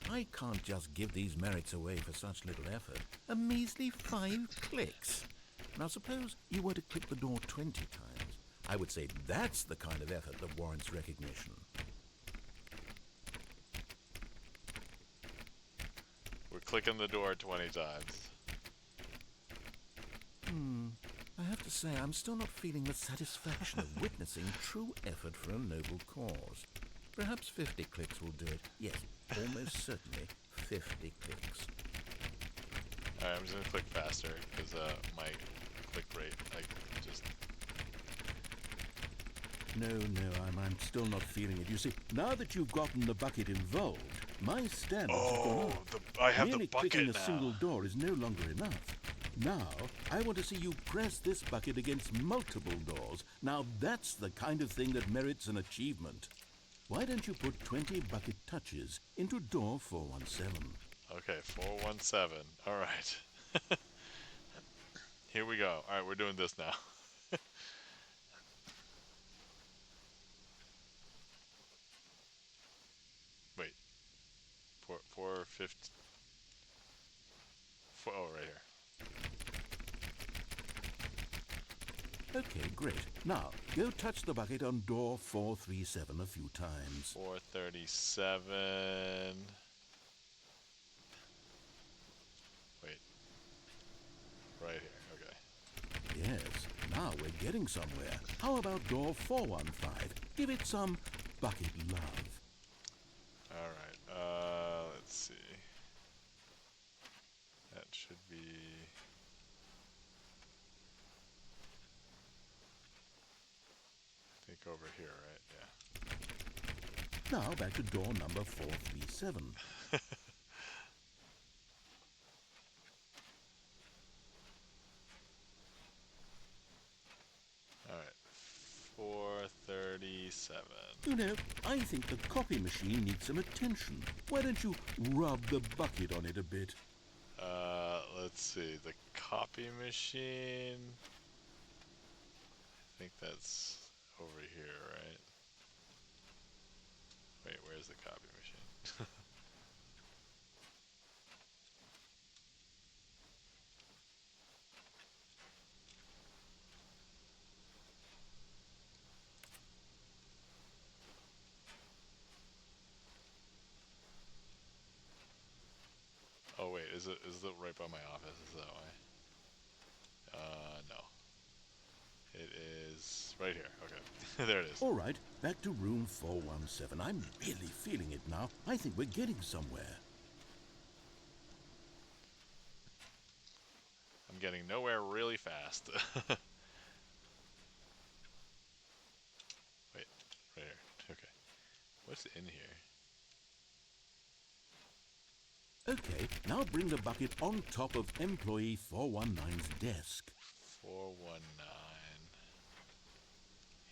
I can't just give these merits away for such little effort. A measly 5 clicks. Now suppose you were to click the door 20 times. I would say that's the kind of effort that warrants recognition. We're clicking the door 20 times. I have to say, I'm still not feeling the satisfaction of witnessing true effort for a noble cause. Perhaps 50 clicks will do it. Yes, almost certainly 50 clicks. Alright, I'm just gonna click faster, because my click rate, like, just... No, I'm still not feeling it. You see, now that you've gotten the bucket involved, my standards have gone up. I have Merely the bucket clicking now. a single door is no longer enough. Now, I want to see you press this bucket against multiple doors. Now that's the kind of thing that merits an achievement. Why don't you put 20 bucket touches into door 417? Okay, 417. Alright. Here we go. Alright, we're doing this now. Wait. 450. Oh, right here. Okay, great. Now, go touch the bucket on door 437 a few times. 437. Wait. Right getting somewhere. How about door 415? Give it some bucket love. Alright, let's see. That should be... I think over here, right? Yeah. Now back to door number 437. Alright, 437. You know, I think the copy machine needs some attention. Why don't you rub the bucket on it a bit? Let's see, the copy machine... I think that's over here, right? Wait, where's the copy machine? Oh wait, is it right by my office? Is that why? No. It is right here. Okay. There it is. All right, back to room 417. I'm really feeling it now. I think we're getting somewhere. I'm getting nowhere really fast. Wait, right here. Okay. What's in here? Okay, now bring the bucket on top of employee 419's desk. 419.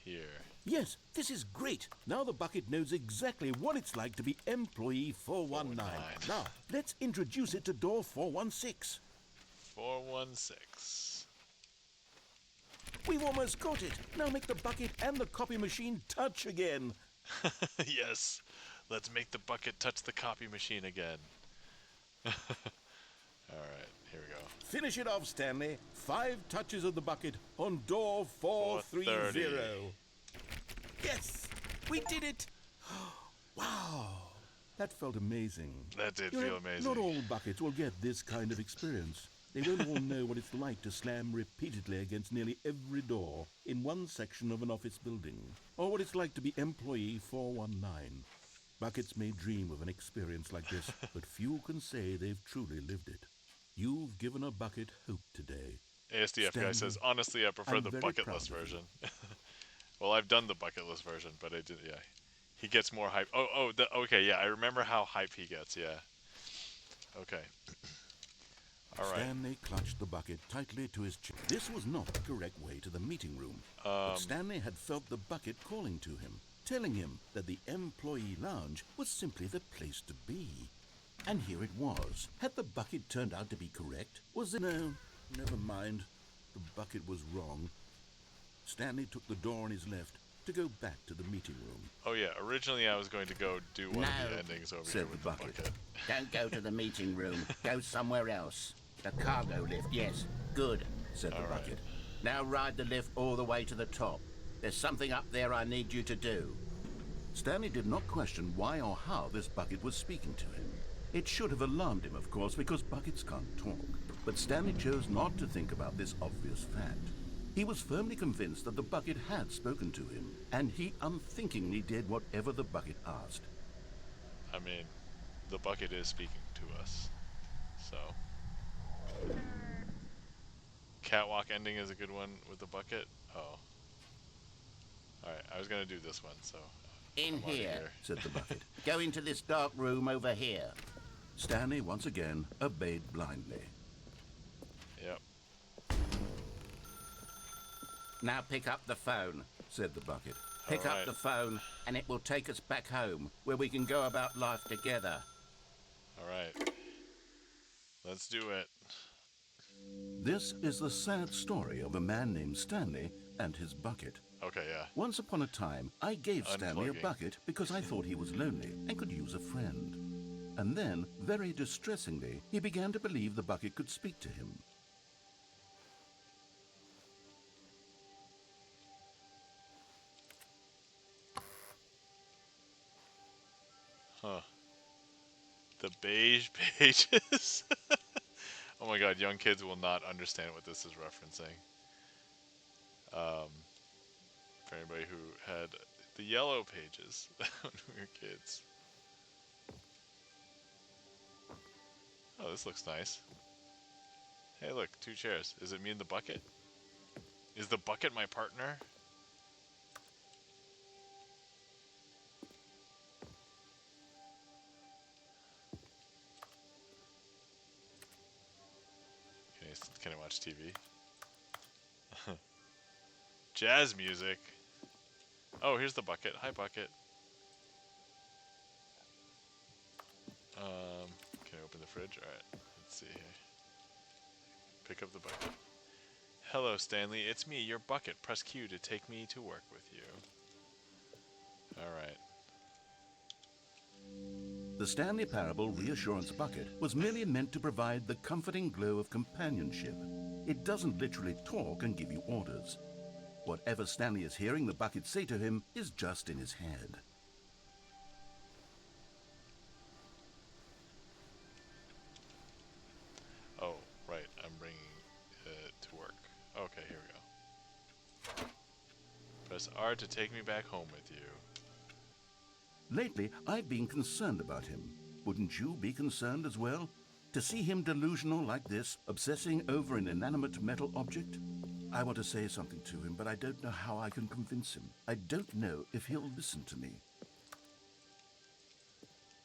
Here. Yes, this is great. Now the bucket knows exactly what it's like to be employee 419. 419. Now, let's introduce it to door 416. 416. We've almost got it. Now make the bucket and the copy machine touch again. Yes. Let's make the bucket touch the copy machine again. Alright, here we go. Finish it off, Stanley. 5 touches of the bucket on door 430. 430. Yes! We did it! Wow! That felt amazing. That did You know, feel amazing. Not all buckets will get this kind of experience. They won't all know what it's like to slam repeatedly against nearly every door in one section of an office building, or what it's like to be employee 419. Buckets may dream of an experience like this, but few can say they've truly lived it. You've given a bucket hope today. ASDF guy Stanley, says, honestly, I prefer I'm the very bucket proud list of you. version. Well, I've done the bucket list version, but I did, yeah. He gets more hype. Okay, yeah, I remember how hype he gets, yeah. Okay. All right. Stanley clutched the bucket tightly to his chest. This was not the correct way to the meeting room, but Stanley had felt the bucket calling to him, telling him that the employee lounge was simply the place to be. And here it was. Had the bucket turned out to be correct? Was it? No, never mind. The bucket was wrong. Stanley took the door on his left to go back to the meeting room. Oh, yeah, originally I was going to go do one of the No, endings over said here the with the bucket. bucket. Don't go to the meeting room. Go somewhere else. The cargo lift, yes. Good. Said the All right. bucket. Now ride the lift all the way to the top. There's something up there I need you to do. Stanley did not question why or how this bucket was speaking to him. It should have alarmed him, of course, because buckets can't talk. But Stanley chose not to think about this obvious fact. He was firmly convinced that the bucket had spoken to him, and he unthinkingly did whatever the bucket asked. I mean, the bucket is speaking to us. So. Catwalk ending is a good one with the bucket. Oh. Alright, I was going to do this one, so. In I'm outta here. Said the bucket. Go into this dark room over here. Stanley once again obeyed blindly. Yep. Now pick up the phone. Said the bucket. Pick up Alright. the phone, and it will take us back home, where we can go about life together. Alright. Let's do it. This is the sad story of a man named Stanley and his bucket. Okay, yeah. Once upon a time, I gave Stanley a Unplugging. bucket because I thought he was lonely and could use a friend. And then, very distressingly, he began to believe the bucket could speak to him. Huh. The beige pages? Oh my god, young kids will not understand what this is referencing. For anybody who had the yellow pages when we were kids. Oh, this looks nice. Hey, look, 2 chairs. Is it me and the bucket? Is the bucket my partner? Can I watch TV? Jazz music. Oh, here's the bucket. Hi, bucket. Can I open the fridge? Alright, let's see here. Pick up the bucket. Hello, Stanley. It's me, your bucket. Press Q to take me to work with you. Alright. The Stanley Parable Reassurance Bucket was merely meant to provide the comforting glow of companionship. It doesn't literally talk and give you orders. Whatever Stanley is hearing the bucket say to him is just in his head. Oh, right. I'm bringing it to work. Okay, here we go. Press R to take me back home with you. Lately, I've been concerned about him. Wouldn't you be concerned as well? To see him delusional like this, obsessing over an inanimate metal object? I want to say something to him, but I don't know how I can convince him. I don't know if he'll listen to me.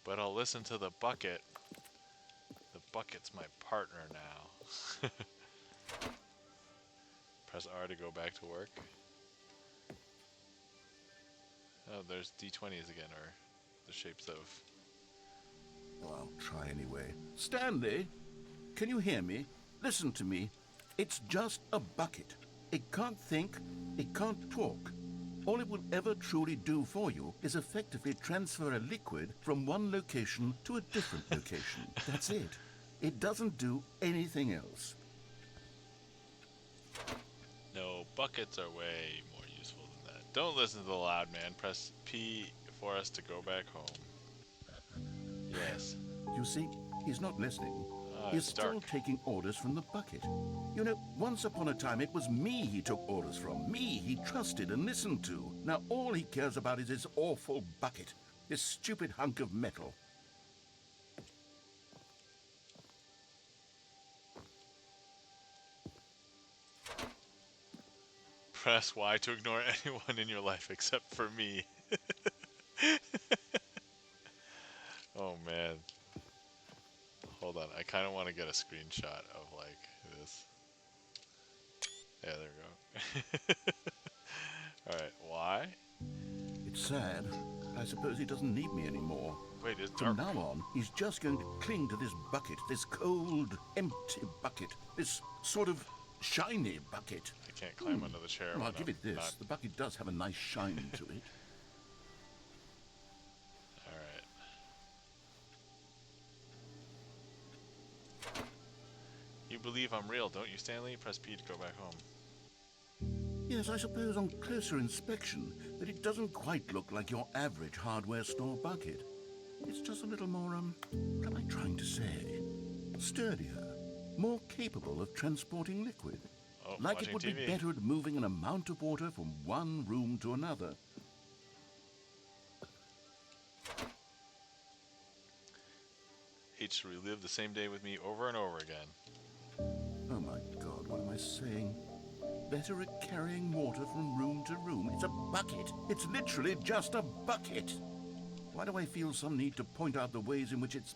But I'll listen to the bucket. The bucket's my partner now. Press R to go back to work. Oh, there's D20s again, or the shapes of... Well, I'll try anyway. Stanley, can you hear me? Listen to me. It's just a bucket. It can't think, it can't talk. All it will ever truly do for you is effectively transfer a liquid from one location to a different location. That's it. It doesn't do anything else. No, buckets are way more useful than that. Don't listen to the loud man. Press P for us to go back home. Yes. You see, he's not listening. He's It's still dark. taking orders from the bucket. You know, once upon a time it was me he took orders from. Me he trusted and listened to. Now all he cares about is his awful bucket. This stupid hunk of metal. Press Y to ignore anyone in your life except for me. Oh man. Hold on, I kind of want to get a screenshot of like this. Yeah, there we go. Alright, Y? It's sad. I suppose he doesn't need me anymore. Wait, it's From dark. now on, he's just going to cling to this bucket, this cold, empty bucket, this sort of shiny bucket. I can't climb under the chair. Well, when I'll give I'm it this. not- The bucket does have a nice shine to it. Alright. You believe I'm real, don't you, Stanley? Press P to go back home. Yes, I suppose on closer inspection that it doesn't quite look like your average hardware store bucket. It's just a little more, what am I trying to say? Sturdier, more capable of transporting liquid. Oh, Like watching it would TV. be better at moving an amount of water from one room to another. H to relive the same day with me over and over again. Oh my God, what am I saying? Better at carrying water from room to room. It's a bucket. It's literally just a bucket. Why do I feel some need to point out the ways in which it's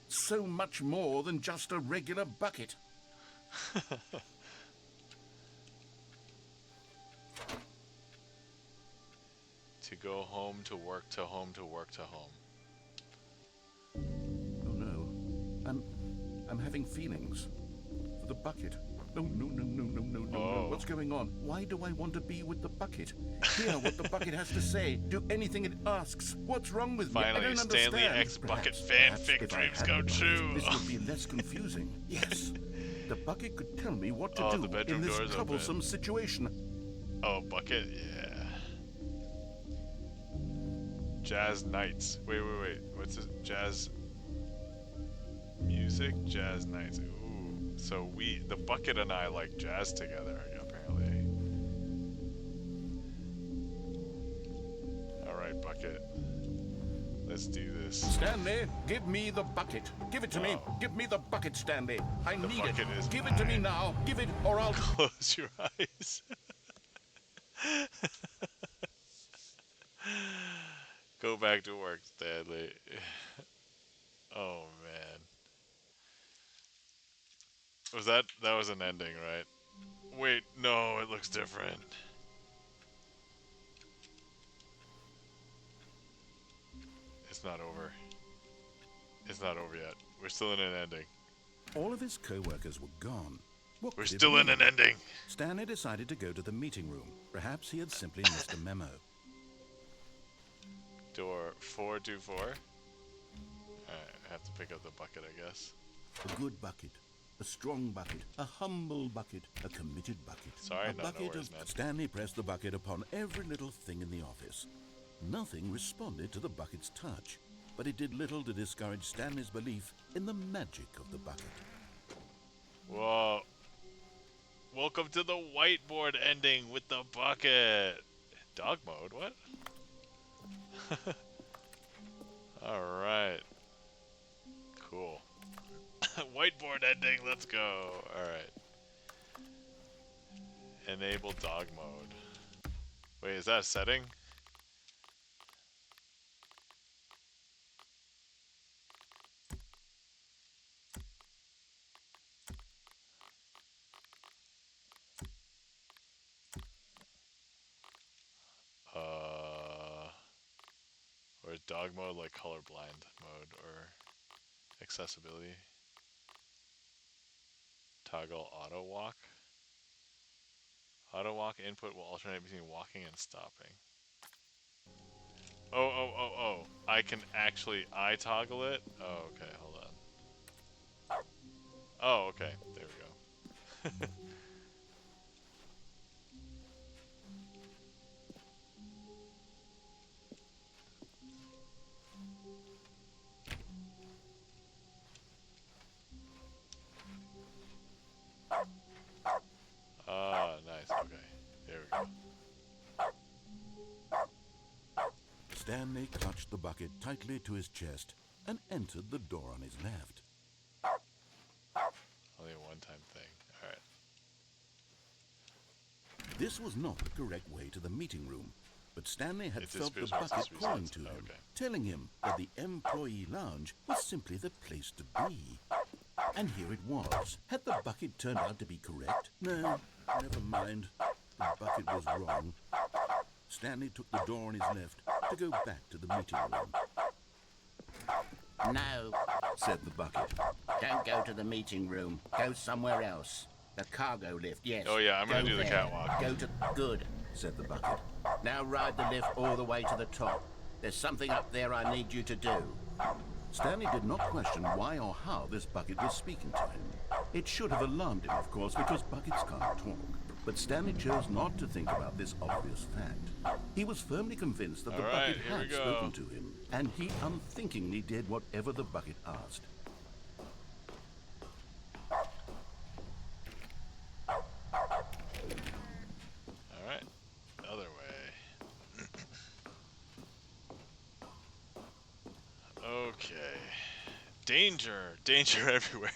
so much more than just a regular bucket? To go home to work to home to work to home. Oh no. I'm having feelings. For the bucket. No. Oh. What's going on? Why do I want to be with the bucket? Hear what the bucket has to say. Do anything it asks. What's wrong with me? I Finally, don't Stanley understand. X Bucket Perhaps fanfic if I dreams had come the bucket, true. This would be less confusing. Yes. The bucket could tell me what to Oh, do the bedroom in this door's troublesome open. situation. Oh, bucket? Yeah. Jazz nights. Wait. What's this? Jazz music? Jazz nights. Ooh. So the bucket and I like jazz together, apparently. bucket. Let's do this. Stanley, give me the bucket. Give it to me. Give me the bucket, Stanley. I The need it. bucket is Give it to me mine. now. Give it, or I'll... Close your eyes. Go back to work, Stanley. Oh man. That was an ending, right? Wait, no, it looks different. It's not over. It's not over yet. We're still in an ending. All of his co-workers were gone. What We're could it still in mean? an ending. Stanley decided to go to the meeting room. Perhaps he had simply missed a memo. Door 424. Alright, I have to pick up the bucket, I guess. A good bucket. A strong bucket. A humble bucket. A committed bucket. Sorry, a no bucket worries, of... man. Stanley pressed the bucket upon every little thing in the office. Nothing responded to the bucket's touch, but it did little to discourage Stanley's belief in the magic of the bucket. Whoa. Welcome to the whiteboard ending with the bucket. Dog mode, what? Alright. Cool. Whiteboard ending, let's go. Alright. Enable dog mode. Wait, is that a setting? Or is dog mode like colorblind mode or accessibility? Toggle auto walk. Auto walk input will alternate between walking and stopping. Oh. I can actually toggle it? Oh, okay, hold on. Oh, okay, there we go. Nice, okay. There we go. Stanley clutched the bucket tightly to his chest and entered the door on his left. Only a one-time thing. Alright. This was not the correct way to the meeting room, but Stanley had It felt the disappears once bucket it's calling reset. to him, Okay. telling him that the employee lounge was simply the place to be. And here it was. Had the bucket turned out to be correct? No, never mind. The bucket was wrong. Stanley took the door on his left to go back to the meeting room. No, said the bucket. Don't go to the meeting room. Go somewhere else. The cargo lift, yes. Oh yeah, I'm gonna Go do the there. catwalk. Go to... Good, said the bucket. Now ride the lift all the way to the top. There's something up there I need you to do. Stanley did not question why or how this bucket was speaking to him. It should have alarmed him, of course, because buckets can't talk. But Stanley chose not to think about this obvious fact. He was firmly convinced that the Alright, bucket here we had go. spoken to him, and he unthinkingly did whatever the bucket asked. Alright. Other way. Okay. Danger! Danger everywhere.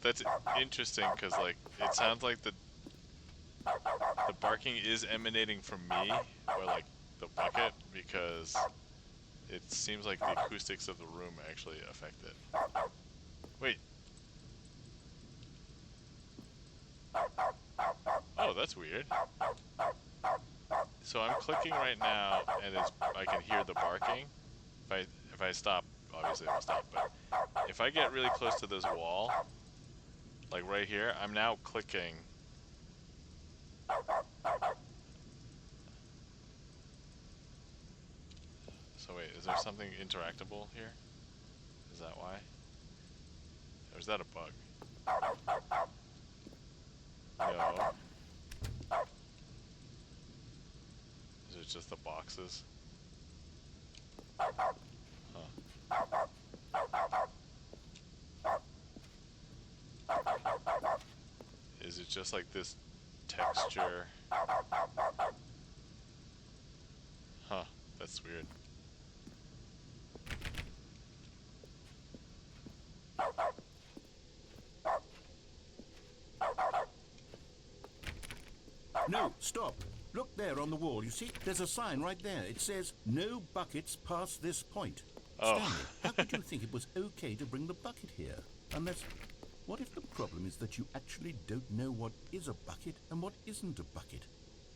That's interesting because, like, it sounds like the barking is emanating from me, or like the bucket, because it seems like the acoustics of the room actually affect it. Wait. Oh, that's weird. So I'm clicking right now, and I can hear the barking. If I stop, obviously it'll stop. But if I get really close to this wall, like right here, I'm now clicking. So wait, is there something interactable here? Is that why? Or is that a bug? No. Is it just the boxes? Huh. Is it just like this texture. Huh, that's weird. No, stop. Look there on the wall. You see, there's a sign right there. It says, no buckets past this point. Oh. Stanley, how could you think it was okay to bring the bucket here? Unless, what if the problem is that you actually don't know what is a bucket and what isn't a bucket?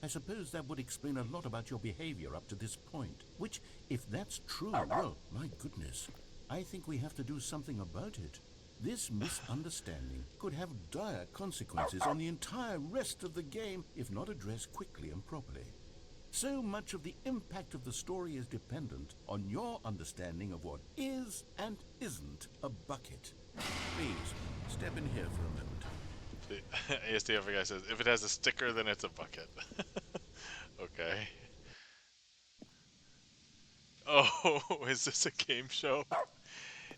I suppose that would explain a lot about your behavior up to this point. Which, if that's true, well, my goodness, I think we have to do something about it. This misunderstanding could have dire consequences on the entire rest of the game if not addressed quickly and properly. So much of the impact of the story is dependent on your understanding of what is and isn't a bucket. Please, step in here for a moment. The ASDF guy says, if it has a sticker, then it's a bucket. Okay. Oh, is this a game show?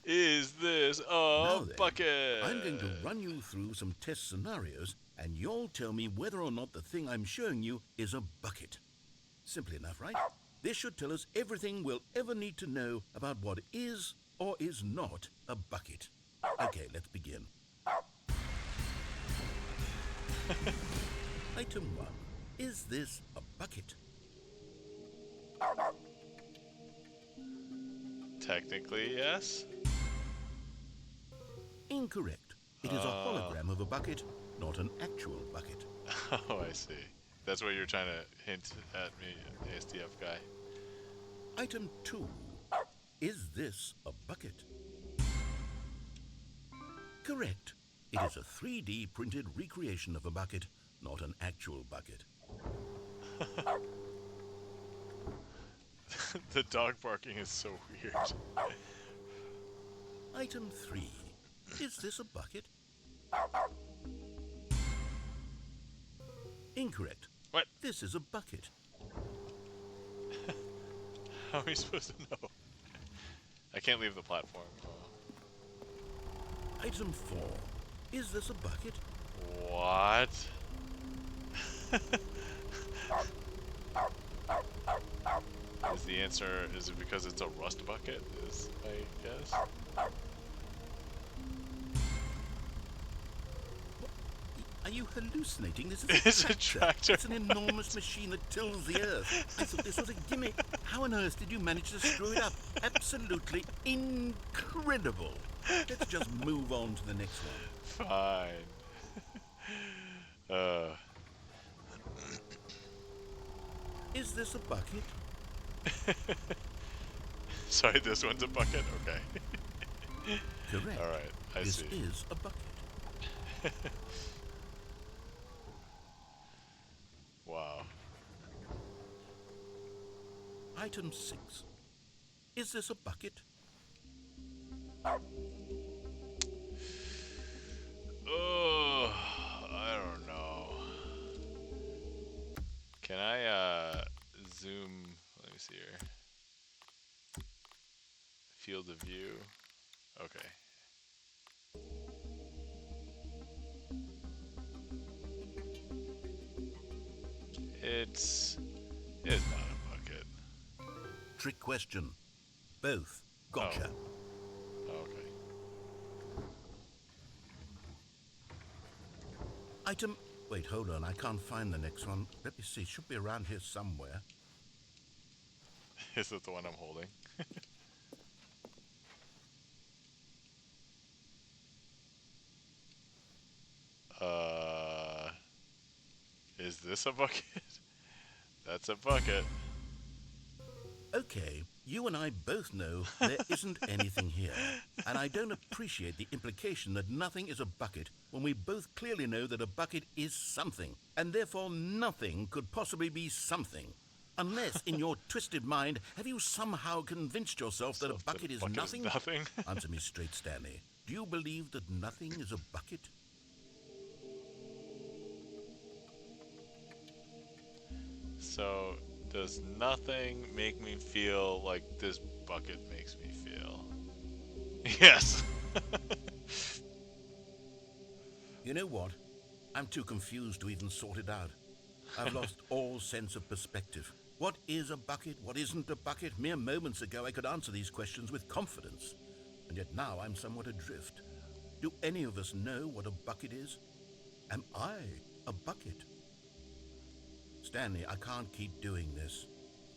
Is this Now a then, bucket? I'm going to run you through some test scenarios, and you'll tell me whether or not the thing I'm showing you is a bucket. Simple enough, right? This should tell us everything we'll ever need to know about what is or is not a bucket. Okay, let's begin. Item 1. Is this a bucket? Technically, yes. Incorrect. It is a hologram of a bucket, not an actual bucket. Oh, I see. That's what you're trying to hint at me, ASDF guy. Item 2. Is this a bucket? Correct. It is a 3D printed recreation of a bucket, not an actual bucket. The dog barking is so weird. Item 3. Is this a bucket? Incorrect. What? This is a bucket. How are we supposed to know? I can't leave the platform. Item 4. Is this a bucket? What? Is the answer, is it because it's a rust bucket, is I guess? Are you hallucinating? This is It's a tractor. It's an enormous machine that tills the earth. I thought this was a gimmick. How on earth did you manage to screw it up? Absolutely incredible. Let's just move on to the next one. Fine. Is this a bucket? Sorry, this one's a bucket? Okay. Correct. Alright, I this see. is a bucket. Wow. Item 6. Is this a bucket? Oh, I don't know. Can I zoom? Let me see here. Field of view. Okay. It's not a bucket. Trick question. Both. Gotcha. Oh, okay. Item... Wait, hold on. I can't find the next one. Let me see. Should be around here somewhere. Is it the one I'm holding? Is this a bucket? That's a bucket. Okay, you and I both know there isn't anything here. And I don't appreciate the implication that nothing is a bucket when we both clearly know that a bucket is something. And therefore nothing could possibly be something. Unless, in your twisted mind, have you somehow convinced yourself that a bucket is nothing? Nothing? Answer me straight, Stanley. Do you believe that nothing is a bucket? So, does nothing make me feel like this bucket makes me feel? Yes! You know what? I'm too confused to even sort it out. I've lost all sense of perspective. What is a bucket? What isn't a bucket? Mere moments ago I could answer these questions with confidence, and yet now I'm somewhat adrift. Do any of us know what a bucket is? Am I a bucket? Stanley, I can't keep doing this.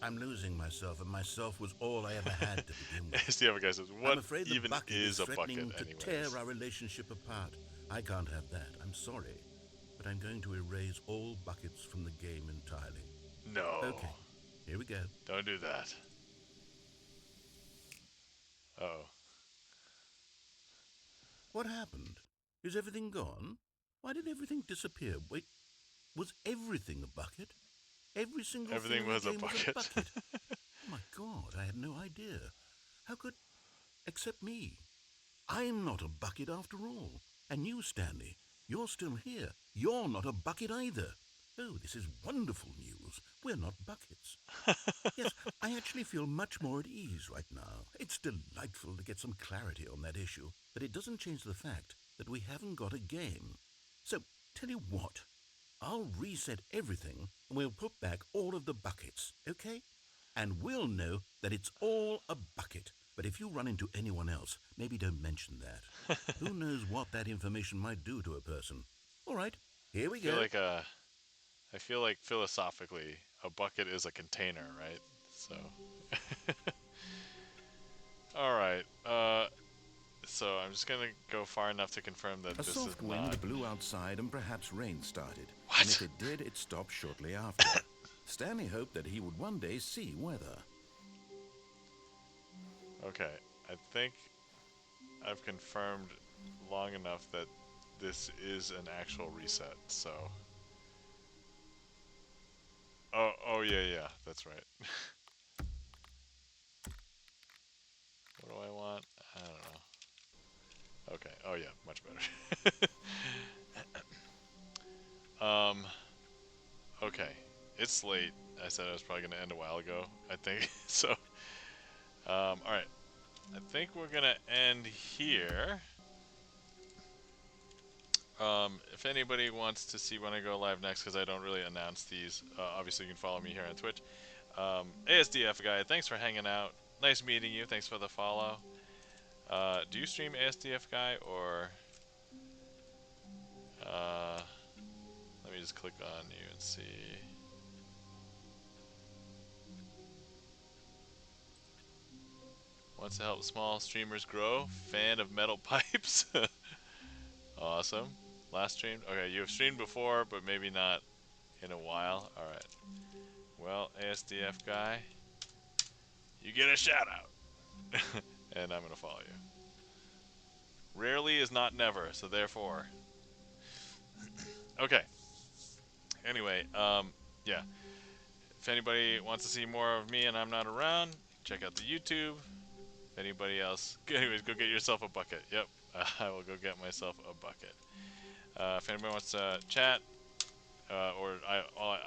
I'm losing myself, and myself was all I ever had to begin with. SDF guy says, I'm what afraid the even bucket is a bucket threatening to anyways? tear our relationship apart. I can't have that. I'm sorry. But I'm going to erase all buckets from the game entirely. No. Okay, here we go. Don't do that. Uh-oh. What happened? Is everything gone? Why did everything disappear? Wait, was everything a bucket? Every single Everything thing in was the a game bucket. was a bucket. Oh my God, I had no idea. How could... except me. I'm not a bucket after all. And you, Stanley, you're still here. You're not a bucket either. Oh, this is wonderful news. We're not buckets. Yes, I actually feel much more at ease right now. It's delightful to get some clarity on that issue, but it doesn't change the fact that we haven't got a game. So, tell you what, I'll reset everything and we'll put back all of the buckets, okay? And we'll know that it's all a bucket. But if you run into anyone else, maybe don't mention that. Who knows what that information might do to a person. All right, here we go. I feel like philosophically, a bucket is a container, right? So. Alright, so I'm just gonna go far enough to confirm that A this is soft not... wind blew outside and perhaps rain started. What? And if it did, it stopped shortly after. Stanley hoped that he would one day see weather. Okay, I think I've confirmed long enough that this is an actual reset, so... Oh yeah, that's right. What do I want? I don't know. Okay, oh yeah, much better. Okay, it's late. I said I was probably gonna end a while ago, I think, so... alright. I think we're gonna end here. If anybody wants to see when I go live next, because I don't really announce these, obviously you can follow me here on Twitch. ASDF guy, thanks for hanging out. Nice meeting you. Thanks for the follow. Do you stream ASDF guy or? Let me just click on you and see. Wants to help small streamers grow. Fan of metal pipes. Awesome. Last stream. Okay, you have streamed before, but maybe not in a while. All right. Well, ASDF guy, you get a shout out. And I'm gonna follow you. Rarely is not never, so therefore. Okay. Anyway, yeah. If anybody wants to see more of me and I'm not around, check out the YouTube. If anybody else, anyways, go get yourself a bucket. Yep, I will go get myself a bucket. If anybody wants to chat, or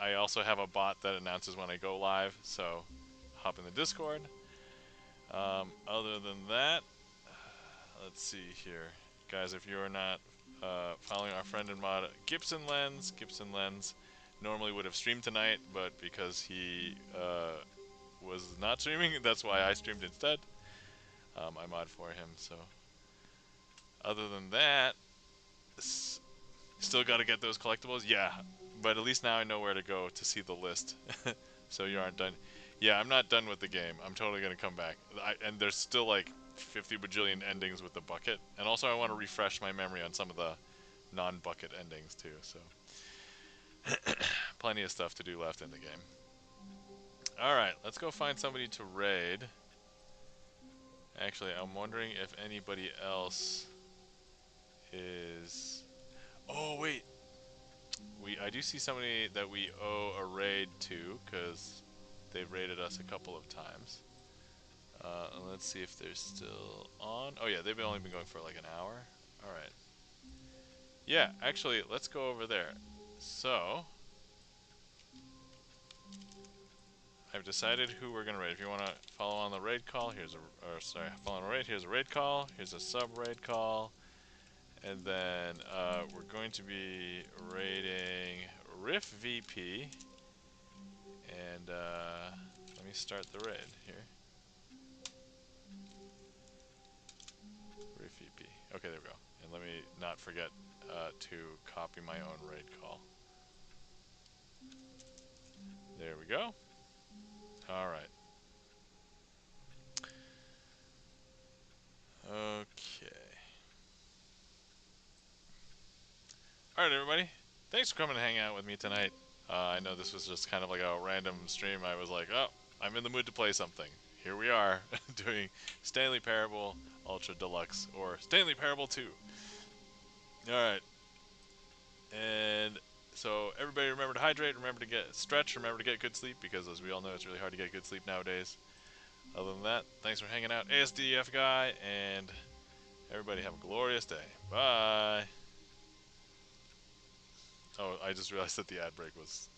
I also have a bot that announces when I go live, so hop in the Discord. Other than that, let's see here. Guys, if you're not following our friend and mod Gibson Lens normally would have streamed tonight, but because he was not streaming, that's why I streamed instead. I mod for him, so. Other than that, still got to get those collectibles? Yeah, but at least now I know where to go to see the list. So you aren't done. Yeah, I'm not done with the game. I'm totally going to come back. And there's still like 50 bajillion endings with the bucket. And also I want to refresh my memory on some of the non-bucket endings too, so. Plenty of stuff to do left in the game. Alright, let's go find somebody to raid. Actually, I'm wondering if anybody else is... Oh, wait! I do see somebody that we owe a raid to, because they've raided us a couple of times. Let's see if they're still on. Oh yeah, they've only been going for like an hour. Alright. Yeah, actually, let's go over there. So... I've decided who we're gonna raid. If you wanna follow on the raid call, follow on the raid, here's a raid call, here's a sub raid call, And then we're going to be rating Riff VP. And let me start the raid here. Riff VP. Okay, there we go. And let me not forget to copy my own raid call. There we go. All right. Okay. Alright, everybody. Thanks for coming to hang out with me tonight. I know this was just kind of like a random stream. I was like, oh, I'm in the mood to play something. Here we are, doing Stanley Parable Ultra Deluxe, or Stanley Parable 2. Alright. And so, everybody remember to hydrate, remember to get stretch, remember to get good sleep, because as we all know, it's really hard to get good sleep nowadays. Other than that, thanks for hanging out, ASDF guy, and everybody have a glorious day. Bye! Oh, I just realized that the ad break was